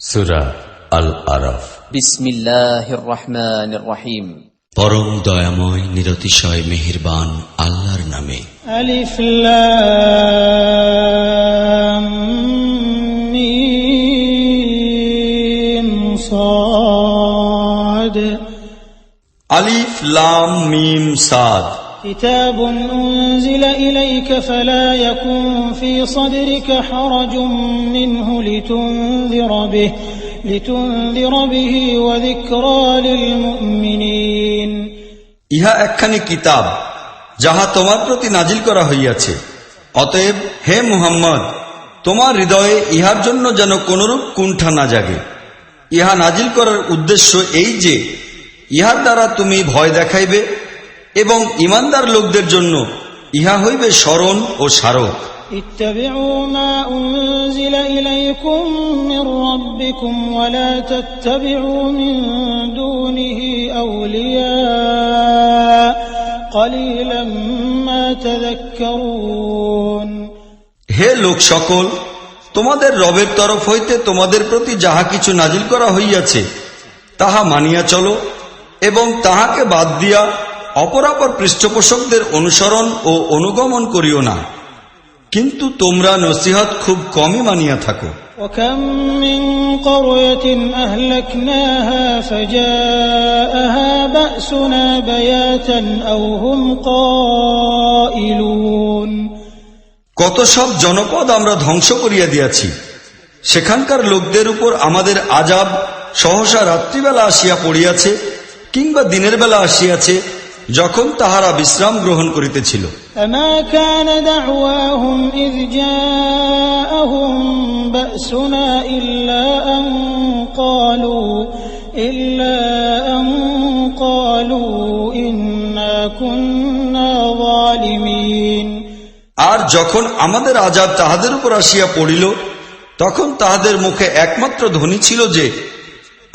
সূরা আল-আরাফ। বিসমিল্লাহির রহমানির রহিম। পরম দয়াময় নিরতিশয় মেহেরবান আল্লাহর নামে। আলিফ লাম মিম সাদ। আলিফ লাম মিম সাদ। كتاب أنزل إليك فلا يكن في صدرك حرج منه لتنذر به وذكرى للمؤمنين। ইহা একখানি কিতাব যাহা তোমার প্রতি নাজিল করা হইয়াছে, অতএব হে মুহাম্মদ, তোমার হৃদয়ে ইহার জন্য যেন কোনরূপ কুণ্ঠা না জাগে। ইহা নাজিল করার উদ্দেশ্য এই যে ইহার দ্বারা তুমি ভয় দেখাইবে এবং ঈমানদার লোকদের জন্য ইহা হইবে স্মরণ ও স্মারক। اتبعوا ما أنزل إليكم من ربكم ولا تتبعوا من دونه أولياء قليلا ما تذكرون। হে লোক সকল, তোমাদের রবের তরফ হইতে তোমাদের প্রতি যাহা কিছু নাজিল করা হইয়াছে তাহা মানিয়া চলো এবং তাহাকে বাদ দিয়া অপরাপর পৃষ্ঠপোষকদের অনুসরণ ও অনুগমন করিও না, কিন্তু তোমরা নসিহত খুব কমই মানিয়া থাকো। وكم من قرية أهلكناها فجاءها بأسنا بياتا أو هم قائلون। কত সব জনপদ আমরা ধ্বংস করিয়া দিয়াছি, সেখানকার লোকদের উপর আমাদের আযাব সহসা রাত্রিবেলা আসিয়া পড়িয়াছে কিংবা দিনের বেলা আসিয়াছে, যখন তাহারা বিশ্রাম গ্রহণ করিতেছিল। فما كان دعواهم إذ جاءهم بأسنا إلا أن قالوا إنا كنا ظالمين। আর যখন আমাদের আযাব তাহাদের উপর আসিয়া পড়িল, তখন তাহাদের মুখে একমাত্র ধ্বনি ছিল যে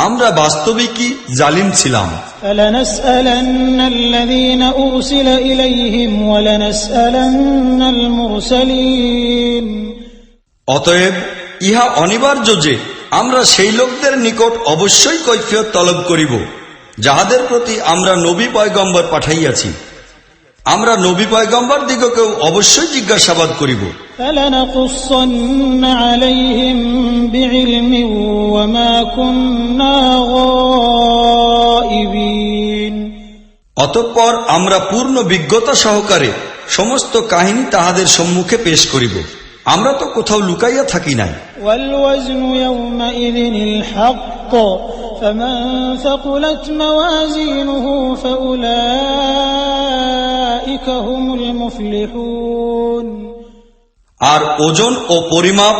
আমরা বাস্তবিকই জালিম ছিলাম। فلنسألن الذين أرسل إليهم ولنسألن المرسلين। অতএব ইহা অনিবার্য যে আমরা সেই লোকদের নিকট অবশ্যই কৈফিয়ত তলব করিব যাহাদের প্রতি আমরা নবী পয়গম্বর পাঠাইয়াছি। আমরা নবী পয়গম্বর দিগকেও অবশ্যই জিজ্ঞাসাবাদ করিব। فلنقصن عليهم بعلم وما كنا غائبين। অতঃপর আমরা পূর্ণ বিজ্ঞতা সহকারে সমস্ত কাহিনী তাহাদের সম্মুখে পেশ করিব। আমরা তো কোথাও লুকাইয়া থাকি নাই। والوزن يومئذ الحق فمن ثقلت موازينه فأولئك هم المفلحون। আর ওজন ও পরিমাপ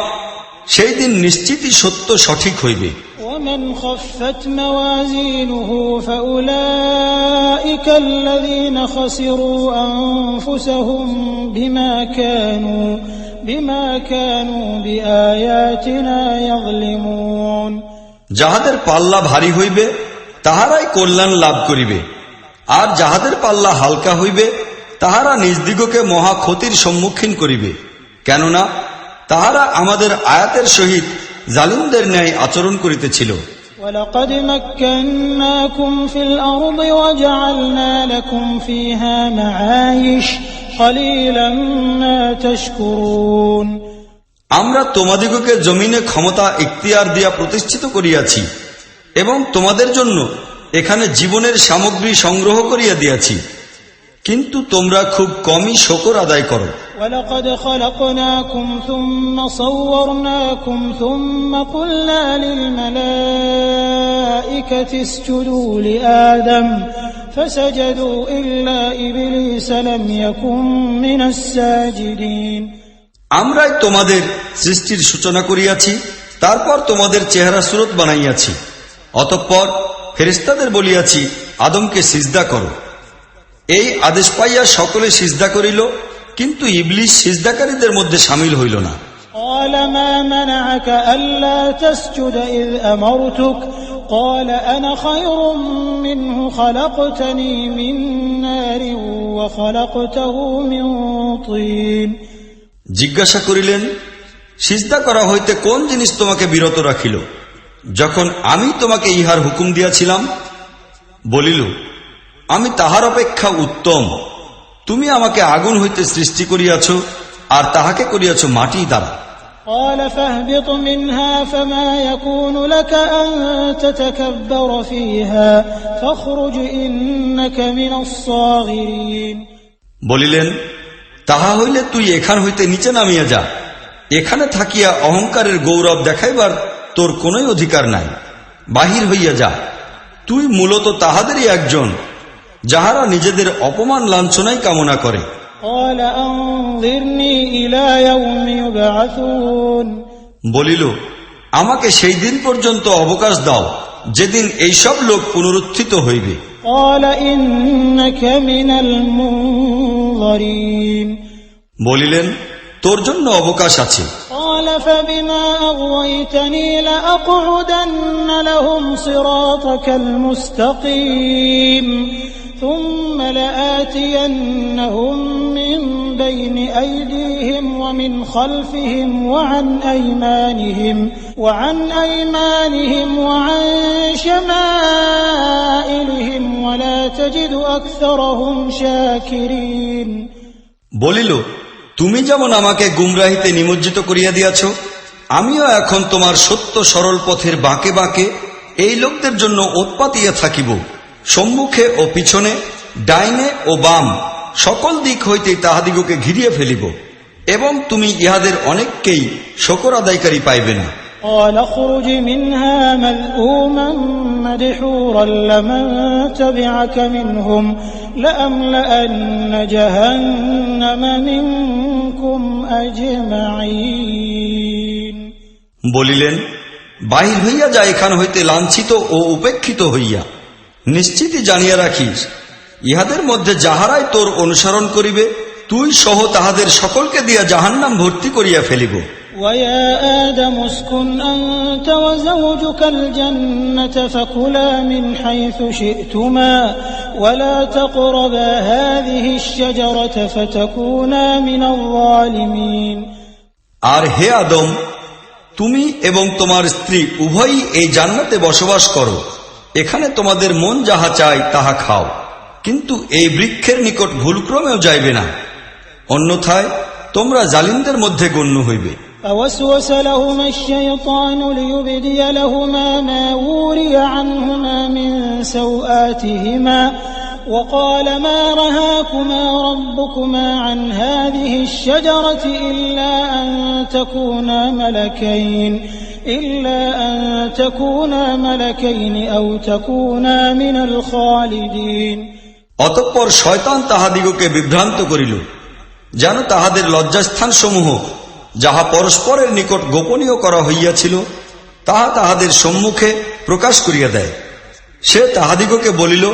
সেই দিন নিশ্চিতই সত্য সঠিক হইবে। ومن خفت موازينه فأولئك الذين خسروا أنفسهم بما كانوا بآياتنا يظلمون। যাহাদের পাল্লা ভারী হইবে তাহারাই কল্যাণ লাভ করিবে, আর যাহাদের পাল্লা হালকা হইবে তাহারা নিজ দিগকে মহা ক্ষতির সম্মুখীন করিবে, কেননা তাহারা আমাদের আয়াতের সহিত জালিমদের ন্যায় আচরণ করিতেছিল। وَلَقَدْ مَكَّنَّاكُمْ فِي الْأَرْضِ وَجَعَلْنَا لَكُمْ فِيهَا مَعَايِشَ قَلِيلًا مَا تَشْكُرُونَ। আমরা তোমাদিগকে জমিনে ক্ষমতা ইখতিয়ার দিয়া প্রতিষ্ঠিত করিয়াছি এবং তোমাদের জন্য এখানে জীবনের সামগ্রী সংগ্রহ করিয়া দিয়াছি, কিন্তু তোমরা খুব কমই শুকর আদায় করো। وَلَقَدْ خَلَقْنَاكُمْ ثُمَّ صَوَّرْنَاكُمْ ثُمَّ قُلْنَا لِلْمَلَائِكَةِ اسْجُدُوا لِآدَمَ فَسَجَدُوا إِلَّا إِبْلِيسَ لَمْ يَكُنْ مِنَ السَّاجِدِينَ। আমরাই তোমাদের সৃষ্টির সূচনা করিয়াছি, তারপর তোমাদের চেহারা সুরত বানাইয়াছি, অতঃপর ফেরেশতাদের বলিয়াছি আদমকে সিজদা করো। এই আদেশ পাইয়া সকলে সিজদা করিল, কিন্তু ইবলিস সিজদাকারীদের মধ্যে শামিল হইল না। قَالَ مَا مَنَعَكَ أَلَّا تَسْجُدَ إِذْ أَمَرْتُكَ قَالَ أَنَا خَيْرٌ مِّنْهُ خَلَقْتَنِي مِنْ نَارٍ وَخَلَقْتَهُ مِنْ طِينٍ। জিজ্ঞাসা করিলেন, সিজদা করা হইতে কোন জিনিস তোমাকে বিরত রাখিল? যখন আমি তোমাকে ইহার হুকুম দিয়াছিলাম? বলিল, আমি তাহার অপেক্ষা উত্তম। তুমি আমাকে আগুন হইতে সৃষ্টি করিয়াছ, আর তাহাকে করিয়াছ মাটি দ্বারা। قال فاهبط منها فما يكون لك أن تتكبر فيها فاخرج إنك من الصاغرين। বলিলেন, তাহা হইলে তুই এখান হইতে নিচে নামিয়া যা। এখানে থাকিয়া অহংকারের গৌরব দেখাইবার তোর কোনই অধিকার নাই। বাহির হইয়া যা। তুই মূলত তাহাদেরই একজন, যাহারা নিজেদের অপমান লাঞ্ছনাই কামনা করে। قال أنظرني إلى يوم يبعثون। বলিল, আমাকে সেই দিন পর্যন্ত অবকাশ দাও, যেদিন এইসব লোক পুনরুত্থিত হইবে। قال إنك من المنظرين। বলিলেন, তোর জন্য অবকাশ আছে। قال فبما أغويتني لأقعدن لهم صراطك المستقيم ثم لآتينهم من بين أيديهم ومن خلفهم وعن أيمانهم وعن شمائلهم ولا تجد أكثرهم شاكرين। বলিল, তুমি যেমন আমাকে গুমরাহিতে নিমজ্জিত করিয়া দিয়াছ, আমিও এখন তোমার সত্য সরল পথের বাঁকে বাঁকে এই লোকদের জন্য উৎপাতিয়া থাকিব। সম্মুখে ও পিছনে, ডাইনে ও বাম, সকল দিক হইতেই তাহাদিগকে ঘিরিয়ে ফেলিব, এবং তুমি ইহাদের অনেককেই শকর আদায়কারী পাইবে না। قال اخرج منها مذءوما مدحورا لمن تبعك منهم لأملأن جهنم منكم أجمعين। বলিলেন, বাহির হইয়া যা এখান হইতে লাঞ্ছিত ও উপেক্ষিত হইয়া। নিশ্চিতই জানিয়া রাখিস, ইহাদের মধ্যে যাহারাই তোর অনুসরণ করিবে, তুই সহ তাহাদের সকলকে দিয়া জাহান্নাম ভর্তি করিয়া ফেলিব। ويا آدم اسكن أنت وزوجك الجنة فكلا من حيث شئتما ولا تقربا هذه الشجرة فتكونا من الظالمين। আর হে আদম, তুমি এবং তোমার স্ত্রী উভয়ই এই জান্নাতে বসবাস করো। এখানে তোমাদের মন যাহা চায় তাহা খাও, কিন্তু এই বৃক্ষের নিকট ভুলক্রমেও যাইবে না, অন্যথায় তোমরা জালিমদের মধ্যে গণ্য হইবে। فوسوس لهما الشيطان ليبدي لهما ما وري عنهما من سوآتهما وقال ما رهاكما ربكما عن هذه الشجرة إلا أن تكونا ملكين أو تكونا من الخالدين। অতঃপর শয়তান তাহাদিগকে বিভ্রান্ত করিল, যেন তাহাদের লজ্জাস্থান সমূহ যাহা পরস্পরের নিকট গোপনীয় করা হইয়াছিল তাহা তাহাদের সম্মুখে প্রকাশ করিয়া দেয়। সে তাহাদিগকে বলিল,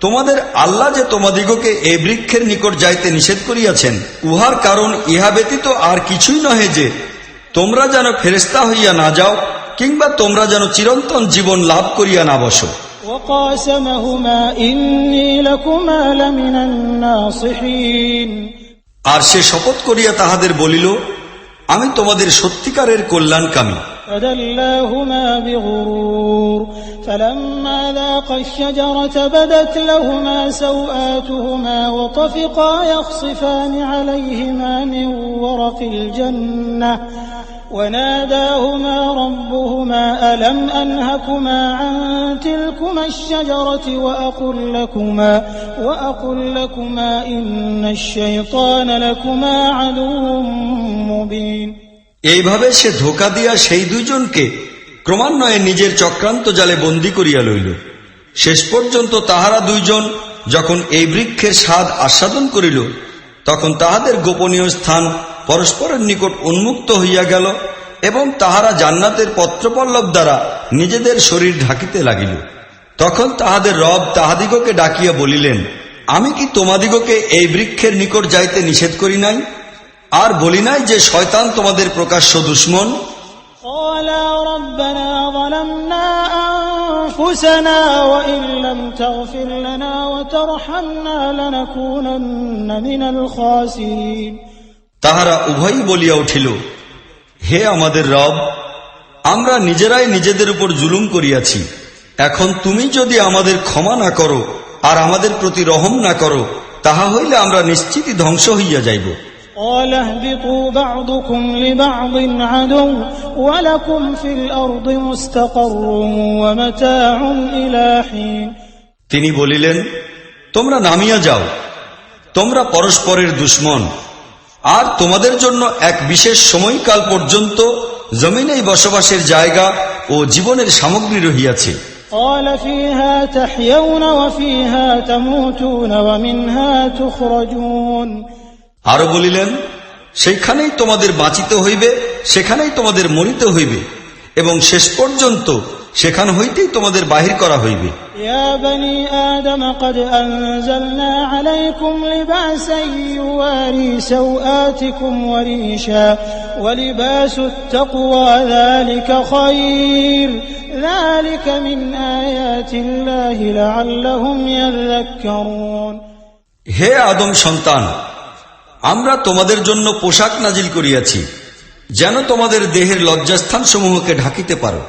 তোমাদের আল্লাহ যে তোমাদিগকে এই বৃক্ষের নিকট যাইতে নিষেধ করিয়াছেন, উহার কারণ ইহা ব্যতীত আর কিছুই নহে যে তোমরা যেন ফেরেশতা হইয়া না যাও, কিংবা তোমরা যেন চিরন্তন জীবন লাভ করিয়া না বসো। وقاسمهما إني لكما لمن الناصحين। আর সে শপথ করিয়া তাহাদের বলিল, আমি তোমাদের সত্যিকারের কল্যাণকামী। فدلاهما بغرور فلما ذاقا الشجرة بدت لهما سوآتهما وطفقا يخصفان عليهما من ورق الجنة وناداهما ربهما ألم أنهكما عن تلكما الشجرة وأقل لكما إن الشيطان لكما عدو مبين। এইভাবে সে ধোঁকা দিয়া সেই দুইজনকে ক্রমান্বয়ে নিজের চক্রান্ত জালে বন্দী করিয়া লইল। শেষ পর্যন্ত তাহারা দুইজন যখন এই বৃক্ষের স্বাদ আস্বাদন করিল, তখন তাহাদের গোপনীয় স্থান পরস্পরের নিকট উন্মুক্ত হইয়া গেল, এবং তাহারা জান্নাতের পত্রপল্লব দ্বারা নিজেদের শরীর ঢাকিতে লাগিল। তখন তাহাদের রব তাহাদিগকে ডাকিয়া বলিলেন, আমি কি তোমাদিগকে এই বৃক্ষের নিকট যাইতে নিষেধ করি নাই? আর বলি নাই যে শয়তান তোমাদের প্রকাশ্য দুশমন? قالا ربنا ظلمنا أنفسنا وإن لم تغفر لنا وترحمنا لنكونن من الخاسرين। তাহারা উভয়ই বলিয়া উঠিল, হে আমাদের রব, আমরা নিজেরাই নিজেদের উপর জুলুম করিয়াছি। এখন তুমি যদি আমাদের ক্ষমা না করো আর আমাদের প্রতি রহম না করো, তাহা হইলে আমরা নিশ্চিতই ধ্বংস হইয়া যাইব। قال اهبطوا بعضكم لبعض عدو ولكم في الأرض مستقر ومتاع إلى حين। তিনি বলিলেন, তোমরা নামিয়া যাও, তোমরা পরস্পরের দুশমন, আর তোমাদের জন্য এক বিশেষ সময়কাল পর্যন্ত জমিনেই বসবাসের জায়গা ও জীবনের সামগ্রী রহিয়াছে। قال فيها تحيون وفيها تموتون ومنها تخرجون। আরো বলিলেন, সেখানেই তোমাদের বাঁচিতে হইবে, সেখানেই তোমাদের মরিতে হইবে, এবং শেষ পর্যন্ত সেখান হইতেই তোমাদের বাহির করা হইবে। يا بني آدم قد أنزلنا عليكم لباسا يواري سوآتكم وريشا ولباس التقوى ذلك خير ذلك من آيات الله لعلهم يذكرون। হে আদম সন্তান, আমরা তোমাদের জন্য পোশাক নাজিল করিয়াছি যেন তোমাদের দেহের লজ্জাস্থান সমূহকে ঢাকিতে পারো।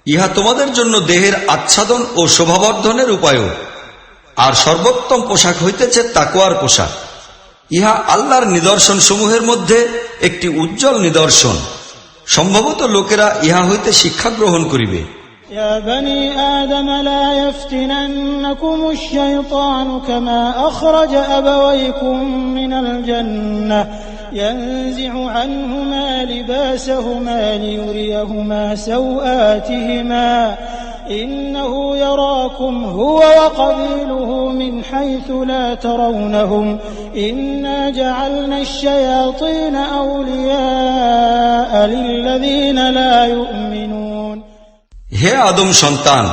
ইহা তোমাদের জন্য দেহের আচ্ছাদন ও শোভাবর্ধনের উপায়, আর সর্বোত্তম পোশাক হইতেছে তাকওয়ার পোশাক। ইহা আল্লাহর নিদর্শন সমূহের মধ্যে একটি উজ্জ্বল নিদর্শন। সম্ভবত লোকেরা ইহা হইতে শিক্ষা গ্রহণ করিবে। يا بني آدم لا يفتننكم الشيطان كما أخرج أبويكم من الجنة ينزع عنهما لباسهما ليريهما سوآتهما إنه يراكم هو وقبيله من حيث لا ترونهم إنا جعلنا الشياطين أولياء للذين لا يؤمنون। হে আদম সন্তান,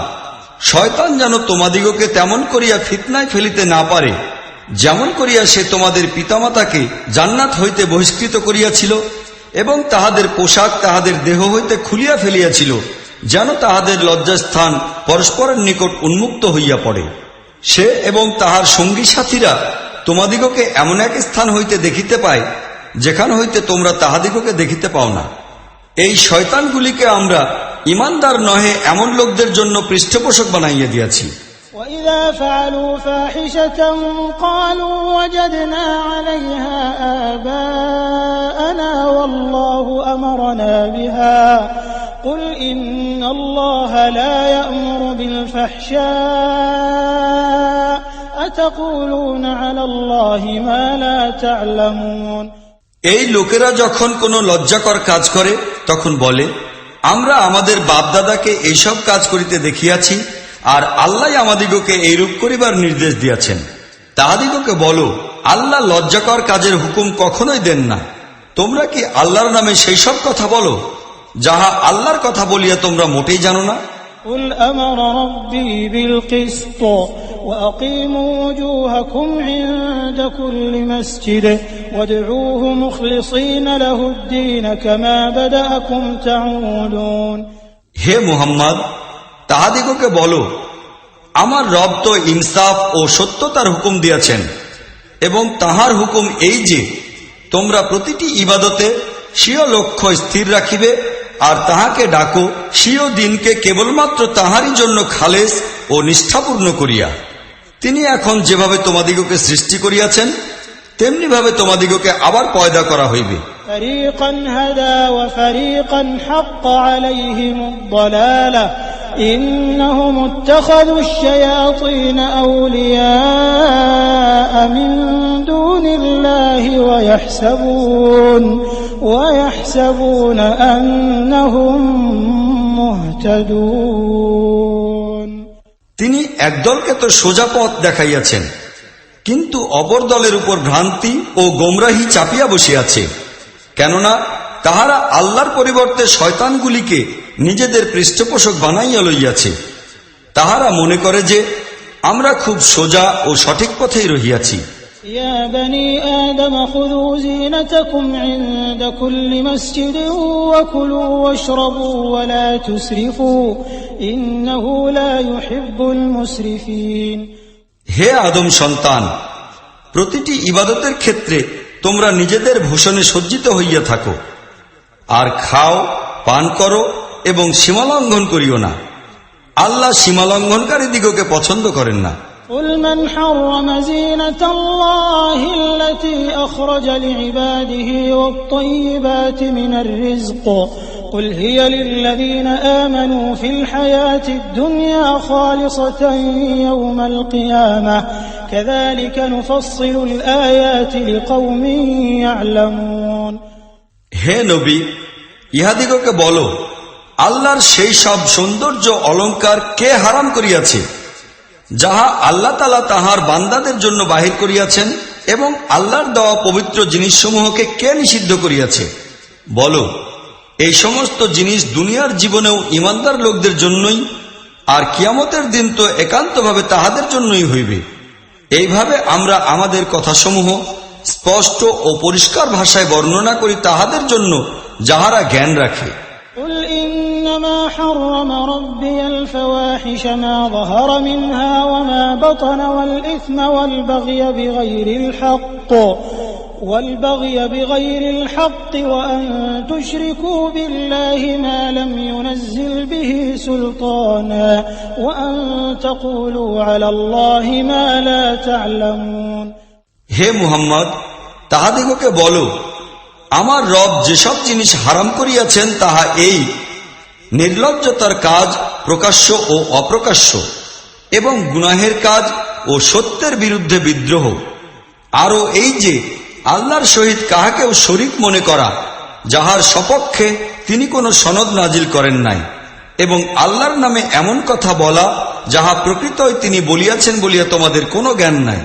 শয়তান যেন তোমাদিগকে তেমন করিয়া ফিতনায় ফেলিতে না পারে যেমন করিয়া সে তোমাদের পিতামাতাকে জান্নাত হইতে বহিষ্কৃত করিয়াছিল এবং তাহাদের পোশাক তাহাদের দেহ হইতে খুলিয়া ফেলিয়াছিল, যেন তাহাদের লজ্জাস্থান পরস্পরের নিকট উন্মুক্ত হইয়া পড়ে। সে এবং তাহার সঙ্গী সাথীরা তোমাদিগকে এমন এক স্থান হইতে দেখিতে পায় যেখান হইতে তোমরা তাহাদিগকে দেখিতে পাও না। এই শয়তানগুলিকে আমরা ইমানদার নহে এমন লোকদের জন্য পৃষ্ঠপোষক বানাইয়া দিয়াছি। وَإِذَا فَعَلُوا فَاحِشَةً قَالُوا وَجَدْنَا عَلَيْهَا آبَاءَنَا وَاللَّهُ أَمَرَنَا بِهَا قُلْ إِنَّ اللَّهَ لَا يَأْمُرُ بِالْفَحْشَاءِ أَتَقُولُونَ عَلَى اللَّهِ مَا لَا تَعْلَمُونَ। এই লোকেরা যখন কোনো লজ্জাকর কাজ করে তখন বলে, আমরা আমাদের বাপদাদাকে এইসব কাজ করিতে দেখিয়াছি, আর আল্লাহ আমাদিগকে এইরূপ করিবার নির্দেশ দিয়াছেন। তাহাদিগকে বলো, আল্লাহ লজ্জাকর কাজের হুকুম কখনোই দেন না। তোমরা কি আল্লাহর নামে সেই সব কথা বলো যাহা আল্লাহর কথা বলিয়া তোমরা মোটেই জানো না? قُلْ أَمَرَ رَبِّي بِالْقِسْطِ وَأَقِيمُوا وُجُوهَكُمْ عِندَ كُلِّ مَسْجِدٍ وَادْعُوهُ مُخْلِصِينَ لَهُ الدِّينَ كَمَا بَدَأَكُمْ تَعُودُونَ। হে মুহাম্মদ, তাহাদিগকে বলো, আমার রব তো ইনসাফ ও সত্যতার হুকুম দিয়াছেন, এবং তাহার হুকুম এই যে তোমরা প্রতিটি ইবাদতে স্বীয় লক্ষ্য স্থির রাখিবে আর তাহাকে ডাকো স্বীয় দিনকে কেবলমাত্র তাহারই জন্য খালেস ও নিষ্ঠাপূর্ণ করিয়া। তিনি এখন যেভাবে তোমাদিগকে সৃষ্টি করিয়াছেন তেমনি ভাবে তোমাদিগকে আবার পয়দা করা হইবে। فريقا هدى وفريقا حق عليهم الضلالة إنهم اتخذوا الشياطين أولياء من دون الله ويحسبون أنهم مهتدون। তিনি একদলকে তো সোজা পথ দেখাইয়াছেন, কিন্তু অপর দলের উপর ভ্রান্তি ও গোমরাহি চাপিয়া বসিয়াছে, কেননা তাহারা আল্লাহর পরিবর্তে শয়তানগুলিকে নিজেদের পৃষ্ঠপোষক বানাইয়া লইয়াছে। তাহারা মনে করে যে আমরা খুব সোজা ও সঠিক পথেই রহিয়াছি। يا بني آدم خذوا زينتكم عند كل مسجد وكلوا واشربوا ولا تسرفوا إنه لا يحب المسرفين। হে আদম সন্তান, প্রতিটি ইবাদতের ক্ষেত্রে তোমরা নিজেদের ভূষণে সজ্জিত হইয়া থাকো, আর খাও, পান করো এবং সীমালঙ্ঘন করিও না। আল্লাহ সীমালঙ্ঘনকারী দিগকে পছন্দ করেন না। قل من حرم زينة الله التي أخرج لعباده والطيبات من الرزق قل هي للذين آمنوا في الحياة الدنيا خالصة يوم القيامة كذلك نفصل الآيات لقوم يعلمون। হে নবী, ইহাদিগকে বলো, আল্লাহর সেই সব সৌন্দর্য অলংকার কে হারাম করিয়াছে যাহা আল্লাহ তাআলা তাহার বান্দাদের জন্য বাহির করিয়াছেন, এবং আল্লাহর দেওয়া পবিত্র জিনিসসমূহকে কে নিষিদ্ধ করিয়াছে? বলো, এই সমস্ত জিনিস দুনিয়ার জীবনেও ঈমানদার লোকদের জন্যই, আর কিয়ামতের দিন তো একান্তভাবে তাহাদের জন্যই হইবে। এইভাবে আমরা আমাদের কথাসমূহ স্পষ্ট ও পরিষ্কার ভাষায় বর্ণনা করি তাহাদের জন্য যাহারা জ্ঞান রাখে। قل إنما حرم ربي الفواحش ما ظهر منها وما بطن والإثم والبغي بغير الحق وأن تشركوا بالله ما لم ينزل به سلطانا وأن تقولوا على الله ما لا تعلمون। হে মুহাম্মদ, তাহাদিগকে বলো, আমার রব যেসব জিনিস হারাম করিয়াছেন তাহা এই: নির্লজ্জতার কাজ প্রকাশ্য ও অপ্রকাশ্য, এবং গুনাহের কাজ ও সত্যের বিরুদ্ধে বিদ্রোহ, আরও এই যে আল্লাহর সহিত কাহাকেও শরীক মনে করা, যাহার সপক্ষে তিনি কোনো সনদ নাজিল করেন নাই, এবং আল্লাহর নামে এমন কথা বলা যাহা প্রকৃতই তিনি বলিয়াছেন বলিয়া তোমাদের কোনো জ্ঞান নাই।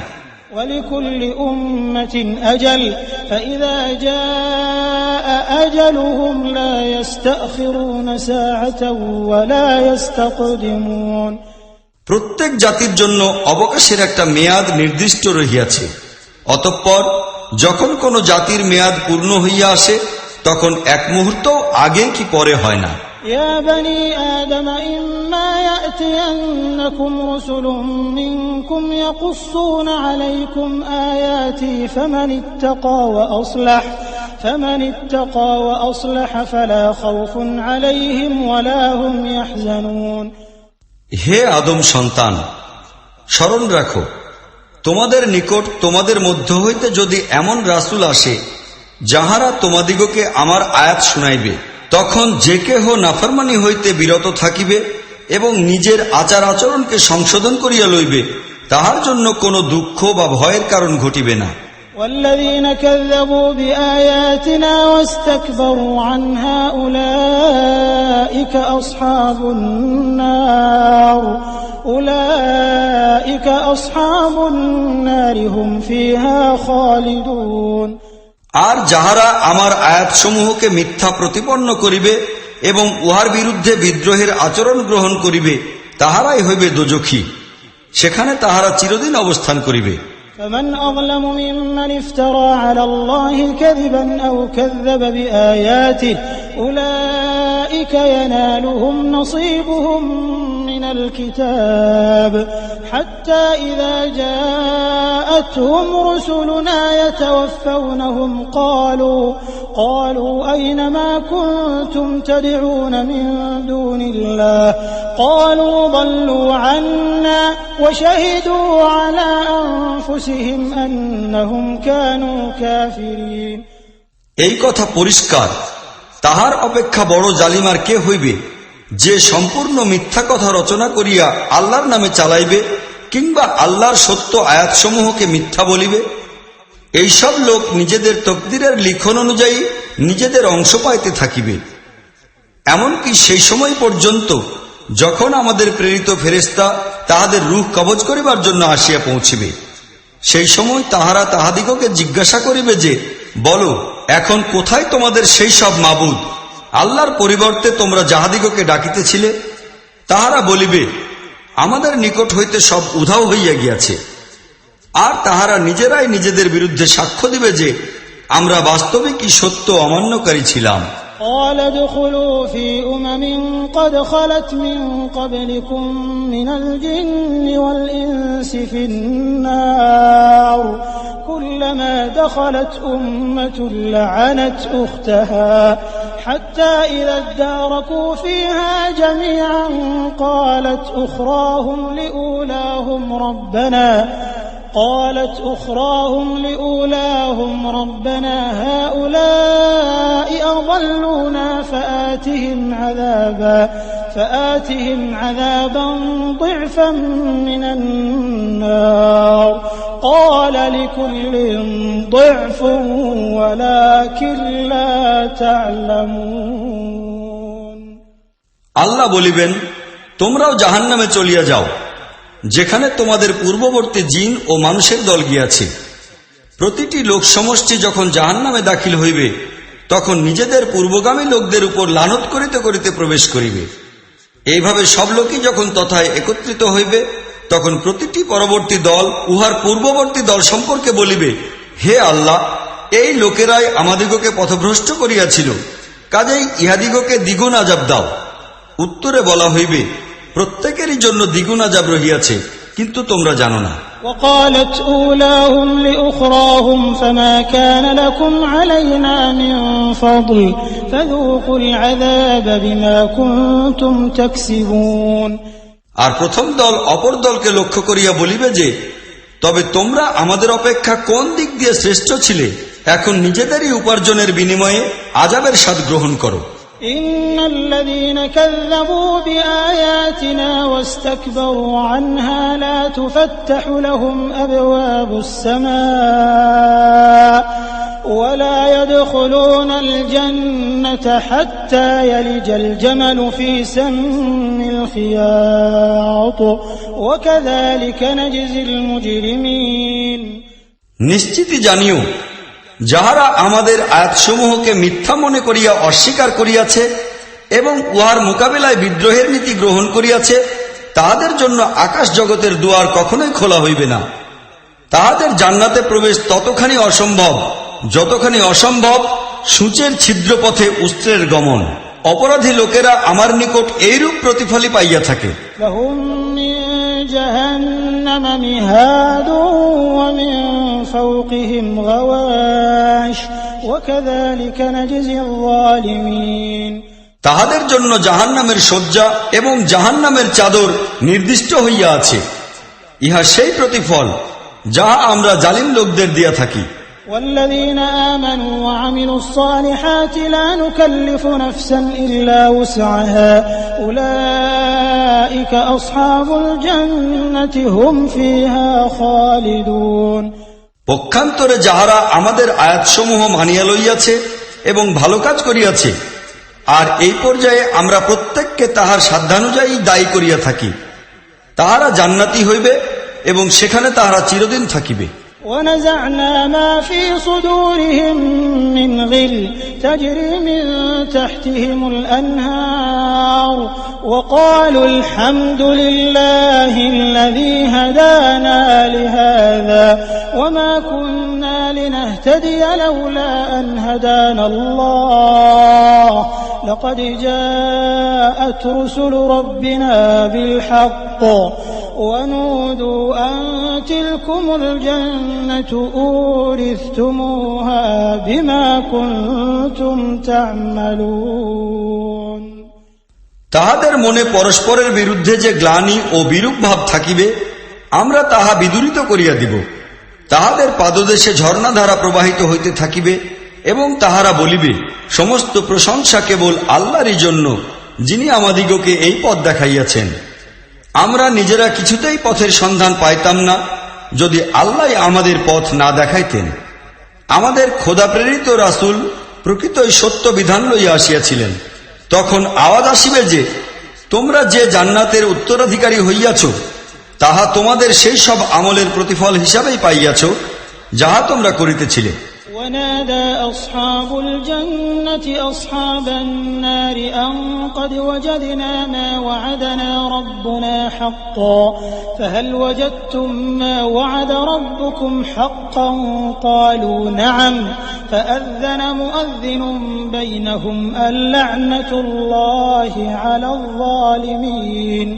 ولكل أمة أجل فإذا جاء أجلهم لا يستأخرون ساعة ولا يستقدمون। প্রত্যেক জাতির জন্য অবকাশের একটা মেয়াদ নির্দিষ্ট রহিয়াছে, অতঃপর যখন কোন জাতির মেয়াদ পূর্ণ হইয়া আসে তখন এক মুহূর্ত আগে কি পরে হয় না। يا بني آدم إما يأتينكم رسل منكم يقصون عليكم آياتي فمن اتقى وأصلح فلا خوف عليهم ولا هم يحزنون। হে আদম সন্তান, স্মরণ রাখো, তোমাদের নিকট তোমাদের মধ্য হইতে যদি এমন রাসূল আসে যাহারা তোমাদিগকে আমার আয়াত শুনাইবে, তখন যে কেহ নাফরমানি হইতে বিরত থাকিবে এবং নিজের আচার আচরণকে সংশোধন করিয়া লইবে, তাহার জন্য কোনো দুঃখ বা ভয়ের কারণ ঘটিবে না। والذين كذبوا بآياتنا واستكبروا عنها أولئك أصحاب النار هم فيها خالدون। আর যাহারা আমার আয়াতসমূহকে মিথ্যা প্রতিপন্ন করিবে এবং উহার বিরুদ্ধে বিদ্রোহের আচরণ গ্রহণ করিবে, তাহারাই হইবে দোজখী, সেখানে তাহারা চিরদিন অবস্থান করিবে। فمن أظلم ممن افترى على الله كذبا أو كذب بآياته أولئك ينالهم نصيبهم من الكتاب حتى إذا جاءتهم رسلنا يتوفونهم قالوا أين ما كنتم تدعون من دون الله قالوا ضلوا عنا وشهدوا على أنفسهم أنهم كانوا كافرين। এই কথা পরিষ্কার, তাহার অপেক্ষা বড় জালিম আর কে হইবে যে সম্পূর্ণ মিথ্যা কথা রচনা করিয়া আল্লাহর নামে চালাইবে কিংবা আল্লাহর সত্য আয়াতসমূহকে মিথ্যা বলিবে। এইসব লোক নিজেদের তকদিরের লিখন অনুযায়ী নিজেদের অংশ পাইতে থাকিবে, এমনকি সেই সময় পর্যন্ত যখন আমাদের প্রেরিত ফেরেশতা তাহাদের রূহ কবজ করিবার জন্য আসিয়া পৌঁছিবে। সেই সময় তাহারা তাহাদিগকে জিজ্ঞাসা করিবে যে, বলো, এখন কোথায় তোমাদের সেই সব মাবুদ আল্লাহর পরিবর্তে তোমরা যাহাদিগকে ডাকিতেছিলে? তাহারা বলিবে, আমাদের নিকট হইতে সব উধাও হইয়া গিয়াছে। আর তাহারা নিজেরাই নিজেদের বিরুদ্ধে সাক্ষ্য দিবে যে আমরা বাস্তবিকই সত্য অমান্যকারী ছিলাম। قال ادخلوا في قد خلت من قبلكم من الجن والإنس في النار كلما دخلت أمة لعنت أختها حتى إذا اداركوا فيها جميعا قالت أخراهم لأولاهم ربنا هؤلاء أضلونا فآتهم عذابا ضعفا من النار قال لكل ضعف ولكن لا تعلمون আল্লাহ বলিবেন, তোমরাও জাহান্নামে চলিয়া যাও, যেখানে তোমাদের পূর্ববর্তী জিন ও মানুষের দল গিয়াছে। প্রতিটি লোক সমষ্টি যখন জাহান্নামে দাখিল হইবে, তখন নিজেদের পূর্বগামী লোকদের উপর লানত করিতে করিতে প্রবেশ করিবে। এইভাবে সব লোকই যখন তথায় একত্রিত হইবে, তখন প্রতিটি পরবর্তী দল উহার পূর্ববর্তী দল সম্পর্কে বলিবে, হে আল্লাহ, এই লোকেরাই আমাদিগকে পথভ্রষ্ট করিয়াছিল, কাজেই ইহাদিগকে দ্বিগুণ আযাব দাও। উত্তরে বলা হইবে, প্রত্যেকেরই জন্য দ্বিগুণ আযাব রহিয়াছে, কিন্তু তোমরা জানো না। وقالت أولاهم لأخراهم فما كان لكم علينا من فضل فذوقوا العذاب بما كنتم تكسبون। আর প্রথম দল অপর দলকে লক্ষ্য করিয়া বলিবে যে, তবে তোমরা আমাদের অপেক্ষা কোন দিক দিয়ে শ্রেষ্ঠ ছিলে, এখন নিজেদেরই উপার্জনের বিনিময়ে আযাবের স্বাদ গ্রহণ করো। إن الذين كذبوا بآياتنا واستكبروا عنها لا تفتح لهم أبواب السماء ولا يدخلون الجنة حتى يلج الجمل في سم الخياط وكذلك نجزي المجرمين। নিশ্চিতই জানিও, যাহারা আমাদের আয়াতসমূহকে মিথ্যা মনে করিয়া অস্বীকার করিয়াছে এবং উহার মোকাবিলায় বিদ্রোহের নীতি গ্রহণ করিয়াছে, তাহাদের জন্য আকাশ জগতের দুয়ার কখনোই খোলা হইবে না। তাহাদের জান্নাতে প্রবেশ ততখানি অসম্ভব যতখানি অসম্ভব সূচের ছিদ্র পথে উস্ত্রের গমন। অপরাধী লোকেরা আমার নিকট এইরূপ প্রতিফলই পাইয়া থাকে। جهنم مهاد ومن فوقهم غواش وكذلك نجزي الظالمين। তাহাদের জন্য জাহান্নামের শয্যা এবং জাহান্নামের চাদর নির্দিষ্ট হইয়া আছে। ইহা সেই প্রতিফল যাহা আমরা জালিম লোকদের দিয়া থাকি। والذين آمنوا وعملوا الصالحات لا نكلف نفسا إلا وسعها أولئك أصحاب الجنة هم فيها خالدون। পক্ষান্তরে যাহারা আমাদের আয়াতসমূহ মানিয়া লইয়াছে এবং ভালো কাজ করিয়াছে, আর এই পর্যায়ে আমরা প্রত্যেককে তাহার সাধ্যানুযায়ী দায়ী করিয়া থাকি, তাহারা জান্নাতি হইবে এবং সেখানে তাহারা চিরদিন থাকিবে। ونزعنا ما في صدورهم من غل تجري من تحتهم الأنهار وقالوا الحمد لله الذي هدانا لهذا وما كنا لنهتدي لولا أن هدانا الله لقد جاءت رسل ربنا بالحق ونودوا أن تلكم الجنة أورثتموها بما كنتم تعملون। তাহাদের মনে পরস্পরের বিরুদ্ধে যে গ্লানি ও বিরূপ ভাব থাকিবে, আমরা তাহা বিদূরিত করিয়া দিব। তাহাদের পাদদেশে ঝর্ণাধারা প্রবাহিত হইতে থাকিবে এবং তাহারা বলিবে, সমস্ত প্রশংসা কেবল আল্লাহরই জন্য, যিনি আমাদিগকে এই পথ দেখাইয়াছেন। আমরা নিজেরা কিছুতেই পথের সন্ধান পাইতাম না যদি আল্লাহ আমাদের পথ না দেখাইতেন। আমাদের খোদা প্রেরিত রাসূল প্রকৃতই সত্য বিধান লইয়া আসিয়াছিলেন। তখন আওয়াজ আসিবে যে, তোমরা যে জান্নাতের উত্তরাধিকারী হইয়াছ, তাহা তোমাদের সেই সব আমলের প্রতিফল হিসাবেই পাইয়াছ যাহা তোমরা করিতেছিলে। ونادى أصحاب الجنة أصحاب النار أن قد وجدنا ما وعدنا ربنا حقا فهل وجدتم ما وعد ربكم حقا قالوا نعم فأذن مؤذن بينهم اللعنة الله على الظالمين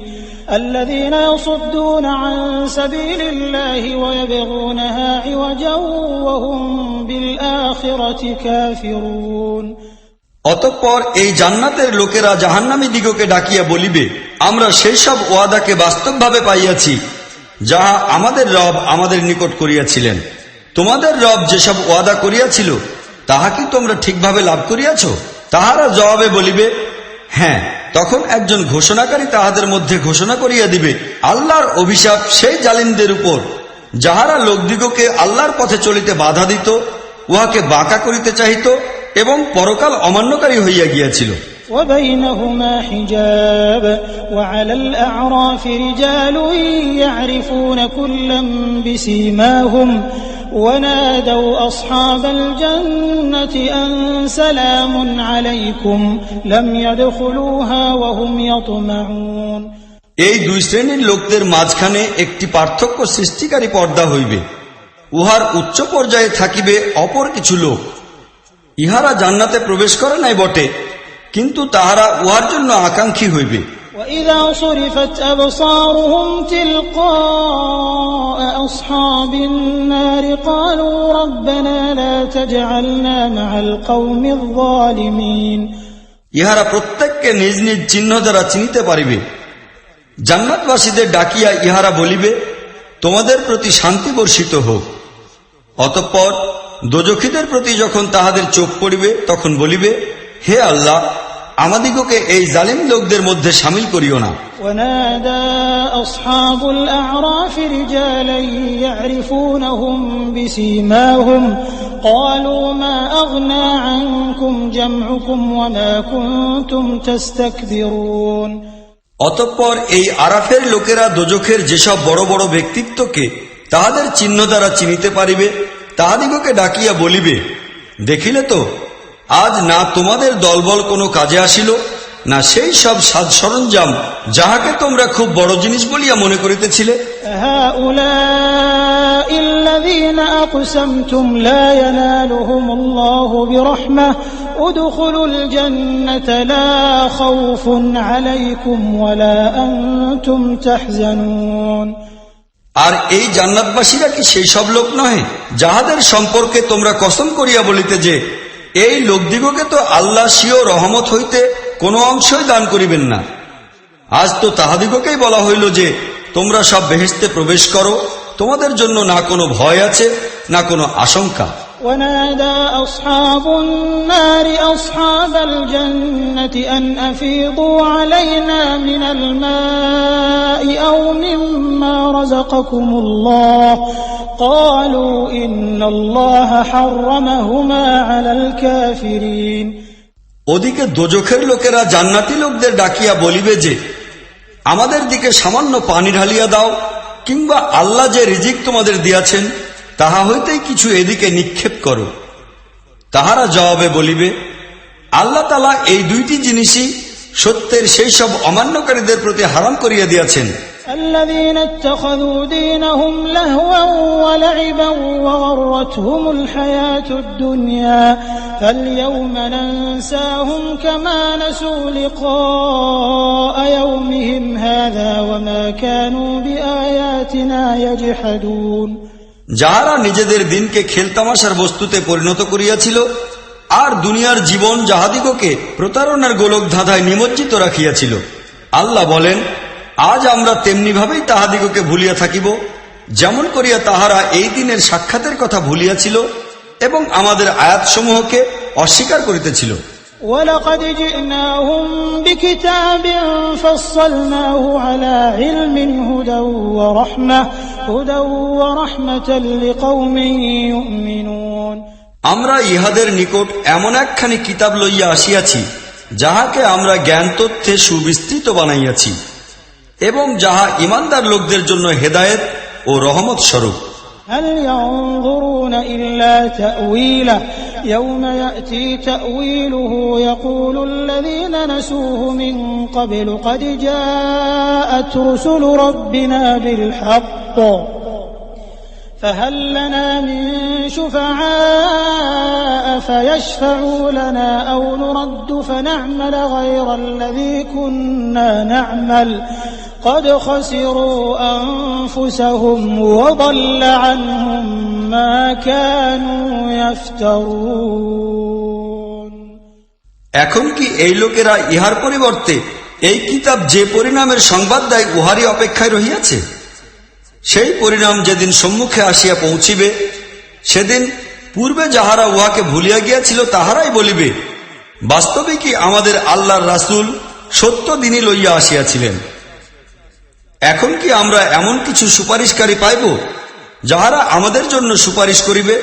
الذين يصدون عن سبيل الله ويبغونها عوجا وهم بالآخرة كافرون। অতঃপর এই জান্নাতের লোকেরা জাহান্নামী দিগকে ডাকিয়া বলিবে, আমরা সেই সব ওয়াদাকে বাস্তবভাবে পাইয়াছি যাহা আমাদের রব আমাদের নিকট করিয়াছিলেন। তোমাদের রব যেসব ওয়াদা করিয়াছিল তাহা কি তোমরা ঠিকভাবে লাভ করিয়াছ? তাহারা জবাবে বলিবে, হ্যাঁ। তখন একজন ঘোষণাকারী তাহাদের মধ্যে ঘোষণা করিয়া দিবে, আল্লাহর অভিশাপ সেই জালিমদের উপর যাহারা লোকদিগকে আল্লাহর পথে চলিতে বাধা দিত, উহাকে বাঁকা করিতে চাহিত এবং পরকাল অমান্যকারী হইয়া গিয়াছিল। وبينهما حجاب وعلى الأعراف رجال يعرفون كلا بسيماهم ونادوا أصحاب الجنة أن سلام عليكم لم يدخلوها وهم يطمعون। এই দুই শ্রেণীর লোকদের মাঝখানে একটি পার্থক্য সৃষ্টিকারী পর্দা হইবে। উহার উচ্চ পর্যায়ে থাকিবে অপর কিছু লোক, ইহারা জান্নাতে প্রবেশ করে নাই বটে, কিন্তু তাহারা উহার জন্য আকাঙ্ক্ষী হইবে। وإذا صرفت أبصارهم تلقاء أصحاب النار قالوا ربنا لا تجعلنا مع القوم الظالمين। ইহারা প্রত্যেককে নিজ নিজ চিহ্ন দ্বারা চিনিতে পারিবে। জান্নাতবাসীদের ডাকিয়া ইহারা বলিবে, তোমাদের প্রতি শান্তি বর্ষিত হোক। অতঃপর দোজখীদের প্রতি যখন তাহাদের চোখ পড়িবে তখন বলিবে, হে আল্লাহ, আমাদিগকে এই জালিম লোকদের মধ্যে শামিল করিও না। ونادى أصحاب الأعراف رجالا يعرفونهم بسيماهم قالوا ما أغنى عنكم جمعكم وما كنتم تستكبرون। অতঃপর এই আরাফের লোকেরা দোজখের যেসব বড় বড় ব্যক্তিত্বকে তাহাদের চিহ্ন দ্বারা চিনিতে পারিবে তাহাদিগকে ডাকিয়া বলিবে, দেখিলে তো আজ না তোমাদের দলবল কোনো কাজে আসিল, না সেই সব সাজ সরঞ্জাম যাহাকে তোমরা খুব বড় জিনিস বলিয়া মনে করিতেছিলে। هؤلاء الذين أقسمتم لا ينالهم الله برحمة ادخلوا الجنة لا خوف عليكم ولا أنتم تحزنون। আর এই জান্নাতবাসীরা কি সেই সব লোক নহে যাহাদের সম্পর্কে তোমরা কসম করিয়া বলিতে যে এই লোকদিগকে তো আল্লাহ স্বীয় রহমত হইতে কোনো অংশই দান করিবেন না। আজ তো তাহাদিগকেই বলা হইল যে তোমরা সব বেহেশতে প্রবেশ করো, তোমাদের জন্য না কোনো ভয় আছে না কোনো আশঙ্কা। ونادى أصحاب النار أصحاب الجنة أن أفيضوا علينا من الماء أو مما رزقكم الله قالوا إن الله حرمهما على الكافرين। ওদিকে দোজখের লোকেরা জান্নাতি লোকদের ডাকিয়া বলিবে যে আমাদের দিকে সামান্য পানি ঢালিয়া দাও, কিংবা আল্লাহ যে রিজিক তোমাদের দিয়াছেন তাহা হইতেই কিছু এদিকে নিক্ষেপ করো। তাহারা জবাবে বলিবে, আল্লাহ তাআলা এই দুইটি জিনিসই সত্যের সেই সব অমান্যকারীদের প্রতি হারাম করিয়া দিয়াছেন। الذين اتخذوا دينهم لهوا ولعبا وغرتهم الحياة الدنيا فاليوم ننساهم كما نسوا لقاء يومهم هذا وما كانوا بآياتنا يجحدون। যাহারা নিজেদের দিনকে খেলতামাশার বস্তুতে পরিণত করিয়াছিল আর দুনিয়ার জীবন যাহাদিগকে প্রতারণার গোলক ধাঁধায় নিমজ্জিত রাখিয়াছিল, আল্লাহ বলেন, আজ আমরা তেমনি ভাবেই তাহাদিগকে ভুলিয়া থাকিব যেমন করিয়া তাহারা এই দিনের সাক্ষাতের কথা ভুলিয়াছিল এবং আমাদের আয়াতসমূহকে অস্বীকার করিতেছিল। وَلَقَدْ جِئْنَاهُمْ بِكِتَابٍ فَصَّلْنَاهُ عَلَى عِلْمٍ هُدًى وَرَحْمَةً لِقَوْمٍ يُؤْمِنُونَ। আমরা ইহাদের নিকট এমন একখানি কিতাব লইয়া আসিয়াছি যাহাকে আমরা জ্ঞান তথ্যে সুবিস্তৃত বানাইয়াছি এবং যাহা ঈমানদার লোকদের জন্য হেদায়েত ও রহমত স্বরূপ। هل ينظرون إلا تأويله يوم يأتي تأويله يقول الذين نسوه من قبل قد جاءت رسل ربنا بالحق فهل لنا من شفعاء فيشفعوا لنا أو نرد فنعمل غير الذي كنا نعمل قد خسروا أنفسهم وضل عنهم ما كانوا يفترون এখন কি এই লোকেরা ইহার পরিবর্তে এই কিতাব যে পরিণামের সংবাদ দেয় উহারই অপেক্ষায় রহিয়াছে? সেই পরিণাম যেদিন সম্মুখে আসিয়া পৌঁছিবে সেদিন পূর্বে যাহারা উহাকে ভুলিয়া গিয়াছিল তাহারাই বলিবে, বাস্তবে কি আমাদের আল্লাহর রাসূল সত্য দিনই লইয়া আসিয়াছিলেন। এখন কি আমরা এমন কিছু সুপারিশকারী পাইব যাহারা আমাদের জন্য সুপারিশ করিবে,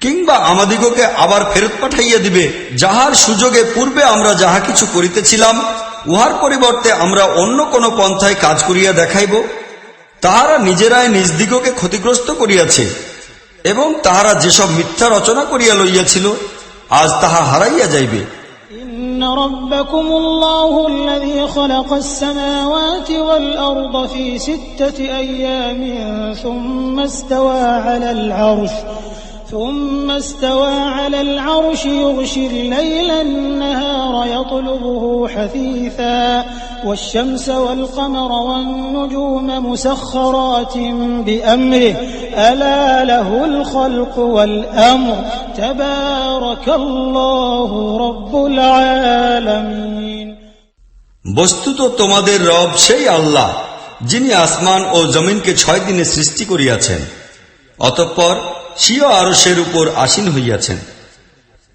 কিংবা আমাদিগকে আবার ফেরত পাঠাইয়া দিবে যাহার সুযোগে পূর্বে আমরা যাহা কিছু করিতেছিলাম উহার পরিবর্তে আমরা অন্য কোন পন্থায় কাজ করিয়া দেখাইব? তাহারা নিজেরাই নিজ দিগকে ক্ষতিগ্রস্ত করিয়াছে এবং তাহারা যেসব মিথ্যা রচনা করিয়া লইয়াছিল আজ তাহা হারাইয়া যাইবে। إن ربكم الله الذي خلق السماوات والأرض في 6 أيام ثم استوى على العرش يغشي الليل النهار يطلبه حثيثا والشمس والقمر والنجوم مسخرات بأمره ألا له الخلق والأمر تبارك الله رب العالمين বস্তুত তোমাদের রব সেই আল্লাহ যিনি আসমান ও জমিনকে 6 দিনে সৃষ্টি করিয়াছেন, অতঃপর স্বীয় আরশের উপর আসীন হইয়াছেন।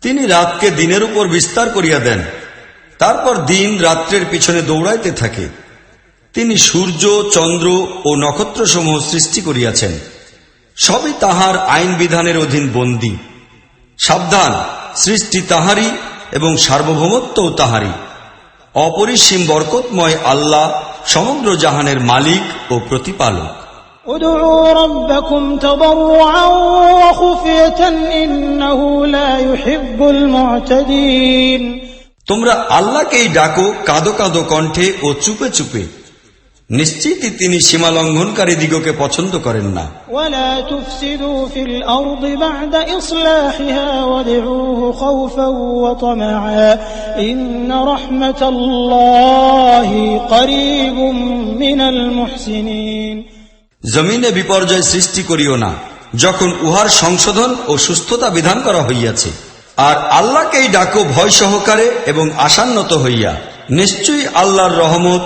তিনি রাতকে দিনের উপর বিস্তার করিয়া দেন, তারপর দিন রাত্রের পিছনে দৌড়াইতে থাকে। তিনি সূর্য, চন্দ্র ও নক্ষত্রসমূহ সৃষ্টি করিয়াছেন, সবই তাহার আইন বিধানের অধীন বন্দী। সাবধান, সৃষ্টি তাহারই এবং সার্বভৌমত্বও তাহারই। অপরিসীম বরকতময় আল্লাহ সমগ্র জাহানের মালিক ও প্রতিপালক। ادعوا ربكم تضرعا وخفية إنه لا يحب المعتدين তোমরা আল্লাহকেই ডাকো কাঁদো কাঁদো কণ্ঠে ও চুপে চুপে, নিশ্চিতই তিনি সীমা লঙ্ঘনকারী দিগকে পছন্দ করেন না। ولا تفسدوا في الأرض بعد إصلاحها وادعوه خوفا وطمعا إن رحمة الله قريب من المحسنين জমিনে বিপর্যয় সৃষ্টি করিও না যখন উহার সংশোধন ও সুস্থতা বিধান করা হইয়াছে, আর আল্লাহকেই ডাকো ভয় সহকারে এবং আশান্বিত হইয়া, নিশ্চয়ই আল্লাহর রহমত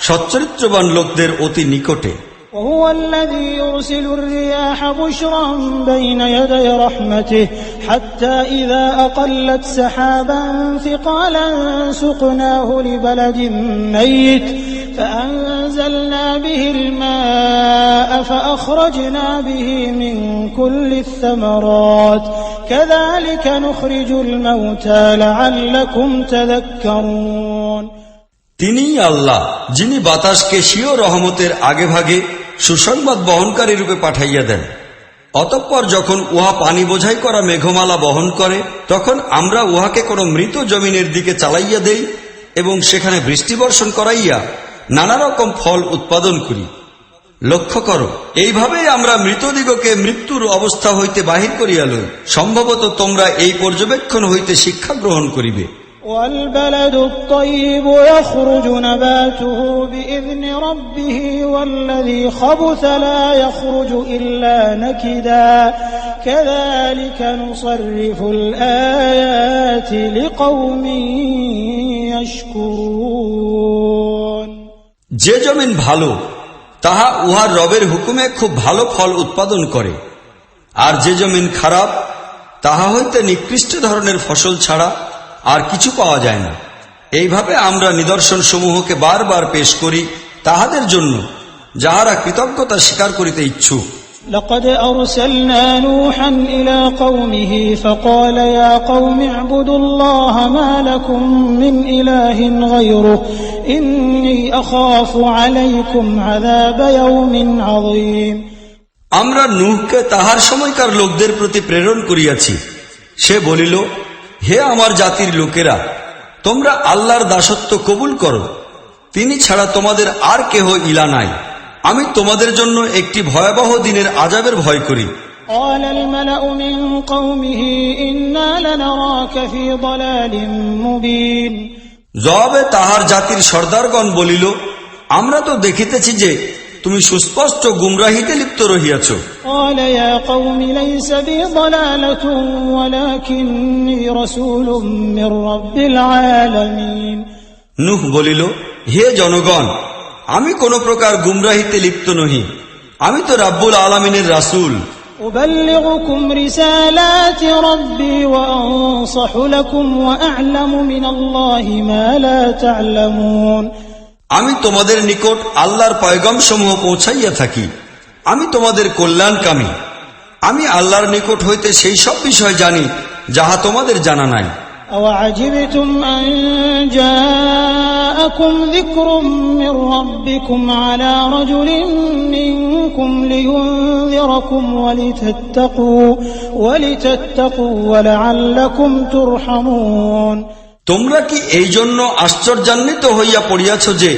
সচ্চরিত্রবান লোকদের অতি নিকটে। وهو الذي يرسل الرياح بشرا بين يدي رحمته حتى إذا أقلت سحابا ثقالا سقناه لبلد ميت فأنزلنا به الماء فأخرجنا به من كل الثمرات كذلك نخرج الموتى لعلكم تذكرون তিনিই আল্লাহ যিনি বাতাসকে স্বীয় রহমতের আগে ভাগে সুসংবাদ বহনকারী রূপে পাঠাইয়া দেন। অতঃপর যখন উহা পানি বোঝাই করা মেঘমালা বহন করে তখন আমরা উহাকে কোনো মৃত জমিনের দিকে চালাইয়া দেই এবং সেখানে বৃষ্টিবর্ষণ করাইয়া নানা রকম ফল উৎপাদন করি। লক্ষ্য করো, এইভাবেই আমরা মৃতদিগকে মৃত্যুর অবস্থা হইতে বাহির করিয়া লই। সম্ভবত তোমরা এই পর্যবেক্ষণ হইতে শিক্ষা গ্রহণ করিবে। والبلد الطيب يخرج نباته بإذن ربه والذي خبث لا يخرج إلا نكدا كذلك نصرف الآيات لقوم يشكرون যে জমিন ভালো তাহা উহার রবের হুকুমে খুব ভালো ফল উৎপাদন করে, আর যে জমিন খারাপ তাহা হইতে নিকৃষ্ট ধরনের ফসল ছাড়া আর কিছু পাওয়া যায় না। এইভাবে আমরা নিদর্শন সমূহকে বারবার পেশ করি তাহাদের জন্য যাহারা কৃতজ্ঞতা স্বীকার করিতে ইচ্ছুক। لقد أرسلنا نوحا إلى قومه فقال يا قوم اعبدوا الله ما لكم من إله غيره إني أخاف عليكم عذاب يوم عظيم আমরা নূহকে তাহার সময়কার লোকদের প্রতি প্রেরণ করিয়াছি। সে বলিল, হে আমার জাতির লোকেরা, তোমরা আল্লাহর দাসত্ব কবুল করো, তিনি ছাড়া তোমাদের আর কেহ ইলা নাই। আমি তোমাদের জন্য একটি ভয়াবহ দিনের আযাবের ভয় করি। قال الملأ من قومه إنا لنراك في ضلال مبين জবাবে তাহার জাতির সর্দারগণ বলিল, আমরা তো দেখিতেছি যে তুমি সুস্পষ্ট গুমরাহিতে লিপ্ত রহিয়াছ। قال يا قوم ليس بي ضلالة ولكني رسول من رب العالمين নূহ বলিল, হে জনগণ, আমি কোন প্রকার গুমরাহিতে লিপ্ত নহি, আমি তো রাব্বুল আলামিনের রাসূল। أبلغكم رسالات ربي وأنصح لكم وأعلم من الله ما لا تعلمون আমি তোমাদের নিকট আল্লাহর পয়গাম সমূহ পৌঁছাইয়া থাকি, আমি তোমাদের কল্যাণকামী। আমি আল্লাহর নিকট হইতে সেই সব বিষয় জানি যাহা তোমাদের জানা নাই। أوعجبتم أن جاءكم ذكر من ربكم على رجل منكم لينذركم ولتتقوا ولعلكم ترحمون তোমরা কি এই জন্য আশ্চর্যান্বিত হইয়া পড়িয়াছ যে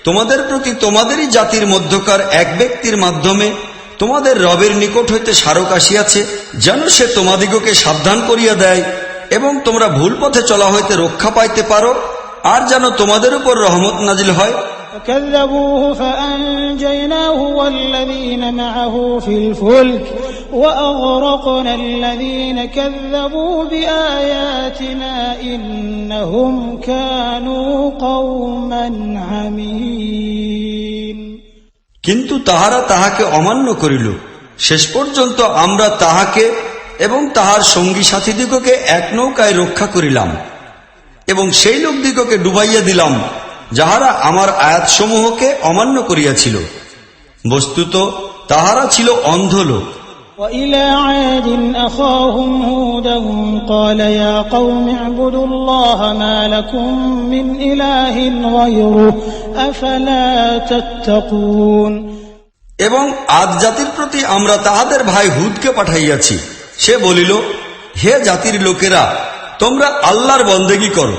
তোমাদের প্রতি তোমাদেরই জাতির মধ্যকার এক ব্যক্তির মাধ্যমে তোমাদের রবের নিকট হইতে স্মারক আসিয়াছে, যেন সে তোমাদিগকে সাবধান করিয়া দেয় এবং তোমরা ভুল পথে চলা হইতে রক্ষা পাইতে পারো, আর যেন তোমাদের উপর রহমত নাজিল হয়। فكذبوه فأنجيناه والذين معه في الفلك وأغرقنا الذين كذبوا بآياتنا إنهم كانوا قوما عمين কিন্তু তাহারা তাহাকে অমান্য করিল। শেষ পর্যন্ত আমরা তাহাকে এবং তাহার সঙ্গী সাথীদিগকে এক নৌকায় রক্ষা করিলাম এবং সেই লোকদিগকে ডুবাইয়া দিলাম যাহারা আমার আয়াতসমূহকে অমান্য করিয়াছিল। বস্তুত তাহারা ছিল অন্ধ লোক। وإلى عاد أخاهم هودا قال يا قوم اعبدوا الله ما لكم من إله غيره أفلا تتقون এবং আদ জাতির প্রতি আমরা তাহাদের ভাই হুদকে পাঠাইয়াছি। সে বলিল, হে জাতির লোকেরা, তোমরা আল্লাহর বন্দেগী করো,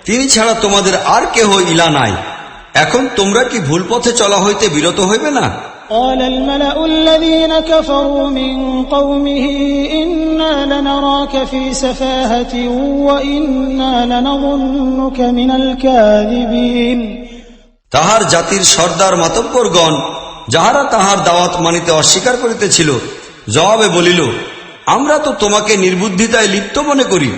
তিনি ছাড়া তোমাদের আর কেহ ইলা নাই। এখন তোমরা কি ভুল পথে চলা হইতে বিরত হইবে না? قال الملأ الذين كفروا من قومه إنا لنراك في سفاهة وإنا لنظنك من الكاذبين তাহার জাতির সর্দার মাতব্বরগণ, যাহারা তাহার দাওয়াত মানিতে অস্বীকার করিতেছিল, জবাবে বলিল, আমরা তো তোমাকে নির্বুদ্ধিতায় লিপ্ত মনে করি,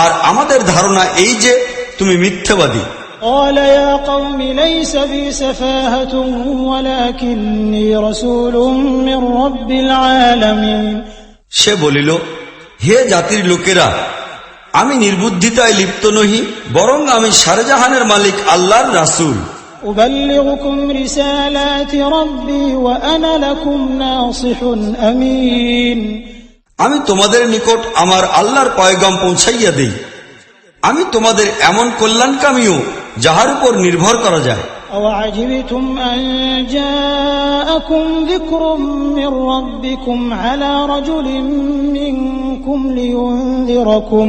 আর আমাদের ধারণা এই যে তুমি মিথ্যাবাদী। قال يا قوم ليس بي سفاهة ولكني رسول من رب العالمين সে বলিল, হে জাতির লোকেরা, আমি নির্বুদ্ধিতায় লিপ্ত নহি, বরং আমি সারেজাহানের মালিক আল্লাহর রাসূল। أبلغكم رسالات ربي وأنا لكم ناصح أمين আমি তোমাদের নিকট আমার আল্লাহর পয়গাম পৌঁছাইয়া দেই, আমি তোমাদের এমন কল্যাণকামীও যাহার উপর নির্ভর করা যায়। أوعجبتم أن جاءكم ذكر من ربكم على رجل منكم لينذركم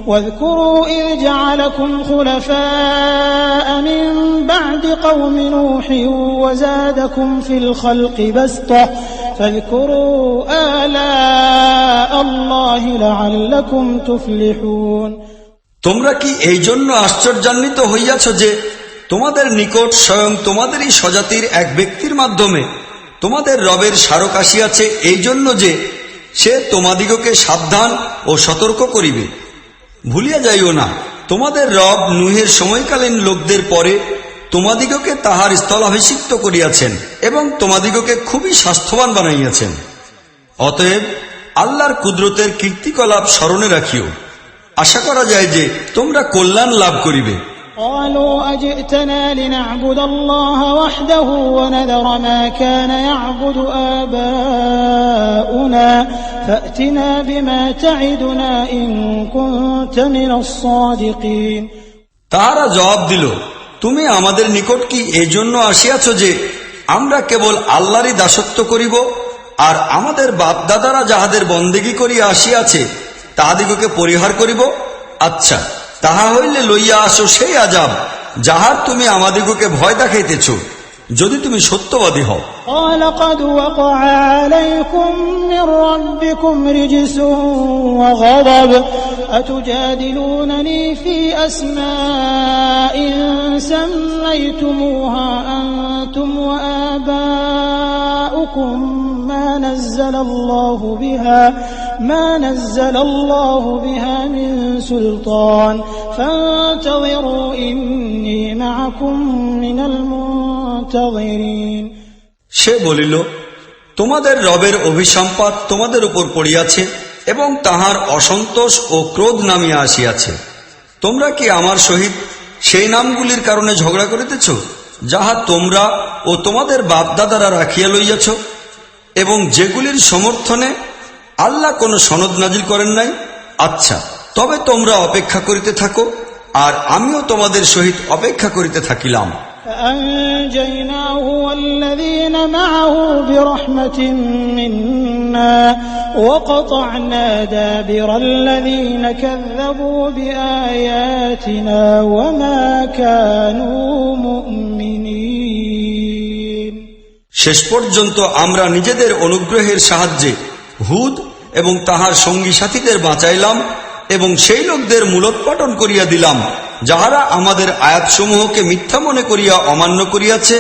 واذكروا إذ جعلكم خلفاء من بعد قوم نوح وزادكم في الخلق بسطة فاذكروا آلاء الله لعلكم تفلحون তোমরা কি এই জন্য আশ্চর্যান্বিত হইয়াছ যে তোমাদের নিকট স্বয়ং তোমাদেরই স্বজাতির এক ব্যক্তির মাধ্যমে তোমাদের রবের স্মারক আসিয়াছে, এই জন্য যে সে তোমাদিগকে সাবধান ও সতর্ক করিবে। ভুলিয়া যাইও না, তোমাদের রব নূহের সময়কালীন লোকদের পরে তোমাদিগকে তাহার স্থলাভিষিক্ত করিয়াছেন এবং তোমাদিগকে খুবই স্বাস্থ্যবান বানাইয়াছেন। অতএব আল্লাহর কুদরতের কীর্তিকলাপ স্মরণে রাখিও, আশা করা যায় যে তোমরা কল্যাণ লাভ করিবে। قالوا أجئتنا لنعبد الله وحده ونذر ما كان يعبد آباؤنا فأتنا بما تعدنا إن كنت من الصادقين তাহারা জবাব দিল, তুমি আমাদের নিকট কি এই জন্য আসিয়াছ যে আমরা কেবল আল্লাহরই দাসত্ব করিব আর আমাদের বাপদাদারা যাহাদের বন্দেগী করিয়া আসিয়াছে তাহাদিগকে পরিহার করিব? আচ্ছা, তাহা হইলে লইয়া আসো সেই আযাব যাহার তুমি আমাদিগকে ভয় দেখাইতেছ, যদি তুমি সত্যবাদী হও। قال قد وقع عليكم من ربكم رجس وغضب أتجادلونني في أسماء سميتموها أنتم وآباؤكم ما نزل الله بها من سلطان فانتظروا إني معكم من المنتظرين। সে বলিল, তোমাদের রবের অভিসম্পাত তোমাদের উপর পড়িয়াছে এবং তাহার অসন্তোষ ও ক্রোধ নামিয়া আসিয়াছে। তোমরা কি আমার সহিত সেই নামগুলির কারণে ঝগড়া করিতেছ যাহা তোমরা ও তোমাদের বাপদাদারা রাখিয়া লইয়াছ, এবং যেগুলির সমর্থনে আল্লাহ কোনো সনদ নাজিল করেন নাই? আচ্ছা, তবে তোমরা অপেক্ষা করিতে থাকো, আর আমিও তোমাদের সহিত অপেক্ষা করিতে থাকিলাম। فأنجيناه والذين معه برحمة منا وقطعنا دابر الذين كذبوا بآياتنا وما كانوا مؤمنين। শেষ পর্যন্ত আমরা নিজেদের অনুগ্রহের সাহায্যে হুদ এবং তাহার সঙ্গী সাথীদের বাঁচাইলাম এবং সেই লোকদের মূলোৎপাটন করিয়া দিলাম যাহারা আমাদের আয়াতসমূহকে মিথ্যা মনে করিয়া অমান্য করিয়াছে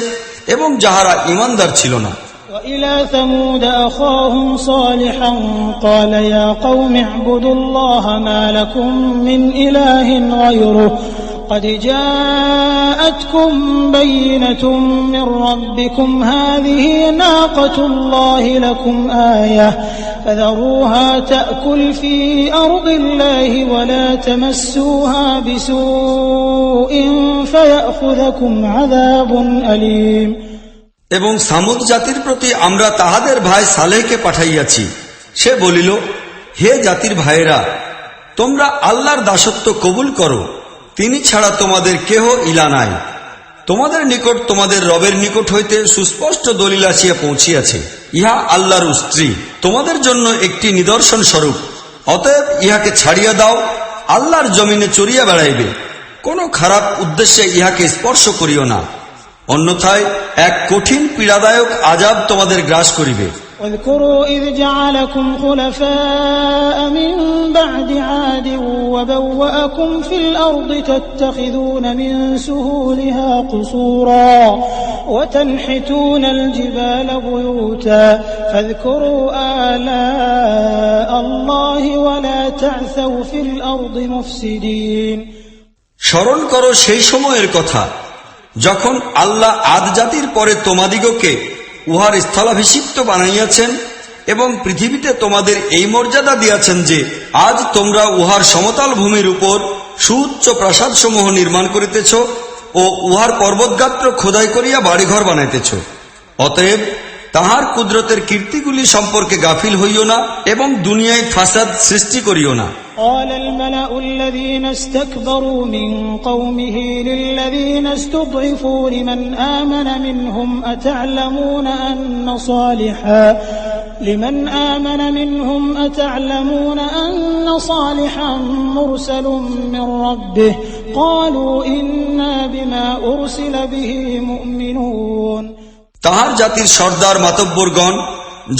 এবং যাহারা ঈমানদার ছিল না। وإلى ثمود أخاهم صالحا قال يا قوم اعبدوا الله ما لكم من إله غيره قد جاءتكم بينة من ربكم هذه ناقة الله لكم آية فذروها تأكل في أرض الله ولا تمسوها بسوء فيأخذكم عذاب أليم। এবং সামুদ জাতির প্রতি আমরা তাহাদের ভাই সালেহকে পাঠাইয়াছি। সে বলিল, হে জাতির ভাইয়েরা, তোমরা আল্লাহর দাসত্ব কবুল করো, তিনি ছাড়া তোমাদের কেহ ইলা নাই। তোমাদের নিকট তোমাদের রবের নিকট হইতে সুস্পষ্ট দলিল আসিয়া পৌঁছিয়াছে, ইহা আল্লাহর স্ত্রী, তোমাদের জন্য একটি নিদর্শন স্বরূপ। অতএব ইহাকে ছাড়িয়া দাও, আল্লাহর জমিনে চড়িয়া বেড়াইবে, কোনো খারাপ উদ্দেশ্যে ইহাকে স্পর্শ করিও না, অন্যথায় এক কঠিন পীড়াদায়ক আযাব তোমাদের গ্রাস করিবে। واذكروا إذ جعلكم خلفاء من بعد عاد وبوأكم في الأرض تتخذون من سهولها قصورا وتنحتون الجبال بيوتا فاذكروا آلاء الله ولا تعثوا في الأرض مفسدين। স্মরণ করো সেই সময়ের কথা যখন আল্লাহ আদ জাতির পরে তোমাদিগকে উহার স্থলাভিষিক্ত বানাইয়াছেন এবং পৃথিবীতে তোমাদের এই মর্যাদা দিয়াছেন যে আজ তোমরা উহার সমতল ভূমির উপর সুউচ্চ প্রাসাদসমূহ নির্মাণ করিতেছ ও উহার পর্বতগাত্র খোদাই করিয়া বাড়িঘর বানাইতেছ। অতএব তাহার কুদরতের কীর্তিগুলি সম্পর্কে গাফিল হইও না এবং দুনিয়ায় ফাসাদ সৃষ্টি করিও না। قال الملأ الذين استكبروا من قومه للذين استضعفوا لمن آمن منهم أتعلمون أن صالحا مرسل من ربه قالوا إنا بما أرسل به مؤمنون। তাহার জাতির সর্দার মাতব্বরগণ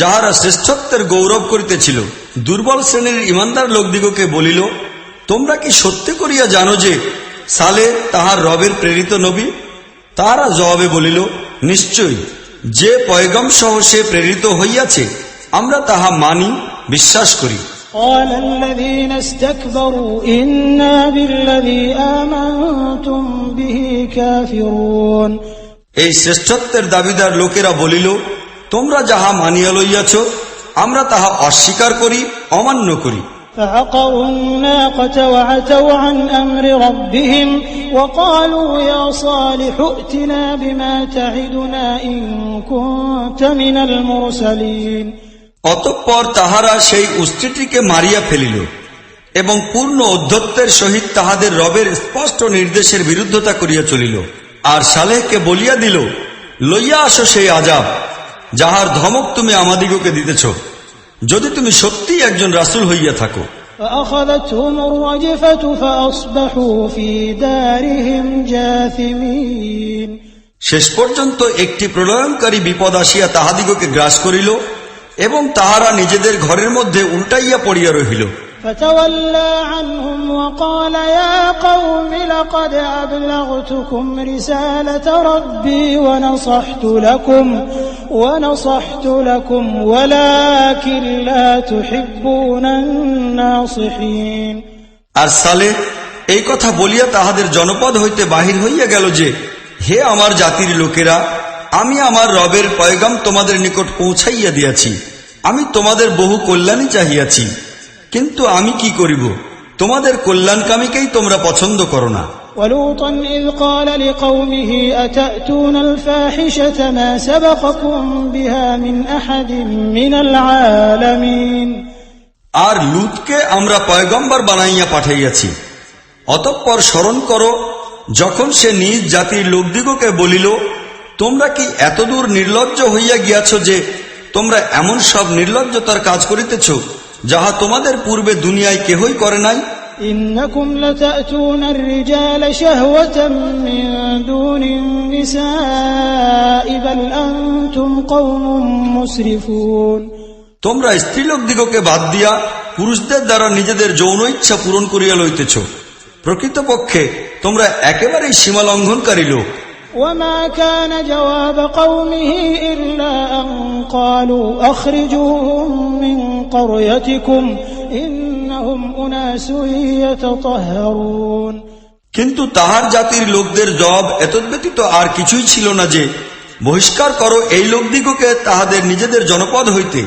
যাহারা শ্রেষ্ঠত্বের গৌরব করিতেছিল দুর্বল শ্রেণীর ইমানদার লোকদিগকে বলিল, তোমরা কি সত্যি করিয়া জানো যে সালে তাহার রবের প্রেরিত নবী? তাহারা জবাবে বলিল, নিশ্চয়ই, যে পয়গম সহ সে প্রেরিত হইয়াছে আমরা তাহা মানি, বিশ্বাস করি। قال الذين استكبروا إنا بالذي آمنتم به كافرون। এই শ্রেষ্ঠত্বের দাবিদার লোকেরা বলিল, তোমরা যাহা মানিয়া লইয়াছ আমরা তাহা অস্বীকার করি, অমান্য করি। فعقروا الناقة وعتوا عن أمر ربهم وقالوا يا صالح ائتنا بما تعدنا إن كنت من المرسلين। অতঃপর তাহারা সেই উষ্ট্রীটিকে মারিয়া ফেলিল এবং পূর্ণ ঔদ্ধত্যের সহিত তাহাদের রবের স্পষ্ট নির্দেশের বিরুদ্ধতা করিয়া চলিল। আর সালেহকে বলিয়া দিল, লইয়া আসো সেই আযাব, যাহার ধমক তুমি আমাদিগকে দিতেছ, যদি তুমি সত্যিই একজন রাসূল হইয়া থাকো। فأخذتهم الرجفة فأصبحوا في دارهم جاثمين। শেষ পর্যন্ত একটি প্রলয়ঙ্কারী বিপদ আসিয়া তাহাদিগকে গ্রাস করিল এবং তাহারা নিজেদের ঘরের মধ্যে উল্টাইয়া পড়িয়া রহিল। فتولى عنهم وقال يا قوم لقد أبلغتكم رسالة ربي ونصحت لكم ولكن لا تحبون الناصحين। আর সালেহ এই কথা বলিয়া তাহাদের জনপদ হইতে বাহির হইয়া গেল যে, হে আমার জাতির লোকেরা, আমি আমার রবের পয়গাম তোমাদের নিকট পৌঁছাইয়া দিয়াছি, আমি তোমাদের বহু কল্যাণই চাহিয়াছি, কিন্তু আমি কি করিব, তোমাদের কল্যাণকামীকেই তোমরা পছন্দ করো না। ولوطا إذ قال لقومه أتأتون الفاحشة ما سبقكم بها من أحد من العالمين। আর লূতকে আমরা পয়গম্বর বানাইয়া পাঠাইয়াছি। অতঃপর স্মরণ করো যখন সে নিজ জাতির লোকদিগকে বলিল, তোমরা কি এতদূর নির্লজ্জ হইয়া গিয়াছ যে তোমরা এমন সব নির্লজ্জতার কাজ করিতেছ যাহা তোমাদের পূর্বে দুনিয়ায় কেহই করে নাই। إنكم لتأتون الرجال شهوة من دون النساء بل أنتم قوم مسرفون। তোমরা স্ত্রীলোকদিগকে বাদ দিয়া পুরুষদের দ্বারা নিজেদের যৌন ইচ্ছা পূরণ করিয়া লইতেছ, প্রকৃতপক্ষে তোমরা একেবারেই সীমা লঙ্ঘনকারী লোক। وما كان جواب قومه إلا أن قالوا أخرجوهم من قريتكم إنهم أناس يتطهرون। কিন্তু তাহার জাতির লোকদের জবাব এতদ্ব্যতীত আর কিছুই ছিল না যে, বহিষ্কার করো এই লোকদিগকে তাহাদের নিজেদের জনপদ হইতে,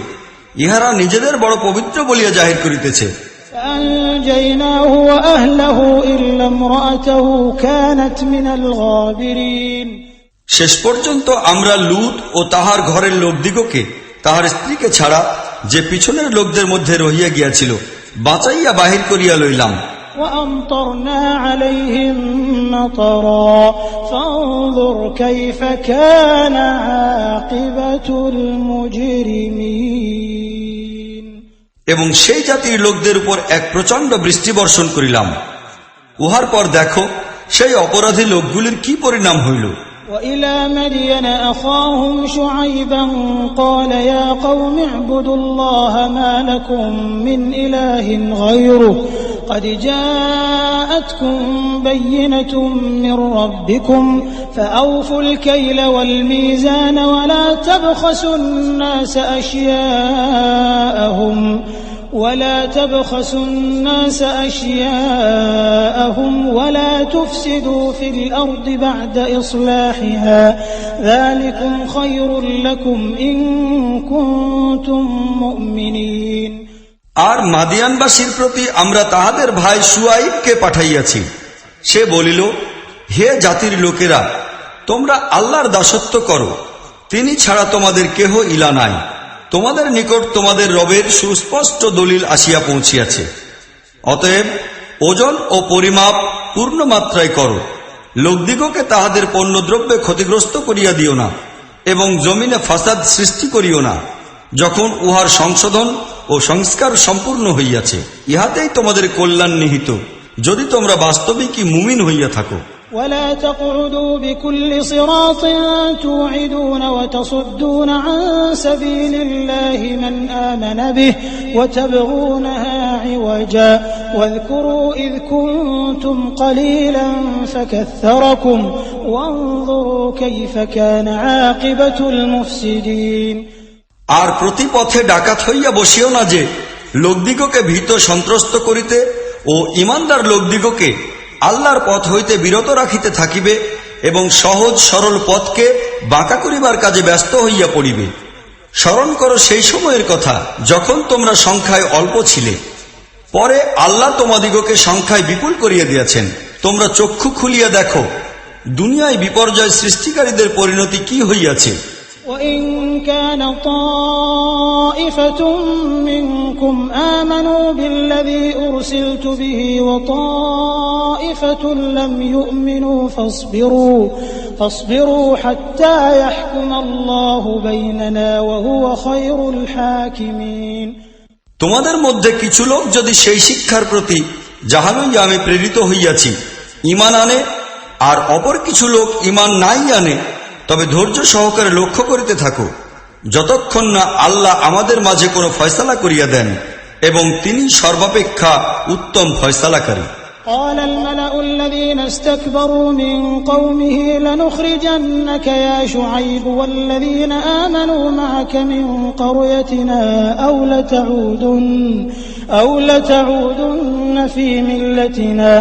ইহারা নিজেদের বড় পবিত্র বলিয়া জাহির করিতেছে। فأنجيناه وأهله إلا امرأته كانت من الغابرين। শেষ পর্যন্ত আমরা লূত ও তাহার ঘরের লোকদিগকে, তাহার স্ত্রীকে ছাড়া যে পিছনের লোকদের মধ্যে রহিয়া গিয়াছিল, বাঁচাইয়া বাহির করিয়া লইলাম। وأمطرنا عليهم مطرا فانظر كيف كان عاقبة المجرمين। এবং সেই জাতির লোকদের উপর এক প্রচণ্ড বৃষ্টি বর্ষণ করিলাম, উহার পর দেখো সেই অপরাধী লোকগুলির কি পরিণাম হইল। وإلى مدين أخاهم شعيبا قال يا قوم اعبدوا الله ما لكم من إله غيره قد جاءتكم بينة من ربكم فأوفوا الكيل والميزان ولا تبخسوا الناس أشياءهم ولا تفسدوا في الأرض بعد إصلاحها ذلكم خير لكم إن كنتم مؤمنين। আর মাদিয়ানবাসীর প্রতি আমরা তাহাদের ভাই শুআইবকে পাঠাইয়াছি। সে বলিল, হে জাতির লোকেরা, তোমরা আল্লাহর দাসত্ব করো, তিনি ছাড়া তোমাদের কেহ ইলা নাই। তোমাদের নিকট তোমাদের রবের সুস্পষ্ট দলিল আসিয়া পৌঁছিয়াছে। অতএব ওজন ও পরিমাপ পূর্ণ মাত্রায় করো, লোকদিগকে তাহাদের পণ্যদ্রব্যে ক্ষতিগ্রস্ত করিয়া দিও না এবং জমিনে ফাসাদ সৃষ্টি করিও না, যখন উহার সংশোধন ও সংস্কার সম্পূর্ণ হইয়াছে। ইহাতেই তোমাদের কল্যাণ নিহিত, যদি তোমরা বাস্তবিকই মুমিন হইয়া থাকো। ولا تقعدوا بكل صراط توعدون وتصدون عن سبيل الله من آمن به وتبغونها عوجا واذكروا إذ كنتم قليلا فكثركم وانظروا كيف كان عاقبة المفسدين। আর প্রতি পথে ডাকাত হইয়া বসিও না যে লোকদিগকে ভীত সন্ত্রস্ত করিতে ও ইমানদার লোকদিগকে আল্লাহর পথ হইতে বিরত রাখিতে থাকিবে এবং সহজ সরল পথকে বাঁকা করিবার কাজে ব্যস্ত হইয়া পড়িবে। স্মরণ করো সেই সময়ের কথা যখন তোমরা সংখ্যায় অল্প ছিলে, পরে আল্লাহ তোমাদিগকে সংখ্যায় বিপুল করিয়া দিয়াছেন। তোমরা চক্ষু খুলিয়া দেখো দুনিয়ায় বিপর্যয় সৃষ্টিকারীদের পরিণতি কি হইয়াছে। وإن كان طائفة منكم آمنوا بالذي أرسلت به وطائفة لم يؤمنوا فاصبروا حتى يحكم الله بيننا وهو خير الحاكمين। তোমাদের মধ্যে কিছু লোক যদি সেই শিক্ষার প্রতি যাহা লইয়া আমি প্রেরিত হইয়াছি ঈমান আনে, আর অপর কিছু লোক ঈমান নাই আনে, তবে ধৈর্য সহকারে লক্ষ্য করিতে থাকো, যতক্ষণ না আল্লাহ আমাদের মাঝে কোনো ফয়সালা করিয়া দেন, এবং তিনি সর্বাপেক্ষা উত্তম ফয়সালাকারী। قال الملأ الذين استكبروا من قومه لنخرجنك يا شعيب والذين آمنوا معك من قريتنا أو لتعودن في ملتنا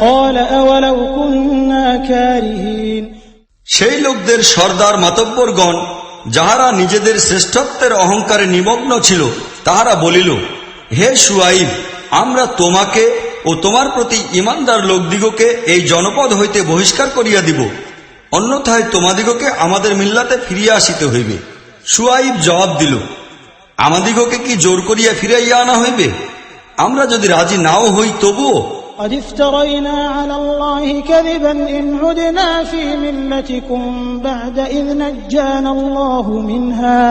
قال أولو كنا كارهين। সেই লোকদের সর্দার মাতব্বরগণ যাহারা নিজেদের শ্রেষ্ঠত্বের অহংকারে নিমগ্ন ছিল, তাহারা বলিল, হে শুআইব, আমরা তোমাকে ও তোমার প্রতি ঈমানদার লোকদিগকে এই জনপদ হইতে বহিষ্কার করিয়া দিব, অন্যথায় তোমাদিগকে আমাদের মিল্লাতে ফিরিয়া আসিতে হইবে। শুআইব জবাব দিল, আমাদিগকে কি জোর করিয়া ফিরাইয়া আনা হইবে? আমরা যদি রাজি নাও হই তবুও قد افترينا على الله كذبا إن عدنا في ملتكم بعد إذ نجانا الله منها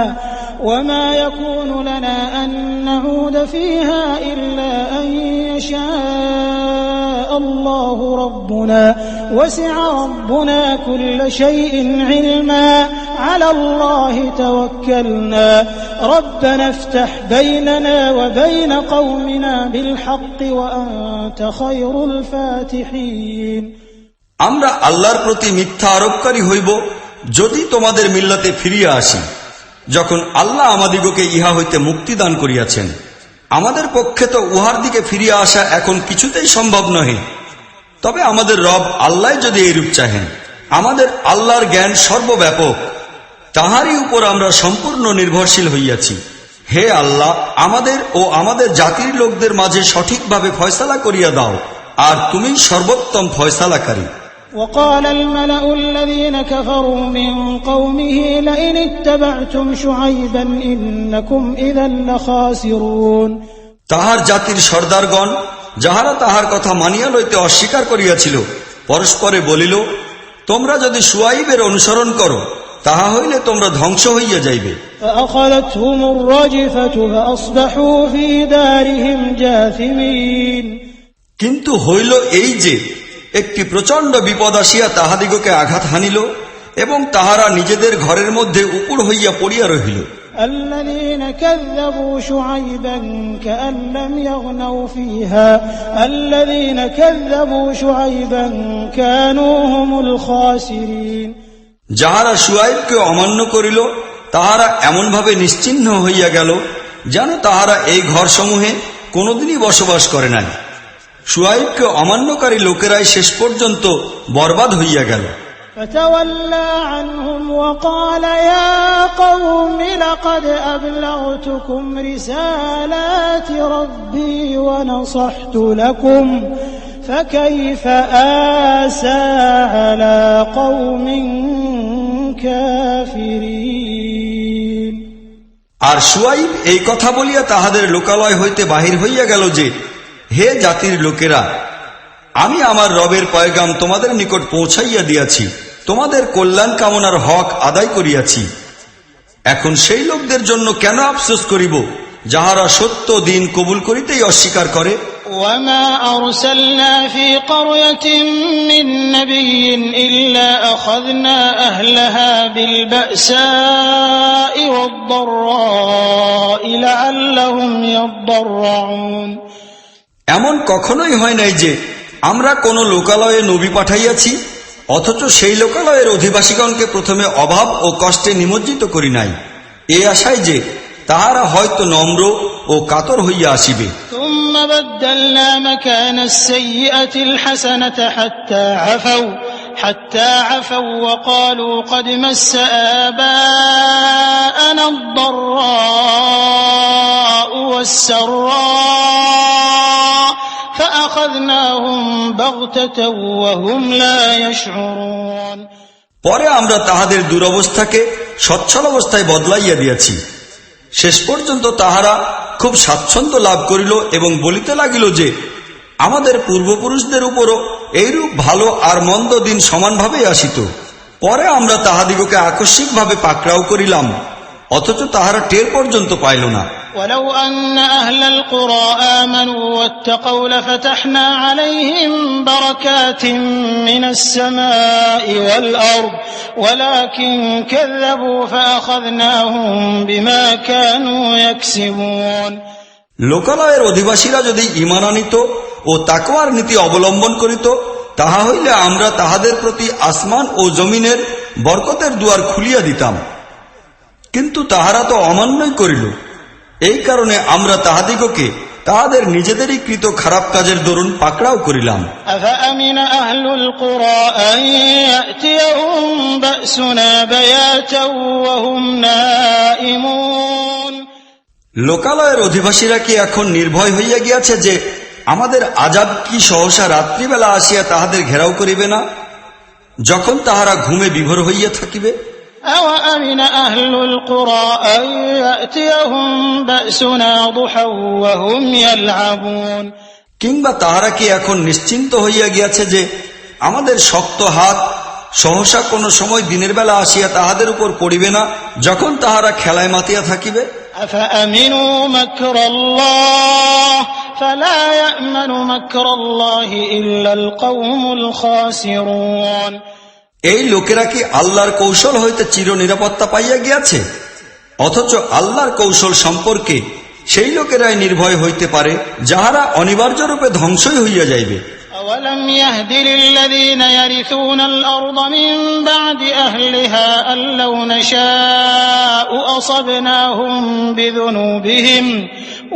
وما يكون لنا أن نعود فيها إلا أن يشاء الله ربنا وسع ربنا كل شيء علما على الله توكلنا ربنا افتح بيننا وبين قومنا بالحق وأنت خير الفاتحين। আমরা আল্লাহর প্রতি মিথ্যা আরোপকারী হইব যদি তোমাদের মিল্লাতে ফিরিয়া আসি, যখন আল্লাহ আমাদিগকে ইহা হইতে মুক্তি দান করিয়াছেন। আমাদের পক্ষে তো উহার দিকে ফিরিয়া আসা এখন কিছুতেই সম্ভব নহে, তবে আমাদের রব আল্লাহ যদি এইরূপ চাহেন। আমাদের আল্লাহর জ্ঞান সর্বব্যাপক, তাহারই উপর আমরা সম্পূর্ণ নির্ভরশীল হইয়াছি। হে আল্লাহ, আমাদের ও আমাদের জাতির লোকদের মাঝে সঠিকভাবে ফয়সালা করিয়া দাও, আর তুমি সর্বোত্তম ফয়সালাকারী। وقال الملأ الذين كفروا من قومه لئن اتبعتم شعيبا إنكم إذا لخاسرون। তাহার জাতির সর্দারগণ যাহারা তাহার কথা মানিয়া লইতে অস্বীকার করিয়াছিল পরস্পরে বলিল, তোমরা যদি শুআইবের অনুসরণ করো তাহা হইলে তোমরা ধ্বংস হইয়া যাইবে। فأخذتهم الرجفة فأصبحوا في دارهم جاثمين। কিন্তু হইল এই যে একটি প্রচণ্ড বিপদ আসিয়া তাহাদিগকে আঘাত হানিল, এবং তাহারা নিজেদের ঘরের মধ্যে উপুড় হইয়া পড়িয়া রহিল। الذين كذبوا شعيبا كأن لم يغنوا فيها الذين كذبوا شعيبا كانوا هم الخاسرين। যাহারা শুআইবকে অমান্য করিল তাহারা এমনভাবে নিশ্চিহ্ন হইয়া গেল যেন তাহারা এই ঘরসমূহে কোনোদিনই বসবাস করে নাই। শুআইবকে অমান্যকারী লোকেরাই শেষ পর্যন্ত বরবাদ হইয়া গেল। فتولى عنهم وقال يا قوم لقد أبلغتكم رسالات ربي ونصحت لكم فكيف آسى على قوم كافرين। আর শুআইব এই কথা বলিয়া তাহাদের লোকালয় হইতে বাহির হইয়া গেল যে, হে জাতির লোকেরা, আমি আমার রবের পয়গাম তোমাদের নিকট পৌঁছাইয়া দিয়াছি, তোমাদের কল্যাণ কামনার হক আদায় করিয়াছি। এখন সেই লোকদের জন্য কেন আফসোস করিব যাহারা সত্য দিন কবুল করিতেই অস্বীকার করে। وما أرسلنا في قرية من نبي إلا أخذنا أهلها بالبأساء والضراء لعلهم يضرعون। এমন কখনোই হয় নাই যে আমরা কোন লোকালয়ে নবী পাঠাইয়াছি অথচ সেই লোকালয়ের অধিবাসীগণকে প্রথমে অভাব ও কষ্টে নিমজ্জিত করি নাই, এই আশায় যে তাহারা হয়তো নম্র ও কাতর হইয়া আসিবে। ثم بدلنا مكان السيئة الحسنة حتى عفوا وقالوا قد مس آباءنا الضراء والسراء فأخذناهم بغتة وهم لا يشعرون। পরে আমরা তাহাদের দুরবস্থাকে সচ্ছল অবস্থায় বদলাইয়া দিয়াছি। শেষ পর্যন্ত তাহারা খুব স্বাচ্ছন্দ্য লাভ করিল এবং বলিতে লাগিল যে আমাদের পূর্বপুরুষদের উপরও এইরূপ ভালো আর মন্দ দিন সমানভাবে আসিত। পরে আমরা তাহাদিগকে আকস্মিকভাবে পাকড়াও করিলাম, অথচ তাহারা টের পর্যন্ত পাইল না। ولو أن أهل القرى آمنوا واتقوا لفتحنا عليهم بركات من السماء والأرض ولكن كذبوا فأخذناهم بما كانوا يكسبون। লোকালয়ের অধিবাসীরা যদি ঈমান আনিত ও তাকওয়ার নীতি অবলম্বন করিত, তাহা হইলে আমরা তাহাদের প্রতি আসমান ও জমিনের বরকতের দুয়ার খুলিয়া দিতাম, কিন্তু তাহারা তো অমান্যই করিল। এই কারণে আমরা তাহাদিগকে তাহাদের নিজেদেরই কৃত খারাপ কাজের দরুন পাকড়াও করিলাম। أفأمن أهل القرى أن يأتيهم بأسنا بياتا وهم نائمون। লোকালয়ের অধিবাসীরা কি এখন নির্ভয় হইয়া গিয়াছে যে আমাদের আযাব কি সহসা রাত্রিবেলা আসিয়া তাহাদের ঘেরাও করিবে না, যখন তাহারা ঘুমে বিভোর হইয়া থাকিবে? أَوَأَمِنَ أَهْلُ الْقُرَىٰ أَن يَأْتِيَهُم بَأْسُنَا ضُحًى وَهُمْ يَلْعَبُونَ। কিংবা তাহারা কি এখন নিশ্চিন্ত হইয়া গিয়াছে যে আমাদের শক্ত হাত সহসা কোন সময় দিনের বেলা আসিয়া তাহাদের উপর পড়িবে না, যখন তাহারা খেলায় মাতিয়া থাকিবে? أَفَأَمِنُوا مَكْرَ اللَّهِ فَلَا يَأْمَنُ مَكْرَ اللَّهِ إِلَّا الْقَوْمُ الْخَاسِرُونَ। এই লোকেরা কি আল্লাহর কৌশল হইতে চির নিরাপত্তা পাইয়া গিয়াছে? অথচ আল্লাহর কৌশল সম্পর্কে সেই লোকেরাই নির্ভয় হইতে পারে যাহারা অনিবার্যরূপে ধ্বংসই হইয়া যাইবে। أَوَلَمْ يَهْدِ لِلَّذِينَ يَرِثُونَ الْأَرْضَ مِن بَعْدِ أَهْلِهَا أَن لَّوْ نَشَاءُ أَصَبْنَاهُم بِذُنُوبِهِمْ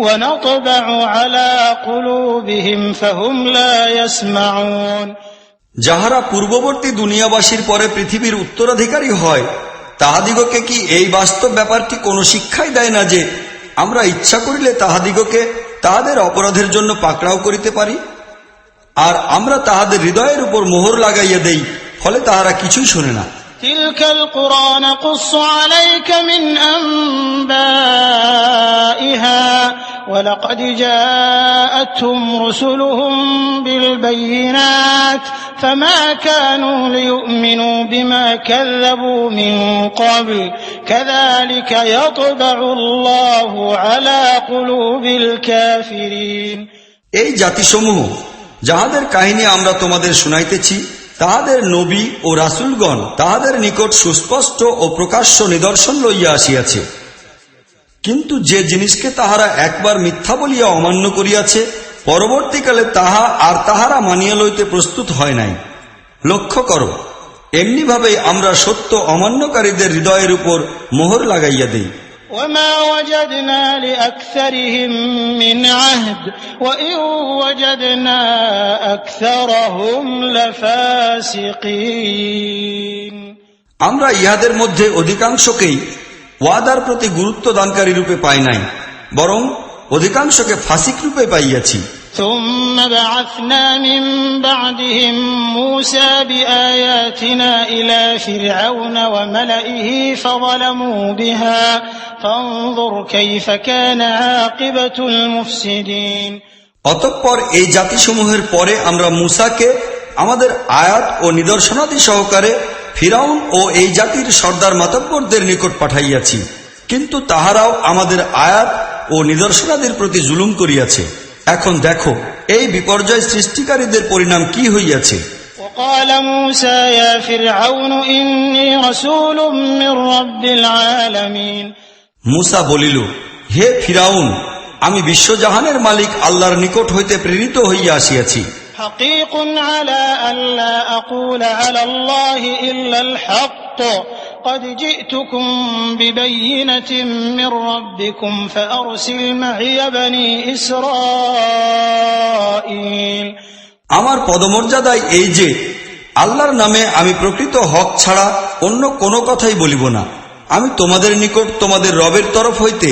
وَنَطْبَعُ عَلَىٰ قُلُوبِهِمْ فَهُمْ لَا يَسْمَعُونَ। যাহারা পূর্ববর্তী দুনিয়াবাসীর পরে পৃথিবীর উত্তরাধিকারী হয়, তাহাদিগকে কি এই বাস্তব ব্যাপারটি কোনো শিক্ষাই দেয় না যে আমরা ইচ্ছা করিলে তাহাদিগকে তাহাদের অপরাধের জন্য পাকড়াও করিতে পারি, আর আমরা তাহাদের হৃদয়ের উপর মোহর লাগাইয়া দেই, ফলে তাহারা কিছুই শোনে না। تِلْكَ الْقُرَىٰ نَقُصُّ عَلَيْكَ مِنْ أَنبَائِهَا وَلَقَدْ جَاءَتْهُمْ رُسُلُهُم بِالْبَيِّنَاتِ فَمَا كَانُوا لِيُؤْمِنُوا بِمَا كَذَّبُوا مِن قَبْلُ كَذَلِكَ يَطْبَعُ اللَّهُ عَلَىٰ قُلُوبِ الْكَافِرِينَ। এই জাতিসমূহ যাহাদের কাহিনী আমরা তোমাদের শুনাইতেছি, তাহাদের নবী ও রাসূলগণ তাহাদের নিকট সুস্পষ্ট ও প্রকাশ্য নিদর্শন লইয়া আসিয়াছে, কিন্তু যে জিনিসকে তাহারা একবার মিথ্যা বলিয়া অমান্য করিয়াছে, পরবর্তীকালে তাহা আর তাহারা মানিয়া লইতে প্রস্তুত হয় নাই। লক্ষ্য করো, এমনিভাবেই আমরা সত্য অমান্যকারীদের হৃদয়ের উপর মোহর লাগাইয়া দেই। وَمَا وَجَدْنَا لِأَكْثَرِهِم مِّنْ عَهْدٍ وَإِن وَجَدْنَا أَكْثَرَهُمْ لَفَاسِقِينَ। আমরা ইহাদের মধ্যে অধিকাংশকেই ওয়াদার প্রতি গুরুত্ব দানকারী রূপে পাই নাই, বরং অধিকাংশকে ফাসিক রূপে পাইয়াছি। ثُمَّ بَعَثْنَا مِن بَعْدِهِم مُّوسَىٰ بِآيَاتِنَا إِلَىٰ فِرْعَوْنَ وَمَلَئِهِ فَظَلَمُوا بِهَا فَانظُرْ كَيْفَ كَانَ عَاقِبَةُ الْمُفْسِدِينَ। অতঃপর এই জাতিসমূহের পরে আমরা মূসাকে আমাদের আয়াত ও নিদর্শনাদি সহকারে ফিরাউন ও এই জাতির সর্দার মাতব্বরদের নিকট পাঠাইয়াছি, কিন্তু তাহারাও আমাদের আয়াত ও নিদর্শনাদির প্রতি জুলুম করিয়াছে। এখন দেখো এই বিপর্যয় সৃষ্টিকারীদের পরিণাম কি হইয়াছে। وقال موسى يا فرعون إني رسول من رب العالمين। মূসা বলিল, হে ফিরাউন, আমি বিশ্বজাহানের মালিক আল্লাহর নিকট হইতে প্রেরিত হইয়া আসিয়াছি। حقيق على ألا أقول على الله إلا الحق قد جئتكم ببينة من ربكم فأرسل معي بني إسرائيل। আমার পদমর্যাদায় এই যে আল্লাহর নামে আমি প্রকৃত হক ছাড়া অন্য কোনো কথাই বলিব না। আমি তোমাদের নিকট তোমাদের রবের তরফ হইতে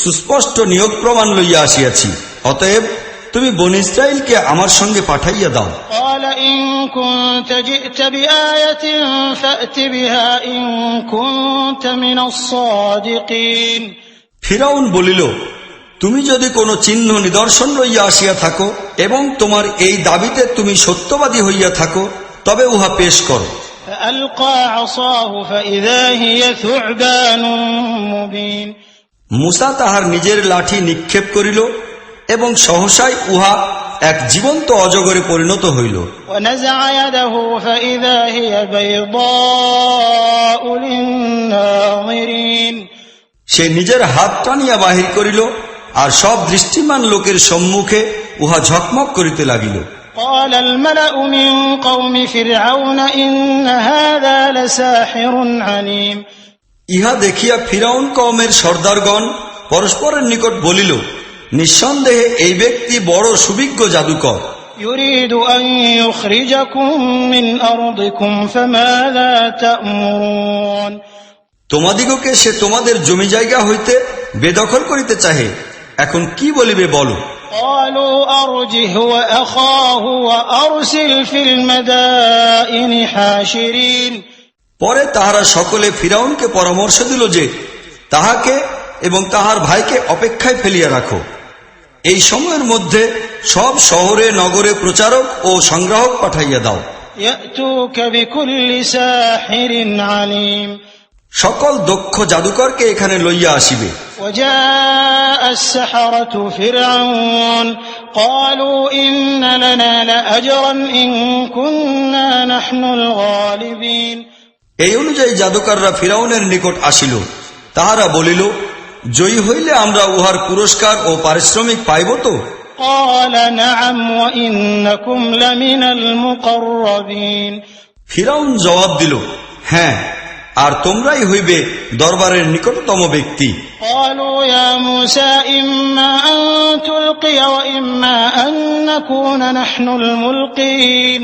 সুস্পষ্ট নিয়োগ প্রমাণ লইয়া আসিয়াছি, অতএব তুমি বনী ইসরাইলকে আমার সঙ্গে পাঠাইয়া দাও। قال قال إن كنت جئت بآية فأت بها إن كنت من الصادقين ফিরাউন বলিল, তুমি যদি কোনো চিহ্ন নিদর্শন লইয়া আসিয়া থাকো এবং তোমার এই দাবিতে তুমি সত্যবাদী হইয়া থাকো, তবে উহা পেশ করো। فألقى عصاه فإذا هي ثعبان مبين মুসা তাহার নিজের লাঠি নিক্ষেপ করিল এবং সহসাই উহা এক জীবন্ত অজগরে পরিণত হইল। ونزع يده فإذا هي بيضاء للناظرين সে নিজের হাত টানিয়া বাহির করিল, আর সব দৃষ্টিমান লোকের সম্মুখে উহা ঝকমক করিতে লাগিল। قال الملأ من قوم فرعون إن هذا لساحر عليم ইহা দেখিয়া ফিরাউন কওমের সর্দারগণ পরস্পরের নিকট বলিল, নিঃসন্দেহে এই ব্যক্তি বড় সুবিজ্ঞ জাদুকর। يريد أن يخرجكم من أرضكم فماذا تأمرون তোমাদিগকে সে তোমাদের জমি জায়গা হইতে বেদখল করিতে চাহে, এখন কি বলিবে বলো। قالوا أرجه وأخاه وأرسل في المدائن حاشرين পরে তাহারা সকলে ফিরাউনকে পরামর্শ দিল যে তাহাকে এবং তাহার ভাইকে অপেক্ষায় ফেলিয়া রাখো। এই সময়ের মধ্যে সব শহরে নগরে প্রচারক ও সংগ্রাহক পাঠাইয়া দাও। يأتوك بكل ساحر عليم সকল দক্ষ জাদুকরকে এখানে লইয়া আসিবে। وجاء السحرة فرعون قالوا إن لنا لأجرا إن كنا نحن الغالبين এই অনুযায়ী জাদুকররা ফিরাউনের নিকট আসিল। তাহারা বলিল, জয়ী হইলে আমরা উহার পুরস্কার ও পারিশ্রমিক পাইব তো? قال نعم وإنكم لمن المقربين ফিরাউন জবাব দিল, হ্যাঁ, আর তোমরাই হইবে দরবারের নিকটতম ব্যক্তি। قالوا يا موسى إما أن تلقي وإما أن نكون نحن الملقين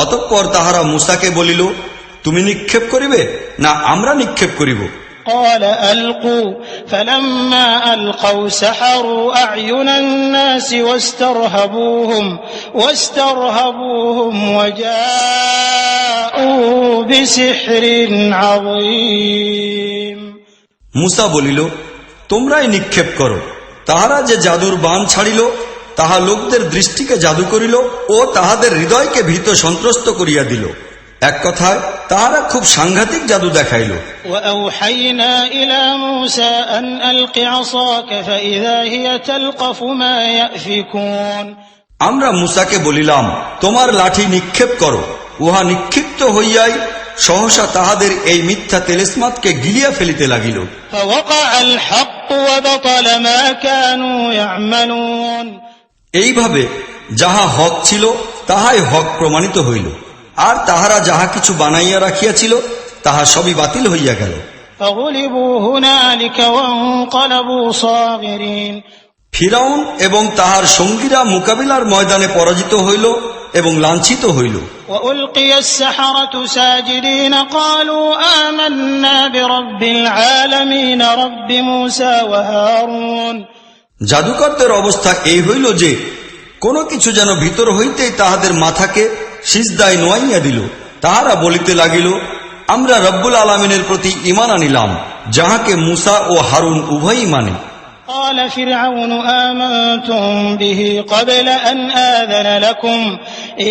অতঃপর তাহারা মুসাকে বলিল, তুমি নিক্ষেপ করিবে না আমরা নিক্ষেপ করিব? قال ألقوا فلما ألقوا سحروا أعين الناس واسترهبوهم وجاءوا بسحر عظيم মুসা বলিল, তোমরাই নিক্ষেপ করো। তাহারা যে জাদুর বাণ ছাড়িল তাহা লোকদের দৃষ্টিকে জাদু করিল ও তাহাদের হৃদয়কে ভীত সন্ত্রস্ত করিয়া দিল। এক কথায় তাহারা খুব সাংঘাতিক জাদু দেখাইল। وأوحينا إلى موسى أن ألق عصاك فإذا هي تلقف ما يأفكون আমরা মুসাকে বলিলাম, তোমার লাঠি নিক্ষেপ করো। উহা নিক্ষিপ্ত হইয়াই সহসা তাহাদের এই মিথ্যা তেলেসমাতকে গিলিয়া ফেলিতে লাগিল। فوقع الحق وبطل ما كانوا يعملون এইভাবে যাহা হক ছিল তাহাই হক প্রমাণিত হইল, আর তাহারা যাহা কিছু বানাইয়া রাখিয়াছিল তাহা সবই বাতিল হইয়া গেল। فغلبوا هنالك وانقلبوا صاغرين ফিরাউন এবং তাহার সঙ্গীরা মোকাবিলার ময়দানে পরাজিত হইল এবং লাঞ্ছিত হইল। وألقي السحرة ساجدين قالوا آمنا برب العالمين رب موسى وهارون জাদুকরদের অবস্থা এই হইল যে কোনো কিছু যেন ভিতর হইতেই তাহাদের মাথাকে সিজদায় নোয়াইয়া দিল। তাহারা বলিতে লাগিল, আমরা রব্বুল আলামিনের প্রতি ঈমান আনিলাম, যাহাকে মুসা ও হারুন উভয়ই মানে। قال فرعون آمنتم به قبل أن آذن لكم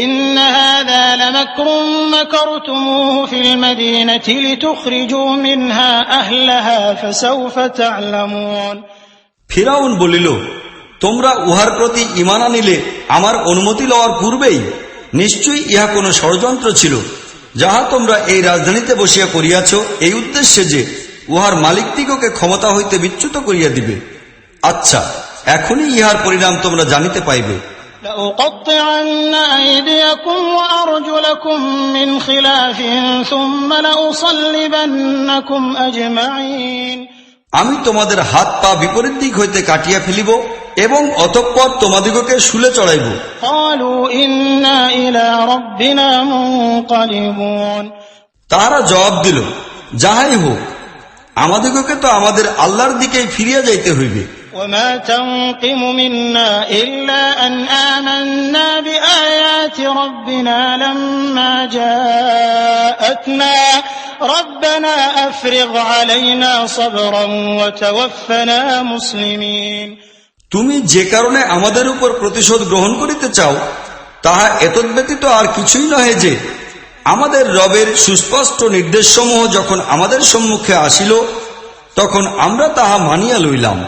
إن هذا لمكر مكرتموه في المدينة لتخرجوا منها أهلها فسوف تعلمون ফিরাউন বলিল, তোমরা উহার প্রতি ঈমান আনিলে আমার অনুমতি লওয়ার পূর্বেই নিশ্চয়ই ইহা কোনো ষড়যন্ত্র ছিল, যাহা তোমরা এই রাজধানীতে বসিয়া করিয়াছ এই উদ্দেশ্যে যে উহার মালিকদিগকে ক্ষমতা হইতে বিচ্যুত করিয়া দিবে। আচ্ছা, এখনই ইহার পরিণাম তোমরা জানিতে পাইবে। لأقطعن أيديكم وأرجلكم من خلاف ثم لأصلبنكم أجمعين আমি তোমাদের হাত পা বিপরীত দিক হইতে কাটিয়া ফেলিব এবং অতঃপর তোমাদিগকে শুলে চড়াইব। قالوا إنا إلى ربنا منقلبون তাহারা জবাব দিল, যাহাই হোক, আমাদিগকে তো আমাদের আল্লাহর দিকেই ফিরিয়া যাইতে হইবে। وما تنقم منا إلا أن آمنا بآيات ربنا لما جاءتنا ربنا أفرغ علينا صبرا وتوفنا مسلمين তুমি যে কারণে আমাদের উপর প্রতিশোধ গ্রহণ করিতে চাও তাহা এতদ্ব্যতীত আর কিছুই নহে যে আমাদের রবের সুস্পষ্ট নির্দেশসমূহ যখন আমাদের সম্মুখে আসিল তখন আমরা তাহা মানিয়া লইলাম।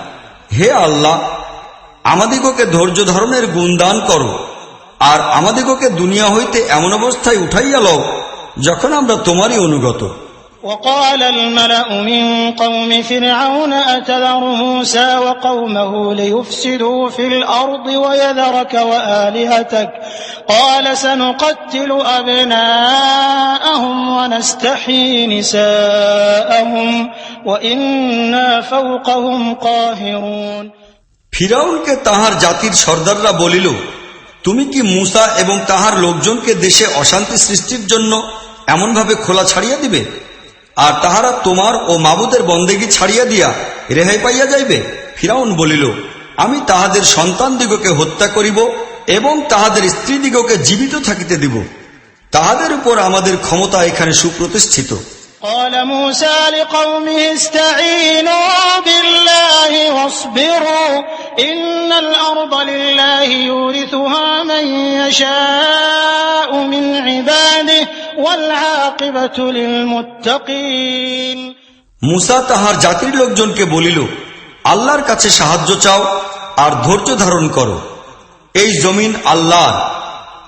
হে আল্লাহ, আমাদিগকে ধৈর্য ধারণের গুণ দান করো, আর আমাদিগকে দুনিয়া হইতে এমন অবস্থায় উঠাইয়া লও যখন আমরা তোমারই অনুগত। وقال الملأ من قوم فرعون أتذر موسى وقومه ليفسدوا في الأرض ويذرك وآلهتك قال سنقتل أبناءهم ونستحيي نساءهم وإنا فوقهم قاهرون ফিরাউনকে তাহার জাতির সর্দাররা বলিল, তুমি কি মূসা এবং তাহার লোকজনকে দেশে অশান্তি সৃষ্টির জন্য এমনভাবে খোলা ছাড়িয়া দিবে, আর তাহারা তোমার ও মাবুদের বন্দেগী ছাড়িয়া দিয়া রেহাই পাইয়া যাইবে? ফিরাউন বলিল, আমি তাহাদের সন্তানদিগকে হত্যা করিব এবং তাহাদের স্ত্রীদিগকে জীবিত থাকিতে দিব। তাহাদের উপর আমাদের ক্ষমতা এখানে সুপ্রতিষ্ঠিত। قال موسى لقومه استعينوا بالله واصبروا إن الأرض لله يورثها من يشاء من عباده والعاقبة للمتقين মূসা তাহার জাতির লোকজনকে বলিল, আল্লাহর কাছে সাহায্য চাও আর ধৈর্য ধারণ করো। এই জমিন আল্লাহর,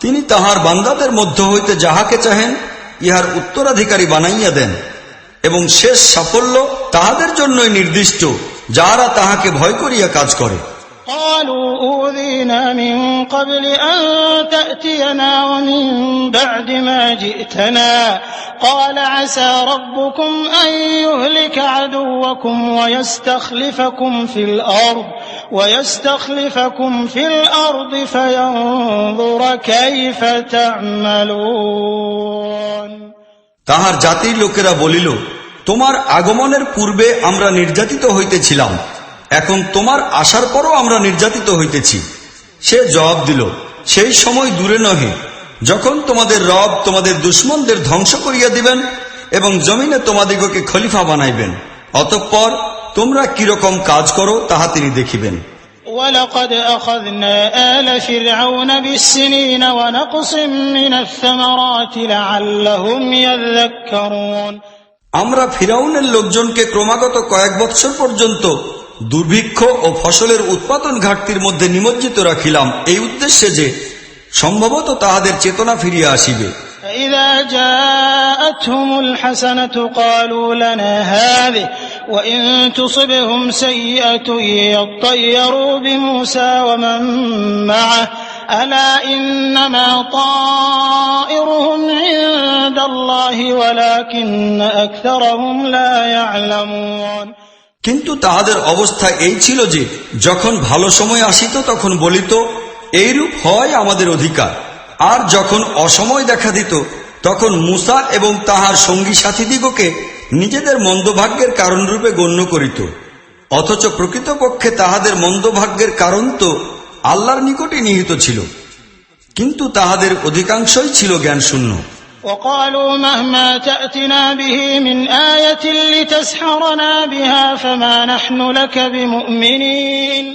তিনি তাহার বান্দাদের মধ্য হইতে যাহাকে চাহেন ইহার উত্তরাধিকারী বানাইয়া দেন, এবং শেষ সাফল্য তাহাদের জন্যই নির্দিষ্ট যাহারা তাহাকে ভয় করিয়া কাজ করে। قالوا أوذينا من قبل أن تأتينا ومن بعد ما جئتنا قال عسى ربكم أن يهلك عدوكم ويستخلفكم في الأرض فينظر كيف تعملون তাহার জাতির লোকেরা বলিল, তোমার আগমনের পূর্বে আমরা নির্যাতিত হইতেছিলাম, এখন তোমার আসার পরও আমরা নির্যাতিত হইতেছি। সে জবাব দিল, সেই সময় দূরে নহে যখন তোমাদের রব তোমাদের দুশমনদের ধ্বংস করিয়া দিবেন এবং জমিনে তোমাদিগকে খলিফা বানাইবেন, অতঃপর তোমরা কিরকম কাজ করো তাহা তিনি দেখিবেন। ولقد أخذنا آل فرعون بالسنين ونقص من الثمرات لعلهم يذكرون আমরা ফিরাউনের লোকজনকে ক্রমাগত কয়েক বৎসর পর্যন্ত দুর্ভিক্ষ ও ফসলের উৎপাদন ঘাটতির মধ্যে নিমজ্জিত রাখিলাম এই উদ্দেশ্যে যে সম্ভবত তাহাদের চেতনা ফিরিয়া আসিবে। فإذا جاءتهم الحسنة قالوا لنا هذه وإن تصبهم سيئة يطيروا بموسى ومن معه ألا إنما طائرهم عند الله ولكن أكثرهم لا يعلمون কিন্তু তাহাদের অবস্থা এই ছিল যে যখন ভালো সময় আসিত তখন বলিত, এইরূপ হয় আমাদের অধিকার, আর যখন অসময় দেখা দিত তখন মূসা এবং তাহার সঙ্গী সাথীদিগকে নিজেদের মন্দভাগ্যের কারণরূপে গণ্য করিত, অথচ প্রকৃতপক্ষে তাহাদের মন্দভাগ্যের কারণ তো আল্লাহর নিকটই নিহিত ছিল, কিন্তু তাহাদের অধিকাংশই ছিল জ্ঞানশূন্য। وقالوا مهما تأتنا به من آية لتسحرنا بها فما نحن لك بمؤمنين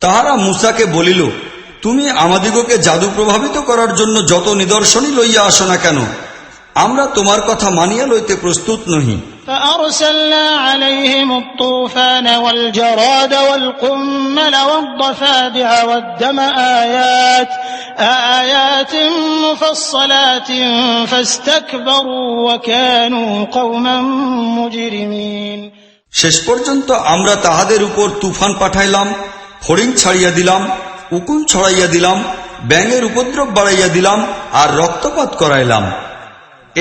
তাহারা মূসাকে বলিল, তুমি আমাদিগকে জাদু প্রভাবিত করার জন্য যত নিদর্শনই লইয়া আসো না কেন, আমরা তোমার কথা মানিয়া লইতে প্রস্তুত নহি। فأرسلنا عليهم الطوفان والجراد والقمل والضفادع والدم آيات مفصلات فاستكبروا وكانوا قوما مجرمين শেষ পর্যন্ত আমরা তাহাদের উপর তুফান পাঠাইলাম, ফড়িং ছাড়িয়া দিলাম, উকুন ছড়াইয়া দিলাম, ব্যাঙের উপদ্রব বাড়াইয়া দিলাম, আর রক্তপাত করাইলাম।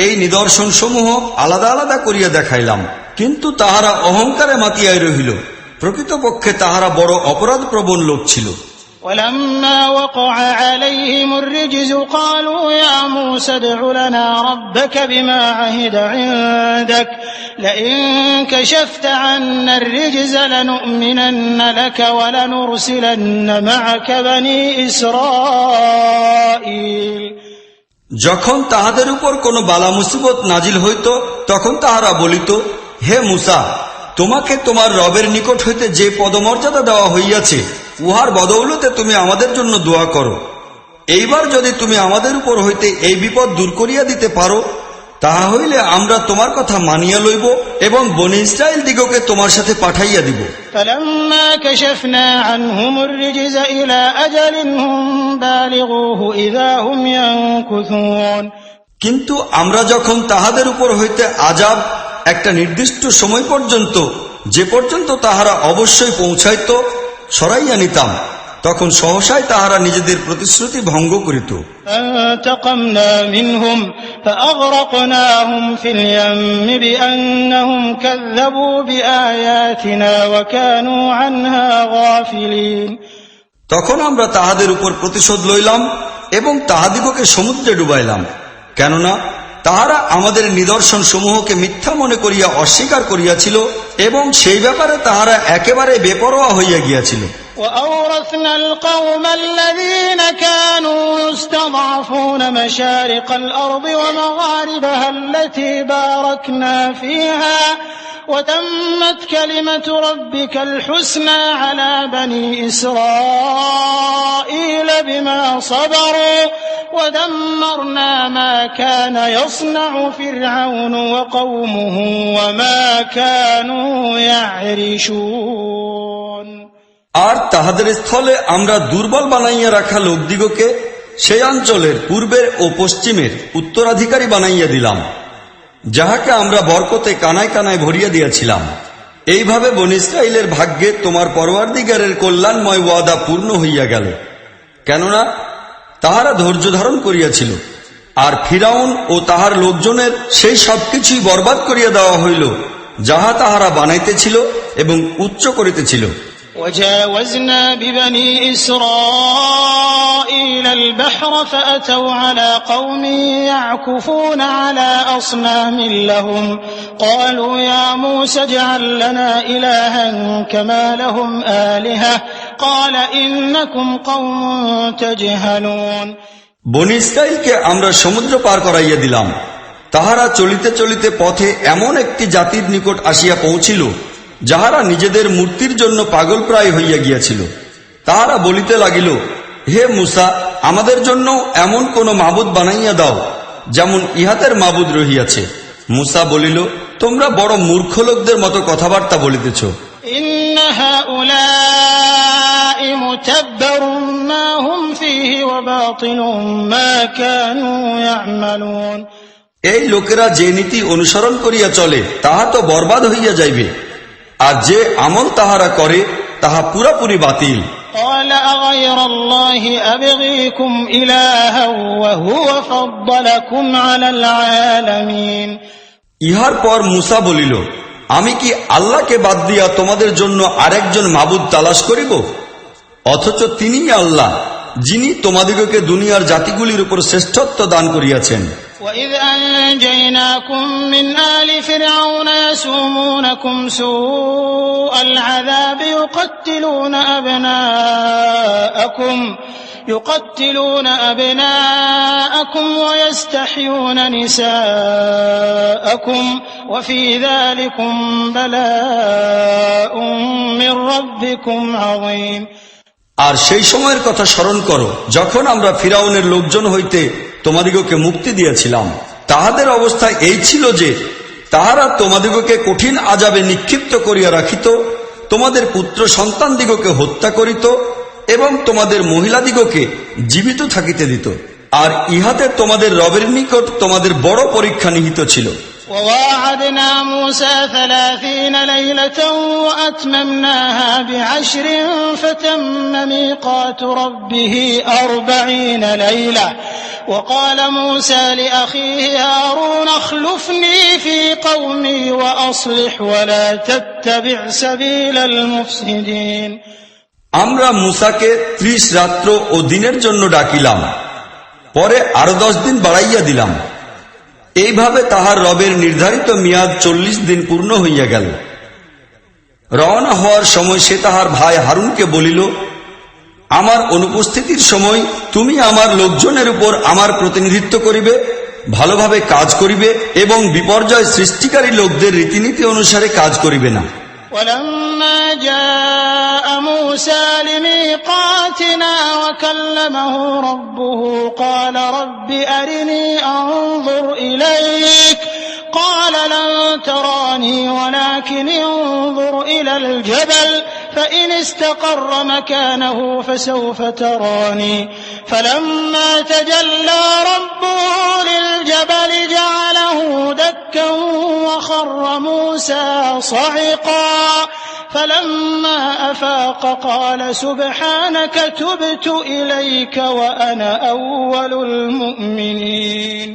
এই নিদর্শন সমূহ আলাদা আলাদা করিয়া দেখাইলাম, কিন্তু তাহারা অহংকারে মাতিয়ায় রহিল। প্রকৃতপক্ষে তাহারা বড় অপরাধ প্রবণ লোক ছিল। ولما وقع عليهم الرجز قالوا يا موسى ادع لنا ربك بما عهد عندك لئن كشفت عنا الرجز لنؤمنن لك ولنرسلن معك بني إسرائيل যখন তাহাদের উপর কোনো বালা মুসিবত নাজিল হইত তখন তাহারা বলিত, হে মূসা, তোমাকে তোমার রবের নিকট হইতে যে পদমর্যাদা দেওয়া হইয়াছে উহার বদৌলতে তুমি আমাদের জন্য দোয়া করো। এইবার যদি তুমি আমাদের উপর হইতে এই বিপদ দূর করিয়া দিতে পারো তাহা হইলে আমরা তোমার কথা মানিয়া লইব এবং বনী ইসরাইল দিগকে তোমার সাথে পাঠাইয়া দিব। فلما كشفنا عنهم الرجز إلى أجل هم بالغوه إذا هم ينكثون কিন্তু আমরা যখন তাহাদের উপর হইতে আযাব একটা নির্দিষ্ট সময় পর্যন্ত, যে পর্যন্ত তাহারা অবশ্যই পৌঁছাইত, সরাইয়া নিতাম, তখন সহসাই তাহারা নিজেদের প্রতিশ্রুতি ভঙ্গ করিত। فانتقمنا منهم فأغرقناهم في اليم بأنهم كذبوا بآياتنا وكانوا عنها غافلين তখন আমরা তাহাদের উপর প্রতিশোধ লইলাম এবং তাহাদিগকে সমুদ্রে ডুবাইলাম, কেননা তাহারা আমাদের নিদর্শন সমূহকে মিথ্যা মনে করিয়া অস্বীকার করিয়াছিল এবং সেই ব্যাপারে তাহারা একেবারে বেপরোয়া হইয়া গিয়াছিল। وأورثنا القوم الذين كانوا يستضعفون مشارق الأرض ومغاربها التي باركنا فيها وتمت كلمة ربك الحسنى على بني إسرائيل بما صبروا ودمرنا ما كان يصنع فرعون وقومه وما كانوا يعرشون আর তাহাদের স্থলে আমরা দুর্বল বানাইয়া রাখা লোকদিগকে সেই অঞ্চলের পূর্বের ও পশ্চিমের উত্তরাধিকারী বানাইয়া দিলাম, যাহাকে আমরা বরকতে কানায় কানায় ভরিয়া দিয়াছিলাম। এইভাবে বনী ইসরাইলের ভাগ্যে তোমার পরওয়ারদিগারের কল্যাণময় ওয়াদা পূর্ণ হইয়া গেল, কেননা তাহারা ধৈর্য ধারণ করিয়াছিল। আর ফিরাউন ও তাহার লোকজনের সেই সবকিছুই বরবাদ করিয়া দেওয়া হইল যাহা তাহারা বানাইতেছিল এবং উচ্চ করিতেছিল। وجاوزنا ببني إسرائيل البحر فأتوا على قوم يعكفون على أصنام لهم قالوا يا موسى اجعل لنا إلها كما لهم آلهة قال إنكم قوم تجهلون বনী ইসরাইলকে আমরা সমুদ্র পার করাইয়া দিলাম। তাহারা চলিতে চলিতে পথে এমন একটি জাতির নিকট আসিয়া পৌঁছিল যাহারা নিজেদের মূর্তির জন্য পাগল প্রায় হইয়া গিয়াছিল। তাহারা বলিতে লাগিল, হে মূসা, আমাদের জন্য এমন কোন মাবুদ বানাইয়া দাও যেমন ইহাদের মাবুদ রহিয়াছে। মূসা বলিল, তোমরা বড় মূর্খ লোকদের মতো কথাবার্তা বলিতেছ। ইন্না হাউলাই মুতাব্বারুম মা হুম ফীহি ওয়া বাতিলুম মা কানূ ইয়ামালুন এই লোকেরা যে নীতি অনুসরণ করিয়া চলে তাহা তো বরবাদ হইয়া যাইবে, আর যে আমল তাহারা করে তাহা পুরাপুরি বাতিল। قال أغير الله أبغيكم إلها وهو فضلكم على العالمين ইহার পর মূসা বলিল, আমি কি আল্লাহকে বাদ দিয়া তোমাদের জন্য আরেকজন মাবুদ তালাশ করিব, অথচ তিনিই আল্লাহ যিনি তোমাদিগকে দুনিয়ার জাতিগুলির উপর শ্রেষ্ঠত্ব দান করিয়াছেন। وَإِذْ أَنْجَيْنَاكُمْ مِنْ آلِ فِرْعَوْنَ يَسُومُونَكُمْ سُوءَ الْعَذَابِ يُقَتِّلُونَ أَبْنَاءَكُمْ وَيَسْتَحْيُونَ نِسَاءَكُمْ وَفِي ذَلِكُمْ بَلَاءٌ مِّن رَّبِّكُمْ عَظِيمٌ আর সেই সময়ের কথা স্মরণ করো যখন আমরা ফিরাউনের লোকজন হইতে তোমাদিগকে মুক্তি দিয়েছিলাম। তাহাদের অবস্থা এই ছিল যে তাহারা তোমাদিগকে কঠিন আযাবে নিক্ষিপ্ত করিয়া রাখিত, তোমাদের পুত্র সন্তানদিগকে হত্যা করিত এবং তোমাদের মহিলাদিগকে জীবিত থাকিতে দিত। আর ইহাতে তোমাদের রবের নিকট তোমাদের বড় পরীক্ষা নিহিত ছিল। وواعدنا موسى 30 ليلة وأتممناها ب10 فتم ميقات ربه 40 ليلة وقال موسى لأخيه هارون اخلفني في قومي وأصلح ولا تتبع سبيل المفسدين আমরা মুসাকে 30 রাত্র ও দিনের জন্য ডাকিলাম, পরে আরো 10 দিন বাড়াইয়া দিলাম। এইভাবে তাহার রবের নির্ধারিত মেয়াদ 40 দিন পূর্ণ হইয়া গেল। রওনা হওয়ার সময় সে তাহার ভাই হারুনকে বলিল, আমার অনুপস্থিতির সময় তুমি আমার লোকজনের উপর আমার প্রতিনিধিত্ব করিবে, ভালোভাবে কাজ করিবে এবং বিপর্যয় সৃষ্টিকারী লোকদের রীতিনীতি অনুসারে কাজ করিবে না। ولما جاء موسى لميقاتنا وكلمه ربه قال رب أرني أنظر إليك قال لن تراني ولكن انظر إلى الجبل فإن استقر مكانه فسوف تراني فلما تجلى ربه للجبل جعله دكا وخر موسى صعقا فلما أفاق قال سبحانك تبت إليك وأنا أول المؤمنين।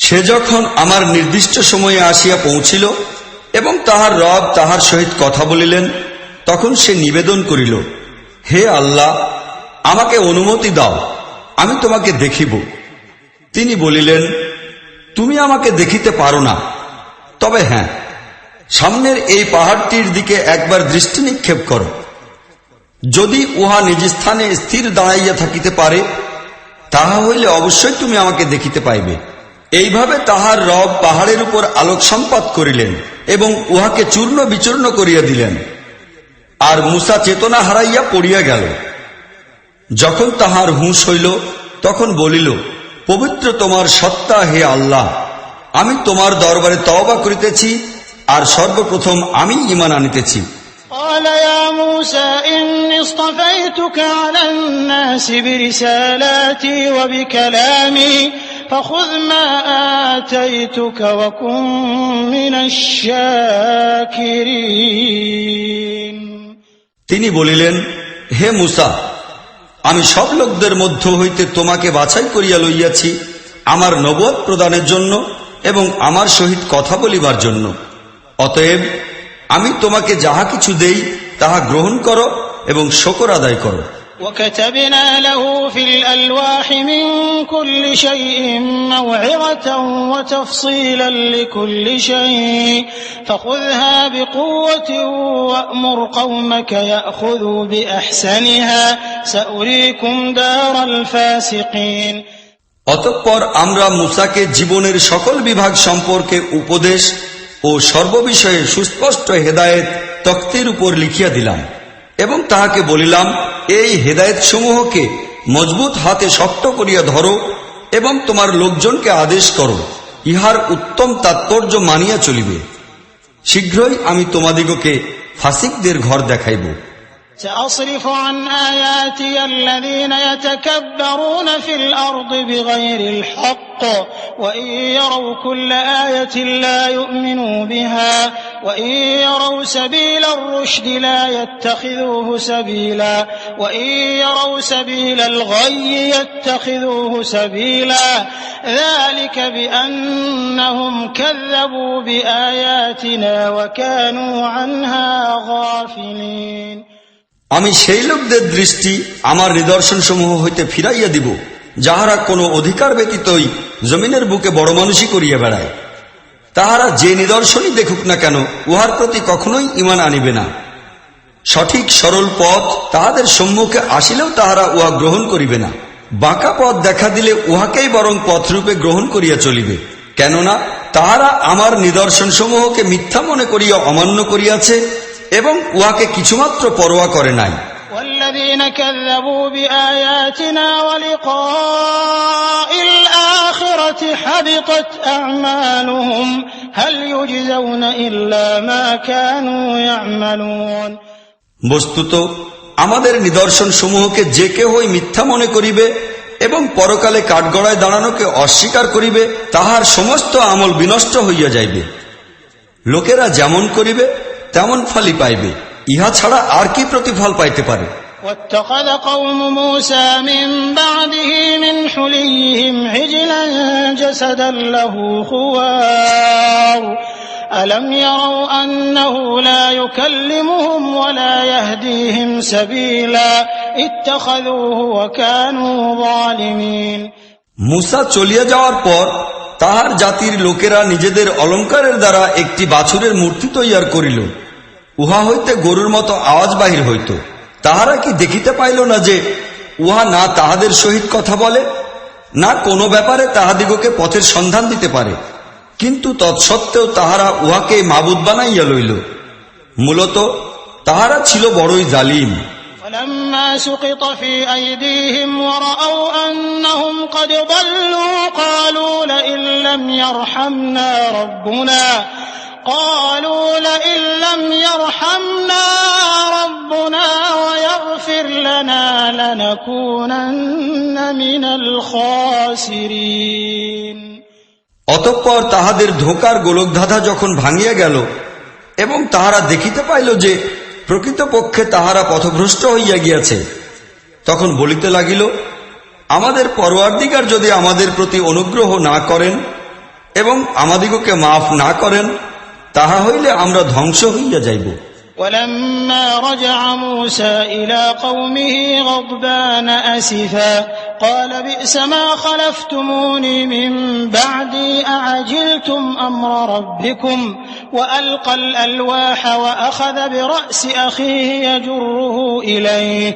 সে যখন আমার নির্দিষ্ট সময়ে আসিয়া পৌঁছিল এবং তাহার রব তাহার সহিত কথা বলিলেন, তখন সে নিবেদন করিল, হে আল্লাহ, আমাকে অনুমতি দাও, আমি তোমাকে দেখিব। তিনি বলিলেন, তুমি আমাকে দেখিতে পারো না, তবে হ্যাঁ, সামনের এই পাহাড়টির দিকে একবার দৃষ্টি নিক্ষেপ করো। যদি উহা নিজ স্থানে স্থির দাঁড়াইয়া থাকিতে পারে, তাহা হইলে অবশ্যই তুমি আমাকে দেখিতে পাইবে। এইভাবে তাহার রব পাহাড়ের উপর আলোক সম্পাত করিলেন এবং উহাকে চূর্ণ বিচূর্ণ করিয়া দিলেন। আর মুসা চেতনা হারাইয়া পড়িয়া গেল। যখন তাহার হুঁশ হইল, তখন বলিল, পবিত্র তোমার সত্তা হে আল্লাহ, আমি তোমার দরবারে তওবা করিতেছি, আর সর্বপ্রথম আমি ঈমান আনিতেছি। قال يا موسى إني اصطفيتك على الناس برسالاتي وبكلامي فخذ ما آتيتك وكن من الشاكرين। তিনি বলিলেন, হে মুসা, আমি সব লোকদের মধ্য হইতে তোমাকে বাছাই করিয়া লইয়াছি আমার নবুয়ত প্রদানের জন্য এবং আমার সহিত কথা বলিবার জন্য। অতএব আমি তোমাকে যাহা কিছু দেই তাহা গ্রহণ করো এবং শুকর আদায় করো। وكتبنا له في الألواح من كل شيء موعظة وتفصيلا لكل شيء فخذها بقوة وأمر قومك يأخذوا بأحسنها سأريكم دار الفاسقين। অতঃপর আমরা মুসাকে জীবনের সকল বিভাগ সম্পর্কে উপদেশ ও সর্ববিষয়ে সুস্পষ্ট হেদায়েত তক্তের উপর লিখিয়া দিলাম এবং তাহাকে বলিলাম, এই হেদায়েত সমূহকে মজবুত হাতে শক্ত করিয়া ধরো এবং তোমার লোকজনকে আদেশ করো, ইহার উত্তম তাৎপর্য মানিয়া চলিবে। শীঘ্রই আমি তোমাদিগকে ফাসিকদের ঘর দেখাইব। سأصرف عن آياتي الذين يتكبرون في الأرض بغير الحق وإن يروا كل آية لا يؤمنوا بها وإن يروا سبيل الرشد لا يتخذوه سبيلا وإن يروا سبيل الغي يتخذوه سبيلا ذلك بأنهم كذبوا بآياتنا وكانوا عنها غافلين। আমি সেই লোকদের দৃষ্টি আমার নিদর্শন সমূহ হইতে ফিরাইয়া দিব, যাহারা কোনো অধিকার ব্যতীতই জমিনের বুকে বড় মানুষই করিয়া বেড়ায়। তাহারা যে নিদর্শনই দেখুক না কেন, উহার প্রতি কখনোই ঈমান আনিবে না। সঠিক সরল পথ তাহাদের সম্মুখে আসিলেও তাহারা উহা গ্রহণ করিবে না। বাঁকা পথ দেখা দিলে উহাকেই বরং পথরূপে গ্রহণ করিয়া চলিবে, কেননা তাহারা আমার নিদর্শন সমূহকে মিথ্যা মনে করিয়া অমান্য করিয়াছে এবং উহাকে কিছুমাত্র পরোয়া করে নাই। والذين كذبوا بآياتنا ولقاء الآخرة حبطت أعمالهم هل يجزون إلا ما كانوا يعملون। বস্তুত আমাদের নিদর্শন সমূহকে যে কেহই মিথ্যা মনে করিবে এবং পরকালে কাঠগড়ায় দাঁড়ানোকে অস্বীকার করিবে, তাহার সমস্ত আমল বিনষ্ট হইয়া যাইবে। লোকেরা যেমন করিবে তেমন ফলই পাইবে, ইহা ছাড়া আর কি প্রতিফল পাইতে পারে। واتخذ قوم موسى من بعده من حليهم عجلا جسدا له خوار ألم يروا أنه لا يكلمهم ولا يهديهم سبيلا اتخذوه وكانوا ظالمين। মুসা চলিয়া যাওয়ার পর তাহার জাতির লোকেরা নিজেদের অলঙ্কারের দ্বারা একটি বাছুরের মূর্তি তৈয়ার করিল, উহা হইতে গরুর মতো আওয়াজ বাহির হইত। তাহারা কি দেখিতে পাইল না যে উহা না তাহাদের সহিত কথা বলে, না কোনো ব্যাপারে তাহাদিগকে পথের সন্ধান দিতে পারে, কিন্তু তৎসত্ত্বেও তাহারা উহাকে মাবুদ বানাইয়া লইল। মূলত তাহারা ছিল বড়ই জালিম। فلما سقط في أيديهم ورأوا أنهم قد ضلوا قالوا لئن لم يرحمنا ربنا ويغفر لنا لنكونن من الخاسرين। অতঃপর তাহাদের ধোঁকার গোলকধাঁধা যখন ভাঙিয়া গেল এবং তাহারা দেখিতে পাইল যে প্রকৃতপক্ষে তাহারা পথভ্রষ্ট হইয়া গিয়াছে, তখন বলিতে লাগিল, আমাদের পরওয়ারদিগার যদি আমাদের প্রতি অনুগ্রহ না করেন এবং আমাদিগকে মাফ না করেন, তাহা হইলে আমরা ধ্বংস হইয়া যাইব। ولما رجع موسى إلى قومه غضبان أسفا قال بئس ما خلفتموني من بعدي أعجلتم أمر ربكم وألقى الألواح وأخذ برأس أخيه يجره إليه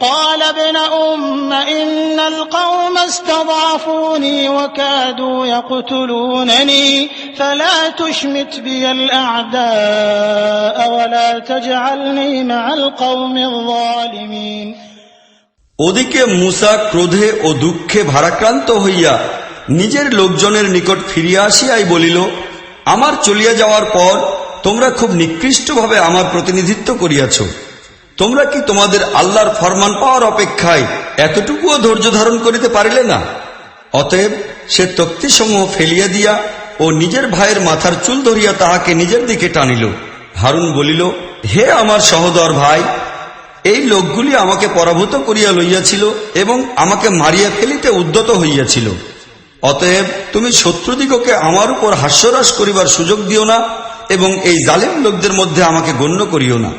قال ابن أم إن القوم استضعفوني وكادوا يقتلونني فلا تشمت بي الأعداء ولا تجعلني مع القوم الظالمين। ওদিকে মুসা ক্রোধে ও দুঃখে ভারাক্রান্ত হইয়া নিজের লোকজনের নিকট ফিরিয়া আসিয়াই বলিল, আমার চলিয়া যাওয়ার পর তোমরা খুব নিকৃষ্টভাবে আমার প্রতিনিধিত্ব করিয়াছ। তোমরা কি তোমাদের আল্লাহর ফরমান পাওয়ার অপেক্ষায় এতটুকুও ধৈর্য ধারণ করিতে পারিলে না? অতএব সে তক্তিসমূহ ফেলিয়া দিয়া ও নিজের ভাইয়ের মাথার চুল ধরিয়া তাহাকে নিজের দিকে টানিল। হারুন বলিল, হে আমার সহোদর ভাই, এই লোকগুলি আমাকে পরাভূত করিয়া লইয়াছিল এবং আমাকে মারিয়া ফেলিতে উদ্যত হইয়াছিল। অতএব তুমি শত্রুদিগকে আমার উপর হাস্যরস করিবার সুযোগ দিও না এবং এই জালিম লোকদের মধ্যে আমাকে গণ্য করিও না।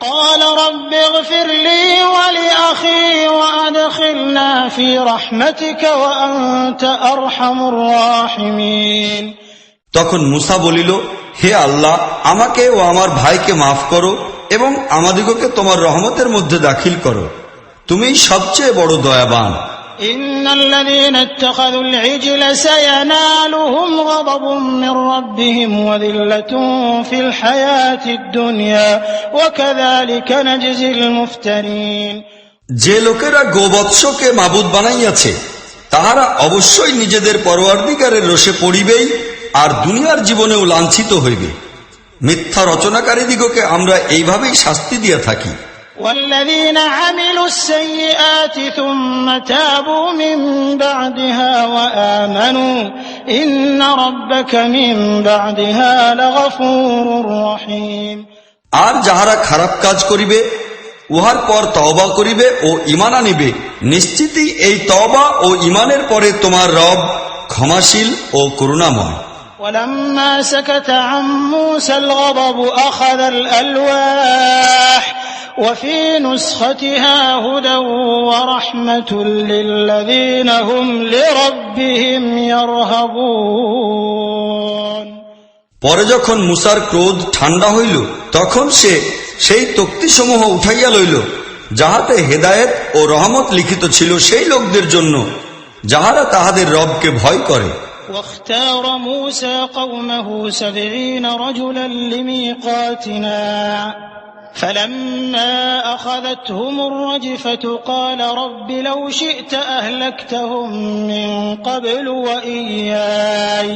قال رب اغفر لي ولأخي وأدخلنا في رحمتك وأنت أرحم الراحمين। তখন মুসা বলিল, হে আল্লাহ, আমাকে ও আমার ভাইকে মাফ করো এবং আমাদিগকে তোমার রহমতের মধ্যে দাখিল করো, তুমি সবচেয়ে বড় দয়াবান। إن الذين اتخذوا العجل سينالهم غضب من ربهم وذلة في الحياة الدنيا وكذلك نجزي المفترين। যে লোকেরা গোবৎসকে মাবুদ বানাইয়াছে তাহারা অবশ্যই নিজেদের পরওয়ারদিগারের রোষে পড়িবেই আর দুনিয়ার জীবনেও লাঞ্ছিত হইবে। মিথ্যা রচনাকারীদিগকে আমরা এইভাবেই শাস্তি দিয়া থাকি। والذين عملوا السيئات ثم تابوا من بعدها وآمنوا إن ربك من بعدها لغفور رحيم। আর যাহারা খারাপ কাজ করিবে উহার পর তওবা করিবে ও ঈমান আনিবে, নিশ্চিতই এই তওবা ও ঈমানের পরে তোমার রব ক্ষমাশীল ও করুণাময়। ولما سكت عن موسى الغضب أخذ الألواح وفي نسختها هدى ورحمة للذين هم لربهم يرهبون। পরে যখন মুসার ক্রোধ ঠান্ডা হইল তখন সে সেই তক্তিসমূহ উঠাইয়া লইল যাহাতে হেদায়েত ও রহমত লিখিত ছিল সেই লোকদের জন্য যাহারা তাহাদের রবকে ভয় করে। واختار موسى قومه 70 رجلا لميقاتنا فلما أخذتهم الرجفة قال رب لو شئت أهلكتهم من قبل وإياي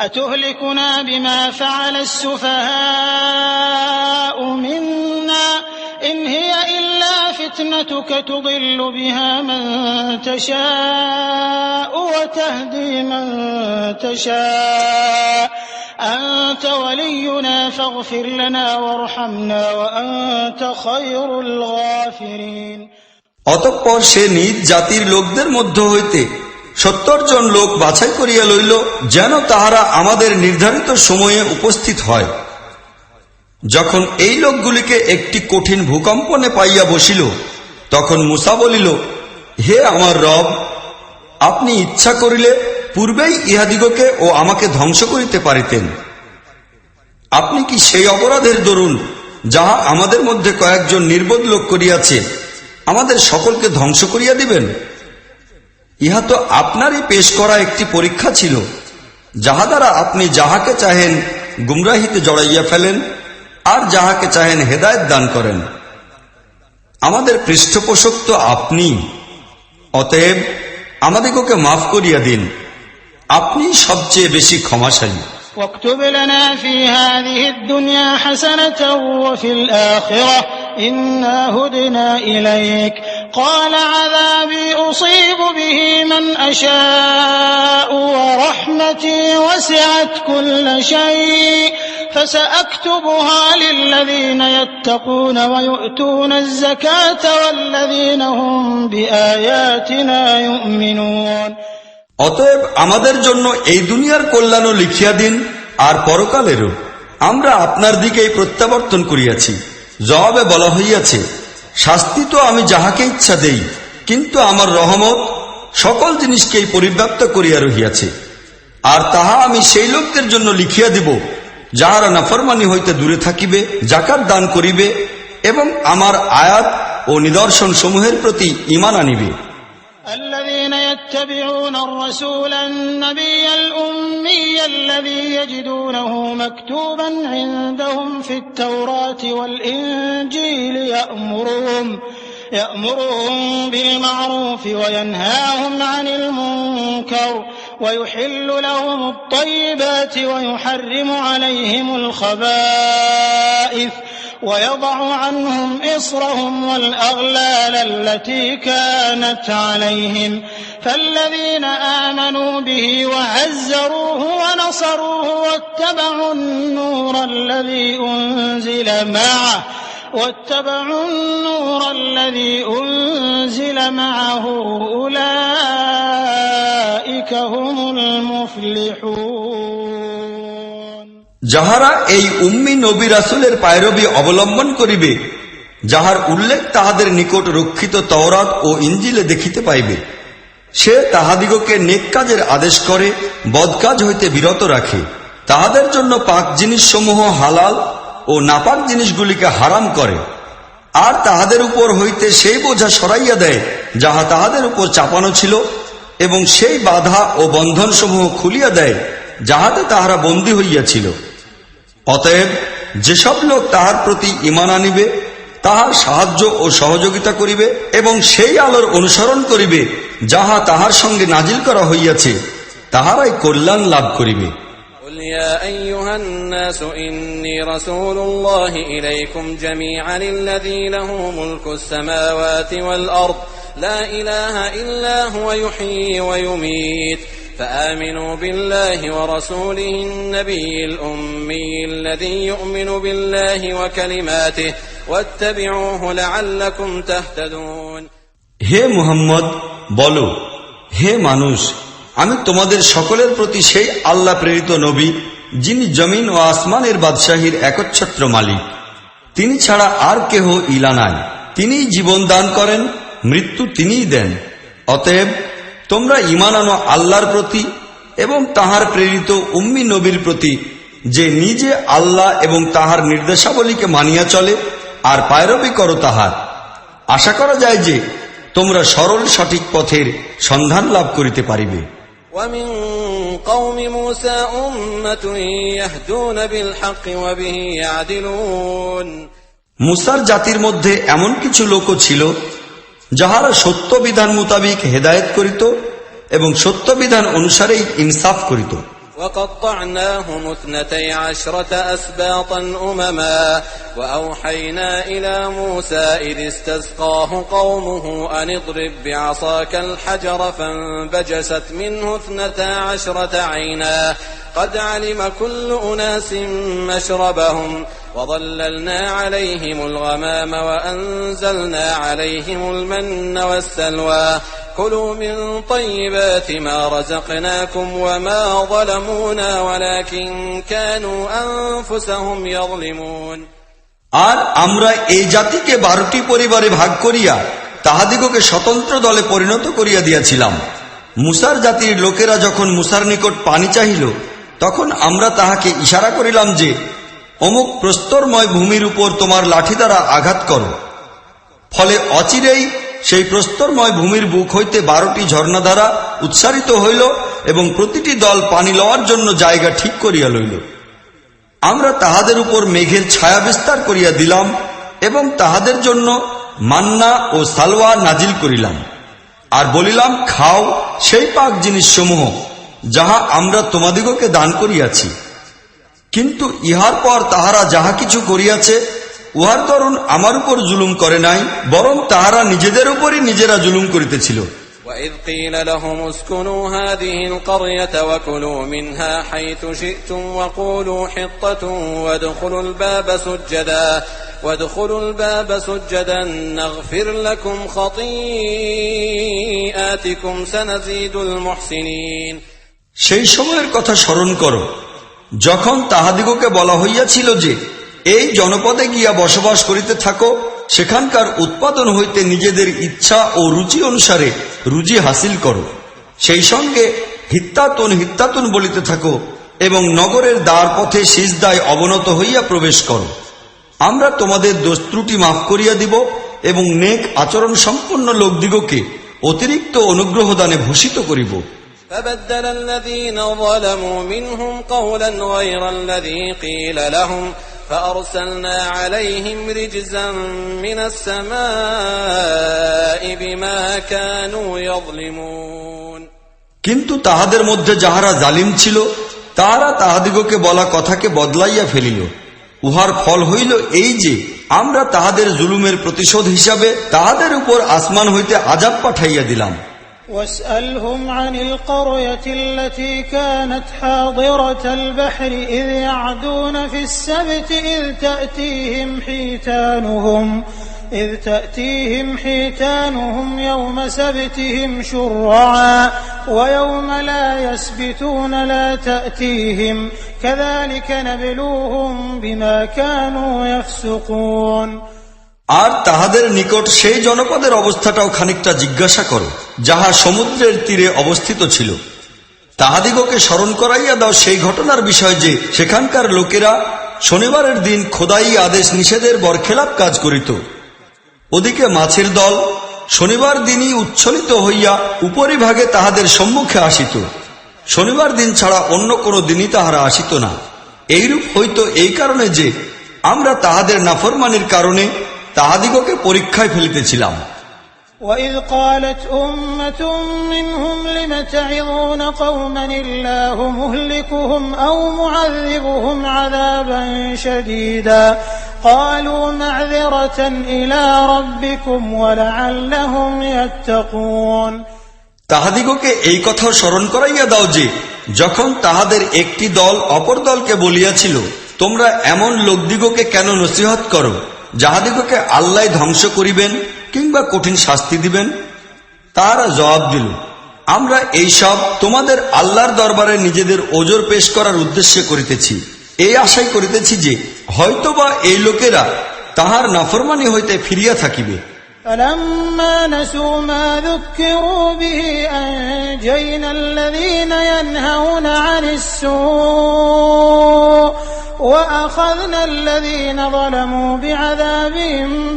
أتهلكنا بما فعل السفهاء منا إن هي إلا فتنتك تضل بها من تشاء وتهدي من تشاء أنت ولينا فاغفر لنا وارحمنا وأنت خير الغافرين। অতঃপর সে নিজ জাতির লোকদের মধ্য হইতে 70 জন লোক বাছাই করিয়া লইল, যেন তাহারা আমাদের নির্ধারিত সময়ে উপস্থিত হয়। যখন এই লোকগুলিকে একটি কঠিন ভূকম্পনে পাইয়া বসিল, তখন মূসা বলিল, হে আমার রব, আপনি ইচ্ছা করিলে পূর্বেই ইহাদিগকে ও আমাকে ধ্বংস করিতে পারিতেন। আপনি কি সেই অপরাধের দরুন যাহা আমাদের মধ্যে কয়েকজন নির্বোধ লোক করিয়াছে আমাদের সকলকে ধ্বংস করিয়া দিবেন? ইহা তো আপনারই পেশ করা একটি পরীক্ষা ছিল, যাহা দ্বারা আপনি যাহাকে চাহেন গুমরাহিতে জড়াইয়া ফেলেন আর যাহাকে চাহেন হেদায়েত দান করেন। আমাদের পৃষ্ঠপোষক তো আপনি, অতএব আমাদিগকে মাফ করিয়া দিন, আপনি সবচেয়ে বেশি ক্ষমাশালী। واكتب لنا في هذه الدنيا حسنة وفي الآخرة إنا هدنا إليك قال عذابي أصيب به من أشاء ورحمتي وسعت كل شيء فسأكتبها للذين يتقون ويؤتون الزكاة والذين هم بآياتنا يؤمنون। অতএব আমাদের জন্য এই দুনিয়ার কল্যাণও লিখিয়া দিন আর পরকালেরও। আমরা আপনার দিকেই প্রত্যাবর্তন করিয়াছি। জবাবে বলা হইয়াছে, শাস্তি তো আমি যাহাকে ইচ্ছা দেই, কিন্তু আমার রহমত সকল জিনিসকেই পরিব্যাপ্ত করিয়া রহিয়াছে। আর তাহা আমি সেই লোকদের জন্য লিখিয়া দিব যাহারা নাফরমানি হইতে দূরে থাকিবে, যাকাত দান করিবে এবং আমার আয়াত ও নিদর্শন সমূহের প্রতি ঈমান আনিবে। الذين يتبعون الرسول النبي الأمي الذي يجدونه مكتوبا عندهم في التوراة والإنجيل يأمرهم بالمعروف وينهاهم عن المنكر ويحل لهم الطيبات ويحرم عليهم الخبائث ويضع عنهم إصرهم والأغلال التي كانت عليهم فالذين آمنوا به وعزروه ونصروه واتبعوا النور الذي أنزل معه أولئك هم المفلحون। যাহারা এই উম্মি নবী রাসূলের পায়রবি অবলম্বন করিবে, যাহার উল্লেখ তাহাদের নিকট রক্ষিত তওরাত ও ইঞ্জিলে দেখিতে পাইবে, সে তাহাদিগকে নেক কাজের আদেশ করে, বদকাজ হইতে বিরত রাখে, তাহাদের জন্য পাক জিনিসসমূহ হালাল ও নাপাক জিনিসগুলিকে হারাম করে, আর তাহাদের উপর হইতে সেই বোঝা সরাইয়া দেয় যাহা তাহাদের উপর চাপানো ছিল, এবং সেই বাধা ও বন্ধনসমূহ খুলিয়া দেয় যাহাতে তাহারা বন্দী হইয়াছিল। অতএব যেসব লোক তাহার প্রতি ঈমান আনিবে, তাহার সাহায্য ও সহযোগিতা করিবে এবং সেই আলোর অনুসরণ করিবে যাহা তাহার সঙ্গে নাজিল করা হইয়াছে, তাহারাই কল্যাণ লাভ করিবে। قل يا أيها الناس إني رسول الله إليكم جميعا الذي له ملك السماوات والأرض لا إله إلا هو يحيي ويميت فآمنوا بالله ورسوله النبي الأمي الذي يؤمن بالله وكلماته واتبعوه لعلكم تهتدون। হে মুহাম্মদ, বলো, হে মানুষ, আমি তোমাদের সকলের প্রতি সেই আল্লাহ প্রেরিত নবী, যিনি জমিন ও আসমানের বাদশাহীর একচ্ছত্র মালিক। তিনি ছাড়া আর কেহ ইলা নাই। তিনিই জীবন দান করেন, মৃত্যু তিনিই দেন। অতএব তোমরা ঈমান আনো আল্লাহর প্রতি এবং তাহার প্রেরিত উম্মি নবীর প্রতি, যে নিজে আল্লাহ এবং তাহার নির্দেশাবলীকে মানিয়া চলে আর পায়রবি করো তাহার। আশা করা যায় যে তোমরা সরল সঠিক পথের সন্ধান লাভ করিতে পারিবে। ومن قوم موسى أمة يهدون بالحق وبه يعدلون। মুসার জাতির মধ্যে এমন কিছু লোকও ছিল যাহারা সত্য বিধান মোতাবিক হেদায়েত করিত এবং সত্য বিধান অনুসারেই ইনসাফ করিত। وقطعناهم 12 أسباطا أمما وأوحينا إلى موسى إذ استسقاه قومه أن اضرب بعصاك الحجر فانبجست منه 12 عينا قد علم كل أناس مشربهم وظللنا عليهم الغمام وأنزلنا عليهم المن والسلوى كلوا من طيبات ما رزقناكم وما ظلمونا ولكن كانوا أنفسهم يظلمون আর আমরা এই জাতিকে 12টি পরিবারে ভাগ করিয়া তাহাদিগকে স্বতন্ত্র দলে পরিণত করিয়া দিয়াছিলাম। মুসার জাতির লোকেরা যখন মুসার নিকট পানি চাহিল, তখন আমরা তাহাকে ইশারা করিলাম যে অমুক প্রস্তরময় ভূমির উপর তোমার লাঠি দ্বারা আঘাত করো। ফলে অচিরেই সেই প্রস্তরময় ভূমির বুক হইতে 12টি ঝর্ণাধারা উৎসারিত হইল এবং প্রতিটি দল পানি লওয়ার জন্য জায়গা ঠিক করিয়া লইল। আমরা তাহাদের উপর মেঘের ছায়া বিস্তার করিয়া দিলাম এবং তাহাদের জন্য মান্না ও সালওয়া নাজিল করিলাম, আর বলিলাম, খাও সেই পাক জিনিসসমূহ যাহা আমরা তোমাদিগকে দান করিয়াছি। কিন্তু ইহার পর তাহারা যাহা কিছু করিয়াছে, উহার দরুন আমার উপর জুলুম করে নাই, বরং তাহারা নিজেদের উপরই নিজেরা জুলুম করিতেছিল। وَإِذْ قِيلَ لَهُمُ اسْكُنُوا هَٰذِهِ الْقَرْيَةَ وَكُلُوا مِنْهَا حَيْثُ شِئْتُمْ وَقُولُوا حِطَّةٌ وَادْخُلُوا الْبَابَ سُجَّدًا نَغْفِرْ لَكُمْ خَطِيئَاتِكُمْ سَنَزِيدُ الْمُحْسِنِينَ সেই সময়ের কথা স্মরণ করো, যখন তাহাদিগকে বলা হইয়াছিল যে এই জনপদে গিয়া বসবাস করিতে থাকো, সেখানকার উৎপাদন হইতে নিজেদের ইচ্ছা ও রুচি অনুসারে রুজি হাসিল করো, সেই সঙ্গে হিত্তাতুন বলিতে থাকো এবং নগরের দ্বার পথে সিজদায় অবনত হইয়া প্রবেশ করো। আমরা তোমাদের দোষ ত্রুটি মাফ করিয়া দিব এবং নেক আচরণ সম্পন্ন লোকদিগকে অতিরিক্ত অনুগ্রহ দানে ভূষিত করিব। فبدل الذين ظلموا منهم قولا غير الذي قيل لهم فأرسلنا عليهم رجزا من السماء بما كانوا يظلمون কিন্তু তাহাদের মধ্যে যাহারা জালিম ছিল, তাহারা তাহাদিগকে বলা কথাকে বদলাইয়া ফেলিল। উহার ফল হইল এই যে আমরা তাহাদের জুলুমের প্রতিশোধ হিসাবে তাহাদের উপর আসমান হইতে আযাব পাঠাইয়া দিলাম। واسألهم عن القرية التي كانت حاضرة البحر إذ يعدون في السبت إذ تأتيهم حيتانهم يوم سبتهم شرعا ويوم لا يسبتون لا تأتيهم كذلك نبلوهم بما كانوا يفسقون আর তাহাদের নিকট সেই জনপদের অবস্থাটাও খানিকটা জিজ্ঞাসা করো, যাহা সমুদ্রের তীরে অবস্থিত ছিল। তাহাদিগকে স্মরণ করাইয়া দাও সেই ঘটনার বিষয় যে সেখানকার লোকেরা শনিবারের দিন খোদাই আদেশ নিষেধের বরখেলাপ কাজ করিত। ওদিকে মাছের দল শনিবার দিনই উচ্ছ্বলিত হইয়া উপরিভাগে তাহাদের সম্মুখে আসিত। শনিবার দিন ছাড়া অন্য কোনো দিনই তাহারা আসিত না। এইরূপ হইত এই কারণে যে আমরা তাহাদের নাফরমানির কারণে তাহাদিগকে পরীক্ষায় ফেলিতেছিলাম। وَإِذْ قَالَتْ أُمَّةٌ مِّنْهُمْ لِمَ تَعِظُونَ قَوْمًا اللَّهُ مُهْلِكُهُمْ أَوْ مُعَذِّبُهُمْ عَذَابًا شَدِيدًا قَالُوا مَعْذِرَةً إِلَى رَبِّكُمْ وَلَعَلَّهُمْ يَتَّقُونَ তাহাদিগকে এই কথা স্মরণ করাইয়া দাও যে যখন তাহাদের একটি দল অপর দলকে বলিয়াছিল, তোমরা এমন লোকদিগকে কেন নসিহত করো যাহাদিগকে আল্লাহ ধ্বংস করিবেন কিংবা কঠিন শাস্তি দিবেন? তারা জবাব দিল, আমরা এইসব তোমাদের আল্লাহর দরবারে নিজেদের ওজর পেশ করার উদ্দেশ্যে করিতেছি, এই আশাই করিতেছি যে হয়তোবা এই লোকেরা তাহার নাফরমানি হইতে ফিরিয়া থাকিবে। فَلَمَّا نَسُوا مَا ذُكِّرُوا بِهِ أَنجَيْنَا الَّذِينَ يَنْهَوْنَ عَنِ السُّوءِ وَأَخَذْنَا الَّذِينَ ظَلَمُوا بِعَذَابٍ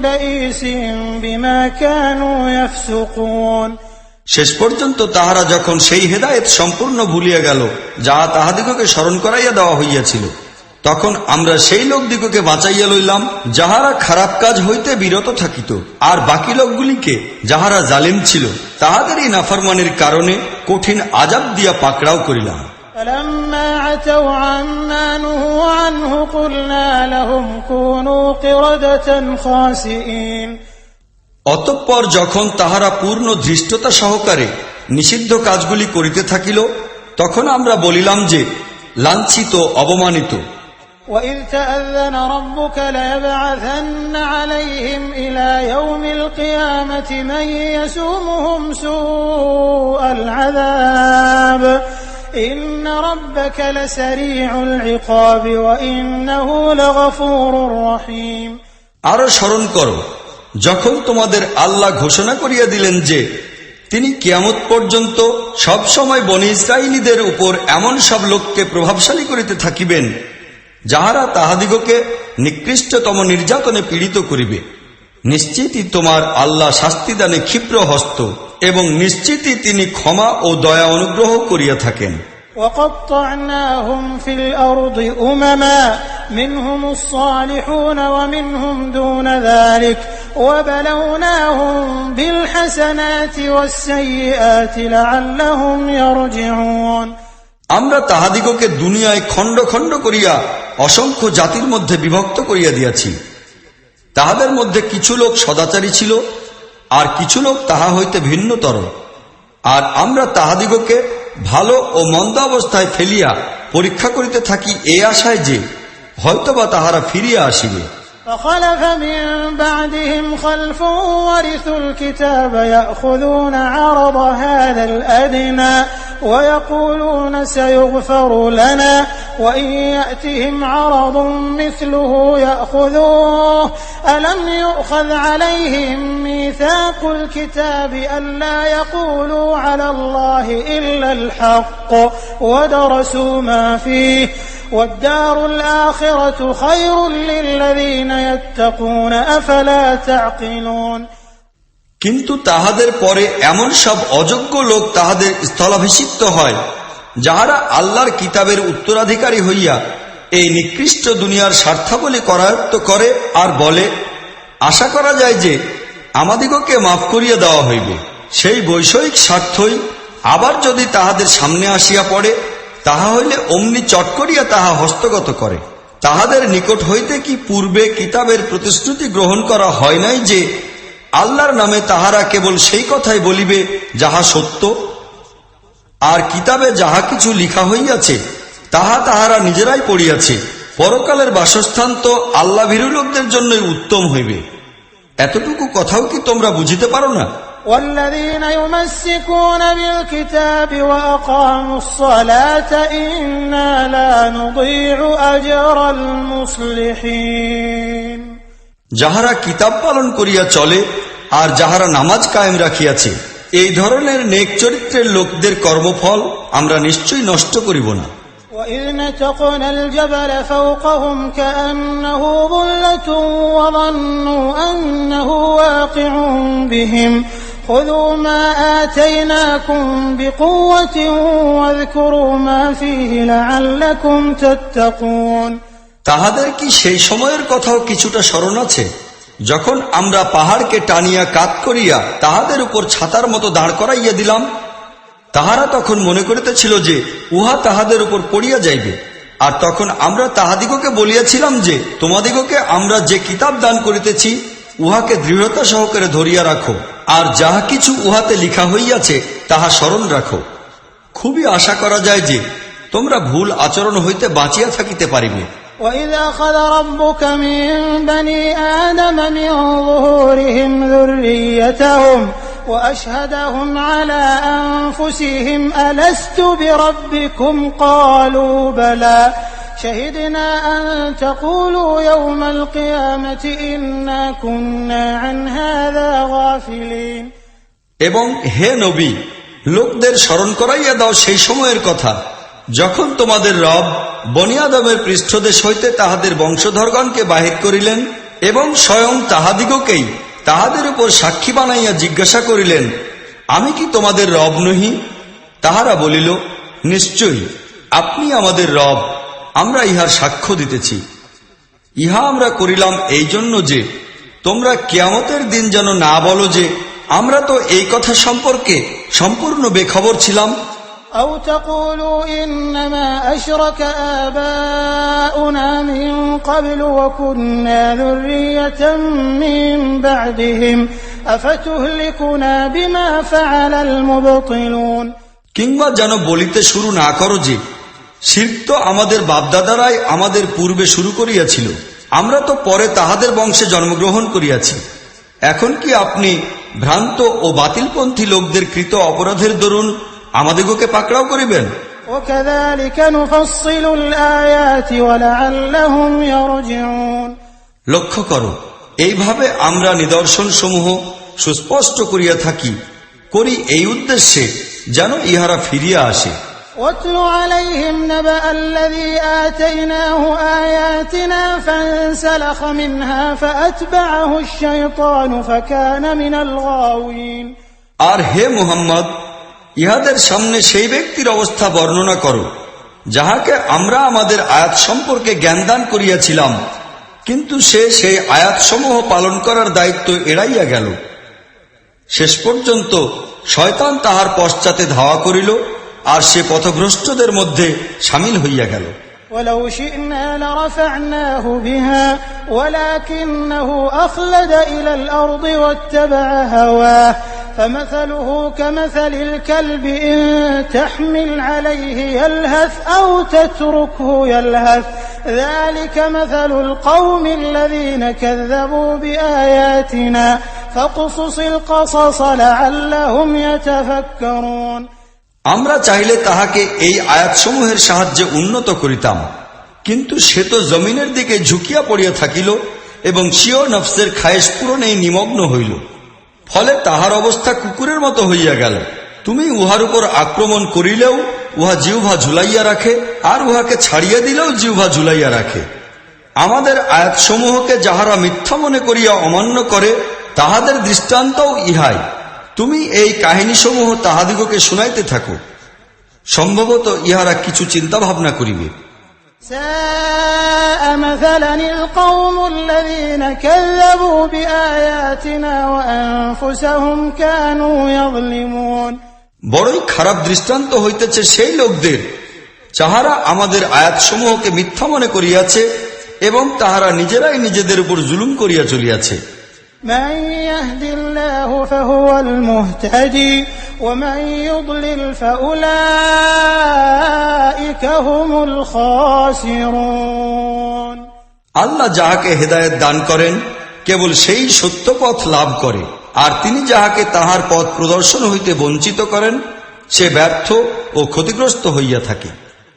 بَئِيسٍ بِمَا كَانُوا يَفْسُقُونَ শেষ পর্যন্ত তাহারা যখন সেই হেদায়েত সম্পূর্ণ ভুলিয়া গেল যাহা তাহাদিগকে স্মরণ করাইয়া দেওয়া হইয়াছিল, তখন আমরা সেই লোকদিগকে বাঁচাইয়া লইলাম যাহারা খারাপ কাজ হইতে বিরত থাকিত, আর বাকি লোকগুলিকে যাহারা জালিম ছিল তাহাদেরই নাফরমানির কারণে কঠিন আযাব দিয়া পাকড়াও করিলাম। فَلَمَّا عَتَوْا عَمَّا نُهُوا عَنْهُ قُلْنَا لَهُمْ كُونُوا قِرَدَةً خَاسِئِينَ অতঃপর যখন তাহারা পূর্ণ ধৃষ্টতা সহকারে নিষিদ্ধ কাজগুলি করিতে থাকিল, তখন আমরা বলিলাম যে লাঞ্ছিত অবমানিত وإذ تأذن ربك ليبعثن عليهم إلى يوم القيامة من يسومهم سوء العذاب إن ربك لسريع العقاب وإنه لغفور رحيم আরো স্মরণ করো যখন তোমাদের আল্লাহ ঘোষণা করিয়া দিলেন যে তিনি কিয়ামত পর্যন্ত সব সময় বনী ইসরাঈলীদের উপর এমন সব লোককে প্রভাবশালী করিতে থাকিবেন যাহারা তাহাদিগকে নিকৃষ্টতম নির্যাতনে পীড়িত করিবে। নিশ্চিতই তোমার আল্লাহ শাস্তিদানে ক্ষিপ্র হস্ত এবং নিশ্চিতই তিনি ক্ষমা ও দয়া অনুগ্রহ করিয়া থাকেন। وقطعناهم في الأرض أمما منهم الصالحون ومنهم دون ذلك وبلوناهم بالحسنات والسيئات لعلهم يرجعون আমরা তাহাদিগকে দুনিয়ায় খণ্ড খণ্ড করিয়া অসংখ্য জাতির মধ্যে বিভক্ত করিয়া দিয়াছি। তাহাদের মধ্যে কিছু লোক সদাচারী ছিল আর কিছু লোক তাহা হইতে ভিন্নতর, আর আমরা তাহাদিগকে ভালো ও মন্দ অবস্থায় ফেলিয়া পরীক্ষা করিতে থাকি এই আশায় যে হয়তোবা তাহারা ফিরিয়া আসিবে। فخلف من بعدهم خلف ورثوا الكتاب يأخذون عرض هذا الأدنى ويقولون سيغفر لنا وإن يأتهم عرض مثله يأخذوه ألم يؤخذ عليهم ميثاق الكتاب ألا يقولوا على الله إلا الحق ودرسوا ما فيه والدار الآخرة خير للذين يتقون أفلا تعقلون কিন্তু তাহাদের পরে এমন সব অযোগ্য লোক তাহাদের স্থলাভিষিক্ত হয় যাহারা আল্লাহর কিতাবের উত্তরাধিকারী হইয়া এই নিকৃষ্ট দুনিয়ার স্বার্থাবলী করায়ত্ত করে আর বলে আশা করা যায় যে আমাদিগকে মাফ করিয়া দেওয়া হইবে। সেই বৈষয়িক স্বার্থই আবার যদি তাহাদের সামনে আসিয়া পড়ে তাহা হইলে অমনি চট করিয়া তাহা হস্তগত করে। তাহাদের নিকট হইতে কি পূর্বে কিতাবের প্রতিশ্রুতি গ্রহণ করা হয় নাই যে আল্লাহর নামে তাহারা কেবল সেই কথাই বলিবে যাহা সত্য, আর কিতাবে যাহা কিছু লিখা হইয়াছে তাহা তাহারা নিজেরাই পড়িয়াছে। পরকালের বাসস্থান তো আল্লাহ ভীরু লোকদের জন্যই উত্তম হইবে। এতটুকু কথাও কি তোমরা বুঝিতে পারো না? والذين يمسكون بالكتاب وأقاموا الصلاة إنا لا نضيع أجر المصلحين যাহারা কিতাব পালন করিয়া চলে আর যাহারা নামাজ কায়েম রাখিয়াছে এই ধরনের নেক চরিত্রের লোকদের কর্মফল আমরা নিশ্চয়ই নষ্ট করিব না। وإذ نتقنا الجبل فوقهم كأنه ظلة وظنوا أنه واقع بهم خذوا ما آتيناكم بقوة واذكروا ما فيه لعلكم تتقون তাহাদের কি সেই সময়ের কথাও কিছুটা স্মরণ আছে যখন আমরা পাহাড়কে টানিয়া কাত করিয়া তাহাদের উপর ছাতার মতো দাঁড় করাইয়া দিলাম? তাহারা তখন মনে করিতেছিল যে উহা তাহাদের উপর পড়িয়া যাইবে, আর তখন আমরা তাহাদিগকে বলিয়াছিলাম যে তোমাদিগকে আমরা যে কিতাব দান করিতেছি উহাকে দৃঢ়তা সহকারে ধরিয়া রাখো, আর যাহা কিছু উহাতে লিখা হইয়াছে তাহা স্মরণ রাখো। খুবই আশা করা যায় যে তোমরা ভুল আচরণ হইতে বাঁচিয়া থাকিতে পারিবে। وَإِذْ أَخَذَ رَبُّكَ مِنْ بَنِي آدَمَ مِنْ ظُهُورِهِمْ ذُرِّيَّتَهُمْ وَأَشْهَدَهُمْ عَلَى أَنفُسِهِمْ أَلَسْتُ بِرَبِّكُمْ قَالُوا بَلَى شَهِدْنَا أَن تَقُولُوا يَوْمَ الْقِيَامَةِ إِنَّا كُنَّا عَنْ هَذَا غَافِلِينَ এবং হে নবী, লোকদের স্মরণ করাইয়া দাও সেই সময়ের কথা যখন তোমাদের রব বনী আদমের পৃষ্ঠদেশ হইতে তাহাদের বংশধরগণকে বাহির করিলেন এবং স্বয়ং তাহাদিগকেই তাহাদের উপর সাক্ষী বানাইয়া জিজ্ঞাসা করিলেন, আমি কি তোমাদের রব নহি? তাহারা বলিল, নিশ্চয়ই আপনি আমাদের রব, আমরা ইহার সাক্ষ্য দিতেছি। ইহা আমরা করিলাম এই জন্য যে তোমরা কিয়ামতের দিন যেন না বলো যে আমরা তো এই কথা সম্পর্কে সম্পূর্ণ বেখবর ছিলাম। أو تقولوا إنما أشرك آباؤنا من قبل وكنا ذرية من بعدهم أفتهلكنا بما فعل المبطلون কিংবা যেন বলিতে শুরু না করো যে শিরক তো আমাদের বাপদাদারাই আমাদের পূর্বে শুরু করিয়াছিল, আমরা তো পরে তাহাদের বংশে জন্মগ্রহণ করিয়াছি। এখন কি আপনি ভ্রান্ত ও বাতিলপন্থী লোকদের কৃত অপরাধের দরুন আমাদিগকে পাকড়াও করিবেন? وكذلك نفصل الآيات ولعلهم يرجعون। লক্ষ্য করো, এইভাবে আমরা নিদর্শন সমূহ সুস্পষ্ট করিয়া থাকি, করি এই উদ্দেশ্যে যেন ইহারা ফিরিয়া আসে। واتل عليهم نبأ الذي آتيناه آياتنا فانسلخ منها فأتبعه الشيطان فكان من الغاوين। আর হে মুহাম্মদ, ইহাদের সামনে সেই ব্যক্তির অবস্থা বর্ণনা করো যাহাকে আমরা আমাদের আয়াত সম্পর্কে জ্ঞানদান করিয়াছিলাম, কিন্তু সে সেই আয়াতসমূহ পালন করার দায়িত্ব এড়াইয়া গেল। শেষ পর্যন্ত শয়তান তাহার পশ্চাতে ধাওয়া করিল, আর সে পথভ্রষ্টদের মধ্যে সামিল হইয়া গেল। ولو شئنا لرفعناه بها ولكنه أخلد إلى الأرض واتبع هواه فمثله كمثل الكلب إن تحمل عليه يلهث أو تتركه يلهث ذلك مثل القوم الذين كذبوا بآياتنا فاقصص القصص لعلهم يتفكرون। আমরা চাইলে তাহাকে এই আয়াতসমূহের সাহায্যে উন্নত করিতাম, কিন্তু সে তো জমিনের দিকে ঝুঁকিয়া পড়িয়া থাকিল এবং স্বীয় নফসের খায়েশ পূরণেই নিমগ্ন হইল। ফলে তাহার অবস্থা কুকুরের মতো হইয়া গেল। তুমি উহার উপর আক্রমণ করিলেও উহা জিহ্বা ঝুলাইয়া রাখে, আর উহাকে ছাড়িয়া দিলেও জিহ্বা ঝুলাইয়া রাখে। আমাদের আয়াতসমূহকে যাহারা মিথ্যা মনে করিয়া অমান্য করে, তাহাদের দৃষ্টান্তও ইহাই। তুমি এই কাহিনীসমূহ তাহাদিগকে শুনাইতে থাকো, সম্ভবত ইহারা কিছু চিন্তা ভাবনা করিবে। ساء مثلا القوم الذين كذبوا بآياتنا وأنفسهم كانوا يظلمون। বড়ই খারাপ দৃষ্টান্ত হইতেছে সেই লোকদের যাহারা আমাদের আয়াতসমূহকে মিথ্যা মনে করিয়াছে এবং তাহারা নিজেরাই নিজেদের উপর জুলুম করিয়া চলিয়াছে। من يهد الله فهو المهتدي ومن يضلل فأولئك هم الخاسرون। আল্লাহ যাহাকে হেদায়েত দান করেন কেবল সেই সত্য পথ লাভ করে, আর তিনি যাহাকে তাহার পথ প্রদর্শন হইতে বঞ্চিত করেন সে ব্যর্থ ও ক্ষতিগ্রস্ত হইয়া থাকে।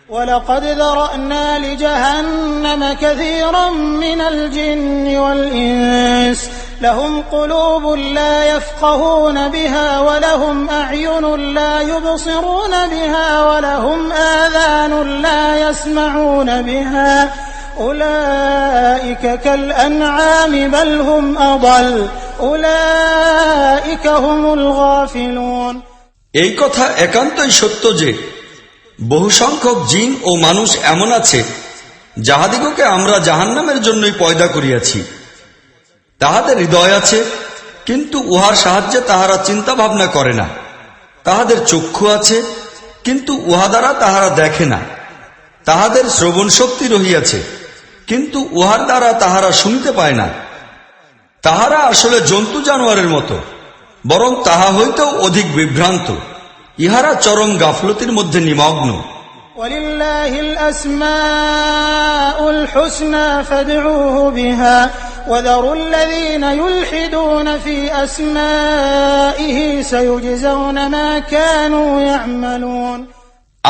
ولقد ذرأنا لجهنم كثيرا من الجن والإنس لهم قلوب لا يفقهون بها ولهم أعين لا يبصرون بها ولهم آذان لا يسمعون بها أولئك كالأنعام بل هم أضل أولئك هم الغافلون। এই কথা একান্তই সত্য যে বহু সংখ্যক জিন ও মানুষ এমন আছে যাহাদিগকে আমরা জাহান্নামের জন্যই পয়দা করিয়াছি। তাহাদের হৃদয় আছে, কিন্তু উহার সাহায্যে তাহারা চিন্তা ভাবনা করে না। তাহাদের চক্ষু আছে, কিন্তু উহা দ্বারা তাহারা দেখে না। তাহাদের শ্রবণ শক্তি রহিয়াছে, কিন্তু উহার দ্বারা তাহারা শুনিতে পায় না। তাহারা আসলে জন্তু জানোয়ারের মতো, বরং তাহা হইতেও অধিক বিভ্রান্ত। ইহারা চরম গাফলতির মধ্যে নিমগ্ন। ولله الأسماء الحسنى فادعوه بها وذروا الذين يلحدون في أسمائه سيجزون ما كانوا يعملون।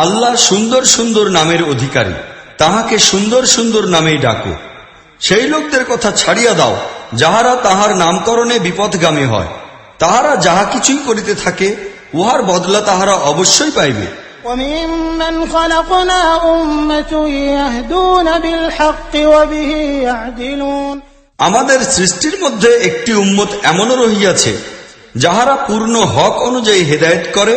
আল্লাহ সুন্দর সুন্দর নামের অধিকারী, তাহাকে সুন্দর সুন্দর নামেই ডাকো। সেই লোকদের কথা ছাড়িয়া দাও যাহারা তাহার নামকরণে বিপথগামী হয়। তাহারা যাহা কিছুই করিতে থাকে উহার বদলা তাহারা অবশ্যই পাইবে। وممن خلقنا أمة يهدون بالحق وبه يعدلون। আমাদের সৃষ্টির মধ্যে একটি উম্মত এমনও রহিয়াছে যাহারা পূর্ণ হক অনুযায়ী হেদায়েত করে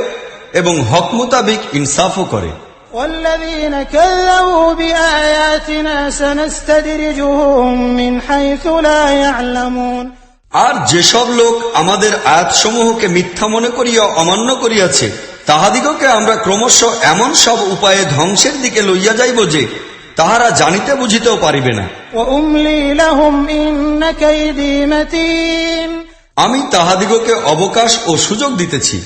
এবং হক মোতাবিক ইনসাফও করে। والذين كذبوا بآياتنا سنستدرجهم من حيث لا يعلمون। আর যেসব লোক আমাদের আয়াতসমূহকে মিথ্যা মনে করিয়া অমান্য করিয়াছে তাহাদিগকে আমরা ক্রমশ এমন সব উপায়ে ধ্বংসের দিকে লইয়া যাইব যে তাহারা জানিতে বুঝিতেও পারিবে না। وأملي لهم إن كيدي متين। আমি তাহাদিগকে অবকাশ ও সুযোগ দিতেছি,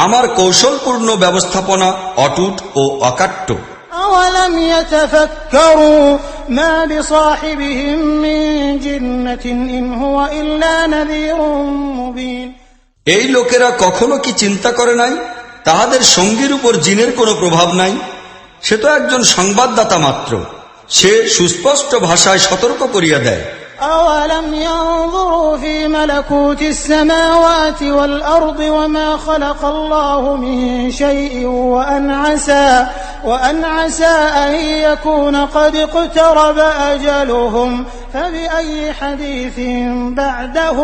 আমার কৌশলপূর্ণ ব্যবস্থাপনা অটুট ও অকাট্য। أولم يتفكروا ما بصاحبهم من جنة إن هو إلا نذير مبين এই লোকেরা কখনো কি চিন্তা করে নাই তাহাদের সঙ্গীর উপর জিনের কোনো প্রভাব নাই? সে তো একজন সংবাদদাতা মাত্র। সে সুস্পষ্ট ভাষায় সতর্ক করিয়া দেয়। أولم ينظروا في ملكوت السماوات والأرض وما خلق الله من شيء وأن عسى أن يكون قد اقترب أجلهم فبأي حديث بعده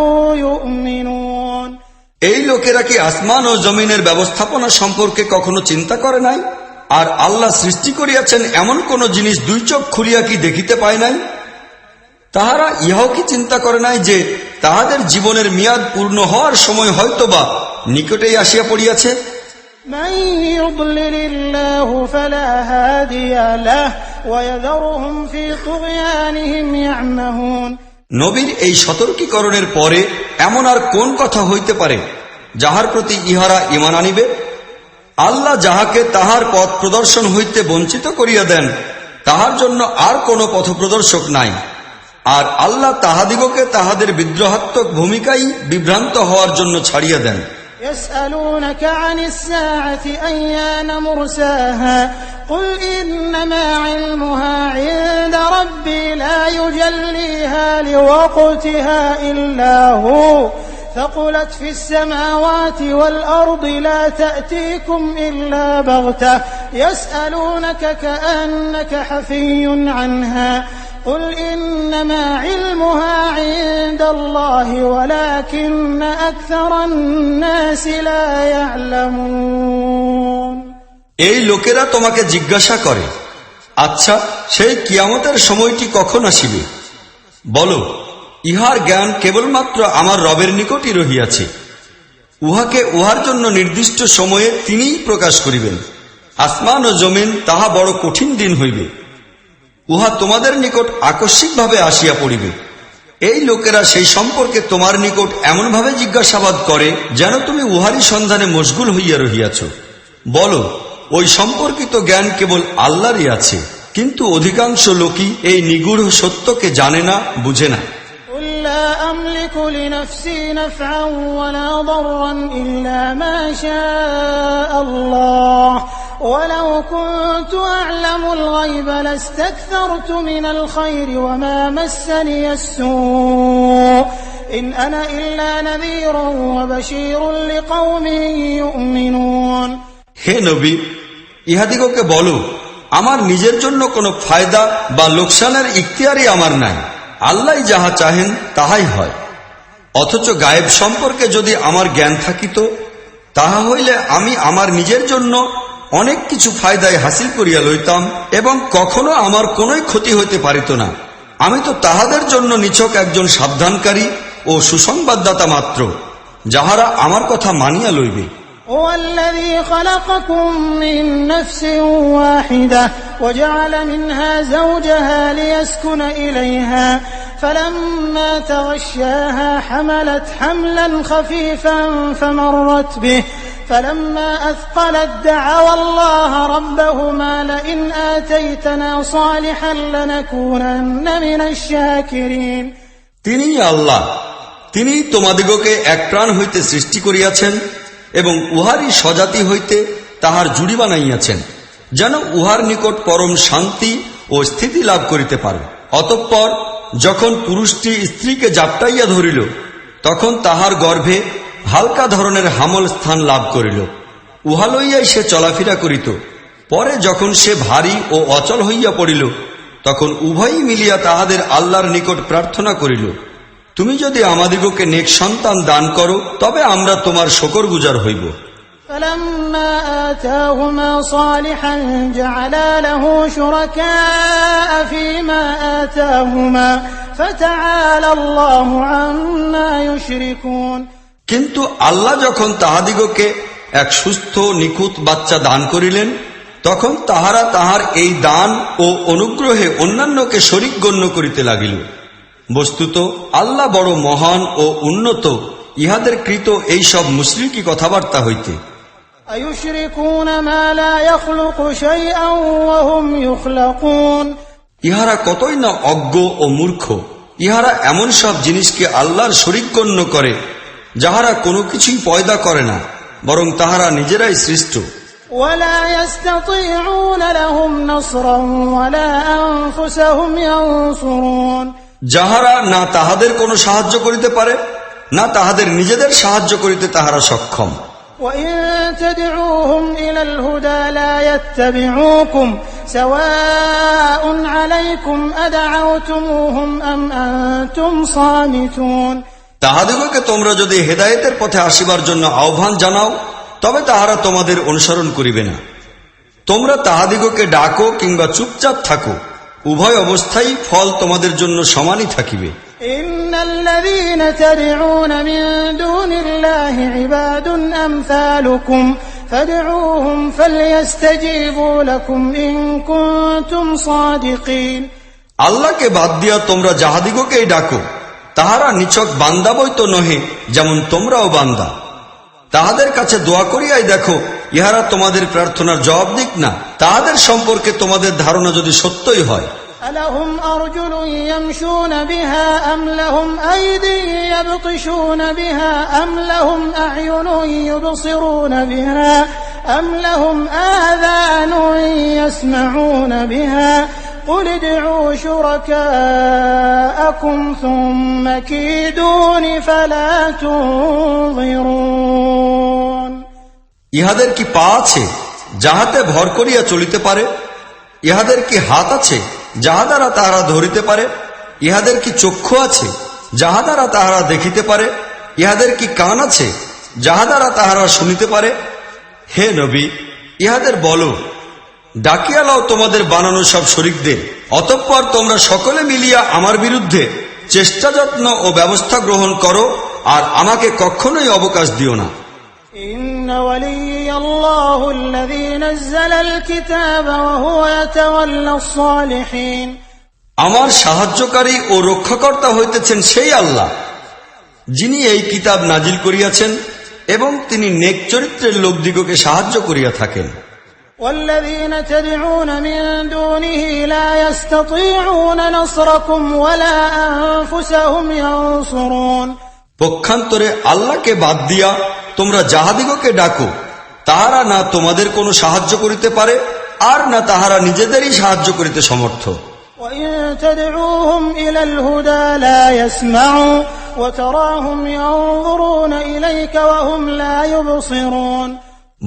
يؤمنون এই লোকেরা কি আসমান ও জমিনের ব্যবস্থাপনা সম্পর্কে কখনো চিন্তা করে নাই? আর আল্লাহ সৃষ্টি করিয়াছেন এমন কোন জিনিস দুই চোখ খুলিয়া কি দেখিতে পায় নাই? তাহারা ইহাও কি চিন্তা করে নাই যে তাহাদের জীবনের মেয়াদ পূর্ণ হওয়ার সময় হয়তোবা নিকটেই আসিয়া পড়িয়াছে? من يضلل الله فلا هادي له ويذرهم في طغيانهم يعمهون নবীর এই সতর্কীকরণের পরে এমন আর কোন কথা হইতে পারে যাহার প্রতি ইহারা ঈমান আনিবে? আল্লাহ যাহাকে তাহার পথ প্রদর্শন হইতে বঞ্চিত করিয়া দেন তাহার জন্য আর কোন পথপ্রদর্শক নাই। আর আল্লাহ তাহাদিগকে তাহাদের বিদ্রোহাত্মক ভূমিকাই বিভ্রান্ত হওয়ার জন্য ছাড়িয়া দেন। يسألونك عن الساعة أيان مرساها قل إنما علمها عند ربي لا يجليها لوقتها إلا هو ثقلت في السماوات والأرض لا تأتيكم إلا بغتة يسألونك كأنك حفي عنها قل إنما علمها عند الله ولكن أكثر الناس لا يعلمون এই লোকেরা তোমাকে জিজ্ঞাসা করে, আচ্ছা সেই কিয়ামতের সময়টি কখন আসিবে? বলো, ইহার জ্ঞান কেবলমাত্র আমার রবের নিকটই রহিয়াছে। উহাকে উহার জন্য নির্দিষ্ট সময়ে তিনিই প্রকাশ করিবেন। আসমান ও জমিন তাহা বড় কঠিন দিন হইবে। উহা তোমাদের নিকট আকস্মিকভাবে আসিয়া পড়িবে। এই লোকেরা সেই সম্পর্কে তোমার নিকট এমনভাবে জিজ্ঞাসাবাদ করে যেন তুমি উহারই সন্ধানে মশগুল হইয়া রহিয়াছ। বলো, ওই সম্পর্কিত জ্ঞান কেবল আল্লাহরই আছে, কিন্তু অধিকাংশ লোকই এই নিগূঢ় সত্যকে জানে না, বুঝে না। قل لا أملك لنفسي نفعا ولا ضرا إلا ما شاء الله ولو كنت أعلم الغيب لاستكثرت من الخير وما مسني السوء إن أنا إلا نذير وبشير لقوم يؤمنون হে নবী, ইহাদিগকে বলো, আমার নিজের জন্য কোনো ফায়দা বা লোকসানের ইখতিয়ারই আমার নাই। আল্লাহ যাহা চাহেন তাহাই হয়। অথচ গায়েব সম্পর্কে যদি আমার জ্ঞান থাকিত তাহা হইলে আমি আমার নিজের জন্য অনেক কিছু ফায়দায় হাসিল করিয়া লইতাম এবং কখনো আমার কোনোই ক্ষতি হইতে পারিত না। আমি তো তাহাদের জন্য নিছক একজন সাবধানকারী ও সুসংবাদদাতা মাত্র, যাহারা আমার কথা মানিয়া লইবে। هو الذي خلقكم من نفس واحدة وجعل منها زوجها ليسكن إليها فلما تغشاها حملت حملا خفيفا فمرت به فلما أثقلت دعوا الله ربهما لئن آتيتنا صالحا لنكونن من الشاكرين তিনি আল্লাহ, তিনি তোমাদিগকে এক প্রাণ হইতে সৃষ্টি করিয়াছেন এবং উহারই স্বজাতি হইতে তাহার জুড়ি বানাইয়াছেন, যেন উহার নিকট পরম শান্তি ও স্থিতি লাভ করিতে পারে। অতঃপর যখন পুরুষটি স্ত্রীকে জাপটাইয়া ধরিল তখন তাহার গর্ভে হালকা ধরনের হামল স্থান লাভ করিল। উহা লইয়াই সে চলাফেরা করিত। পরে যখন সে ভারী ও অচল হইয়া পড়িল তখন উভয়ই মিলিয়া তাহাদের আল্লাহর নিকট প্রার্থনা করিল, তুমি যদি আমাদিগকে নেক সন্তান দান করো তবে আমরা তোমার শুকরগুজার হইব। فلما آتاهما صالحا جعلا له شركاء فيما آتاهما فتعالى الله عما يشركون কিন্তু আল্লাহ যখন তাহাদিগকে এক সুস্থ নিখুঁত বাচ্চা দান করিলেন তখন তাহারা তাহার এই দান ও অনুগ্রহে অন্যান্যকে শরীক গণ্য করিতে লাগিল। বস্তুত আল্লাহ বড় মহান ও উন্নত ইহাদের কৃত এই সব মুশরিকি কথাবার্তা হইতে। أيشركون ما لا يخلق شيئا وهم يخلقون ইহারা কতই না অজ্ঞ ও মূর্খ। ইহারা এমন সব জিনিসকে আল্লাহর শরীক গণ্য করে যাহারা কোনো কিছুই পয়দা করে না, বরং তাহারা নিজেরাই সৃষ্ট। ولا يستطيعون لهم نصرا ولا أنفسهم ينصرون যাহারা না তাহাদের কোনো সাহায্য করিতে পারে, না তাহাদের নিজেদের সাহায্য করিতে তাহারা সক্ষম। وإن تدعوهم إلى الهدى لا يتبعوكم سواء عليكم أدعوتموهم أم أنتم صامتون তাহাদিগকে তোমরা যদি হেদায়েতের পথে আসিবার জন্য আহ্বান জানাও, তবে তাহারা তোমাদের অনুসরণ করিবে না। তোমরা তাহাদিগকে ডাকো কিংবা চুপচাপ থাকো, উভয় অবস্থায় ফল তোমাদের জন্য সমানই থাকিবে। إن الذين تدعون من دون الله عباد أمثالكم فادعوهم فليستجيبوا لكم إن كنتم صادقين আল্লাহকে বাদ দিয়া তোমরা যাহাদিগকেই ডাকো, তাহারা নিছক বান্দা বইতো নহে, যেমন তোমরাও বান্দা। তাহাদের কাছে দোয়া করিয়াই দেখো, ইহারা তোমাদের প্রার্থনার জবাব দিক না। তাহাদের সম্পর্কে তোমাদের ধারণা যদি সত্যই হয়। ألهم أرجل يمشون بها أم لهم أيدي يبطشون بها أم لهم أعين يبصرون بها أم لهم آذان يسمعون بها قل ادعوا شركاءكم ثم كيدون فلا تنظرون ইহাদের কি পা আছে যাহাতে ভর করিয়া চলিতে পারে? ইহাদের কি হাত আছে যাহা দ্বারা তাহারা ধরিতে পারে? ইহাদের কি চক্ষু আছে যাহা দ্বারা তাহারা দেখিতে পারে? ইহাদের কি কান আছে যাহা দ্বারা তাহারা শুনিতে পারে? হে নবী, ইহাদের বলো, ডাকিয়া লও তোমাদের বানানো সব শরীকদের, অতঃপর তোমরা সকলে মিলিয়া আমার বিরুদ্ধে চেষ্টা যত্ন ও ব্যবস্থা গ্রহণ করো, আর আমাকে কখনোই অবকাশ দিও না। إن ولي الله الذي نزل الكتاب وهو يتولى الصالحين আমার সাহায্যকারী ও রক্ষাকর্তা হইতেছেন সেই আল্লাহ, যিনি এই কিতাব নাজিল করিয়াছেন এবং তিনি নেক চরিত্রের লোকদিগকে সাহায্য করিয়া থাকেন। والذين تدعون من دونه لا يستطيعون نصركم ولا أنفسهم ينصرون পক্ষান্তরে আল্লাহকে বাদ দিয়া তোমরা যাহাদিগকে ডাকো, তাহারা না তোমাদের কোনো সাহায্য করিতে পারে, আর না তাহারা নিজেদেরই সাহায্য করিতে সমর্থ। وإن تدعوهم إلى الهدى لا يسمعوا وتراهم ينظرون إليك وهم لا يبصرون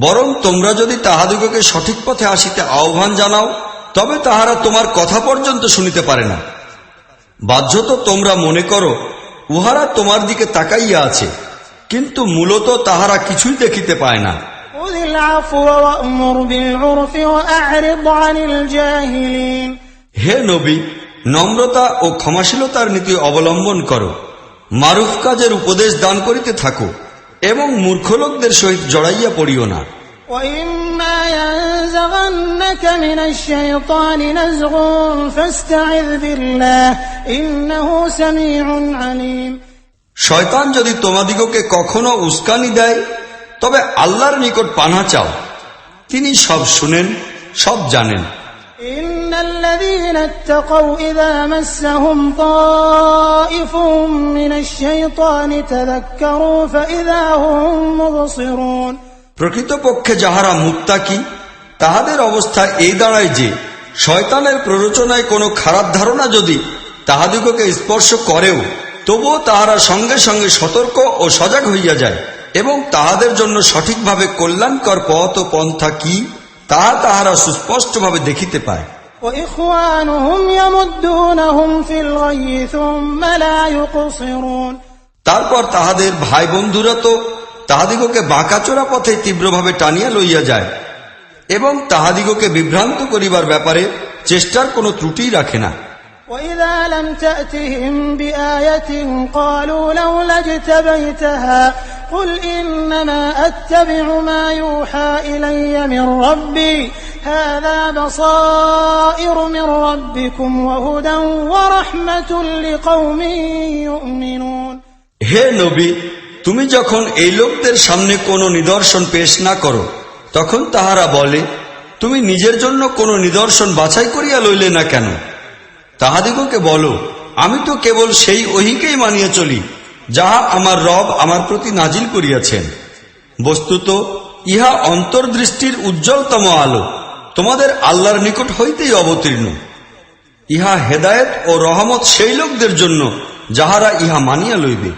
বরং তোমরা যদি তাহাদিগকে সঠিক পথে আসিতে আহ্বান জানাও, তবে তাহারা তোমার কথা পর্যন্ত শুনিতে পারে না। বাহ্যত তোমরা মনে করো উহারা তোমার দিকে তাকাইয়া আছে, কিন্তু মূলত তাহারা কিছুই দেখিতে পায় না। خذ العفو وأمر بالعرف وأعرض عن الجاهلين হে নবী, নম্রতা ও ক্ষমাশীলতার নীতি অবলম্বন করো, মারুফ কাজের উপদেশ দান করিতে থাকো, এবং মূর্খ লোকদের সহিত জড়াইয়া পড়িও না। وإما ينزغنك من الشيطان نزغ فاستعذ بالله إنه سميع عليم শয়তান যদি তোমাদিগকে কখনো উস্কানি দেয়, তবে আল্লাহর নিকট পানাহ চাও, তিনি সব শুনেন, সব জানেন। إن الذين اتقوا إذا مسهم طائف من الشيطان تذكروا فإذا هم مبصرون প্রকৃতপক্ষে যাহারা মুত্তাকি, তাহাদের অবস্থা এই দাঁড়ায় যে শয়তানের প্ররোচনায় কোনো খারাপ ধারণা যদি তাহাদিগকে স্পর্শ করেও, তবুও তাহারা সঙ্গে সঙ্গে সতর্ক ও সজাগ হইয়া যায়, এবং তাহাদের জন্য সঠিকভাবে কল্যাণকর পথ ও পন্থা কি তাহা তাহারা সুস্পষ্টভাবে দেখিতে পায়। وإخوانهم يمدونهم في الغي ثم لا يقصرون তারপর তাহাদের ভাই বন্ধুরা তো তাহাদিগকে বাঁকাচোরা পথে তীব্রভাবে টানিয়া লইয়া যায়, এবং তাহাদিগকে বিভ্রান্ত করিবার ব্যাপারে চেষ্টার কোনো ত্রুটি রাখে না। وإذا لم تأتهم بآية قالوا لولا اجتبيتها قل إنما أتبع ما يوحى إلي من ربي هذا بصائر من ربكم وهدى ورحمة لقوم يؤمنون হে নবী, তুমি যখন এই লোকদের সামনে কোনো নিদর্শন পেশ না করো, তখন তাহারা বলে, তুমি নিজের জন্য কোন নিদর্শন বাছাই করিয়া লইলে না কেন? তাহাদিগকে বলো, আমি তো কেবল সেই ওহীকেই মানিয়া চলি যাহা আমার রব আমার প্রতি নাজিল করিয়াছেন। বস্তুত ইহা অন্তর্দৃষ্টির উজ্জ্বলতম আলো তোমাদের আল্লাহর নিকট হইতেই অবতীর্ণ। ইহা হেদায়েত ও রহমত সেই লোকদের জন্য যাহারা ইহা মানিয়া লইবে।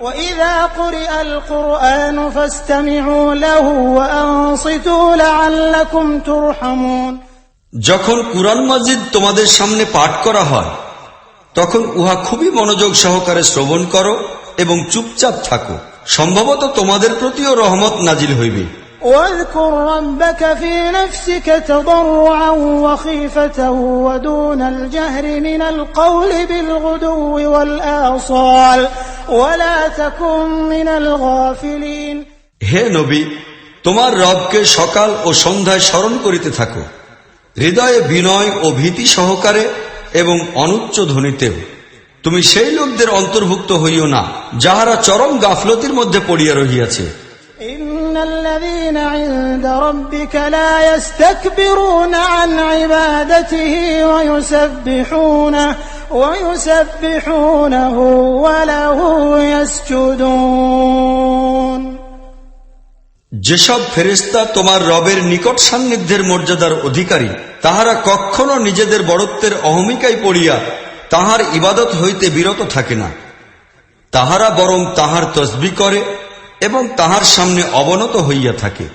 وَإِذَا قُرِئَ الْقُرْآنُ فَاسْتَمِعُوا لَهُ وَأَنصِتُوا لَعَلَّكُمْ تُرْحَمُونَ। যখন কুরআন মাজিদ তোমাদের সামনে পাঠ করা হয় তখন উহা খুবই মনোযোগ সহকারে শ্রবণ করো এবং চুপচাপ থাকো, সম্ভবত তোমাদের প্রতিও রহমত নাজিল হইবে। واذكر ربك في نفسك تضرعا وخيفة ودون الجهر من القول بالغدو والآصال ولا تكن من الغافلين। হে নবী, তোমার রবকে সকাল ও সন্ধ্যায় স্মরণ করিতে থাকো, হৃদয়ে বিনয় ও ভীতি সহকারে এবং অনুচ্চ ধ্বনিতেও। তুমি সেই লোকদের অন্তর্ভুক্ত হইও না যাহারা চরম গাফলতির মধ্যে পড়িয়া রহিয়াছে। إن الذين عند ربك لا يستكبرون عن عبادته ويسبحونه وله يسجدون। যেসব ফেরেশতা তোমার রবের নিকট সান্নিধ্যের মর্যাদার অধিকারী, তাহারা কখনো নিজেদের বড়ত্বের অহমিকায় পড়িয়া তাহার ইবাদত হইতে বিরত থাকে না। তাহারা বরং তাহার তসবিহ করে এবং তাহার সামনে অবনত হইয়া থাকে।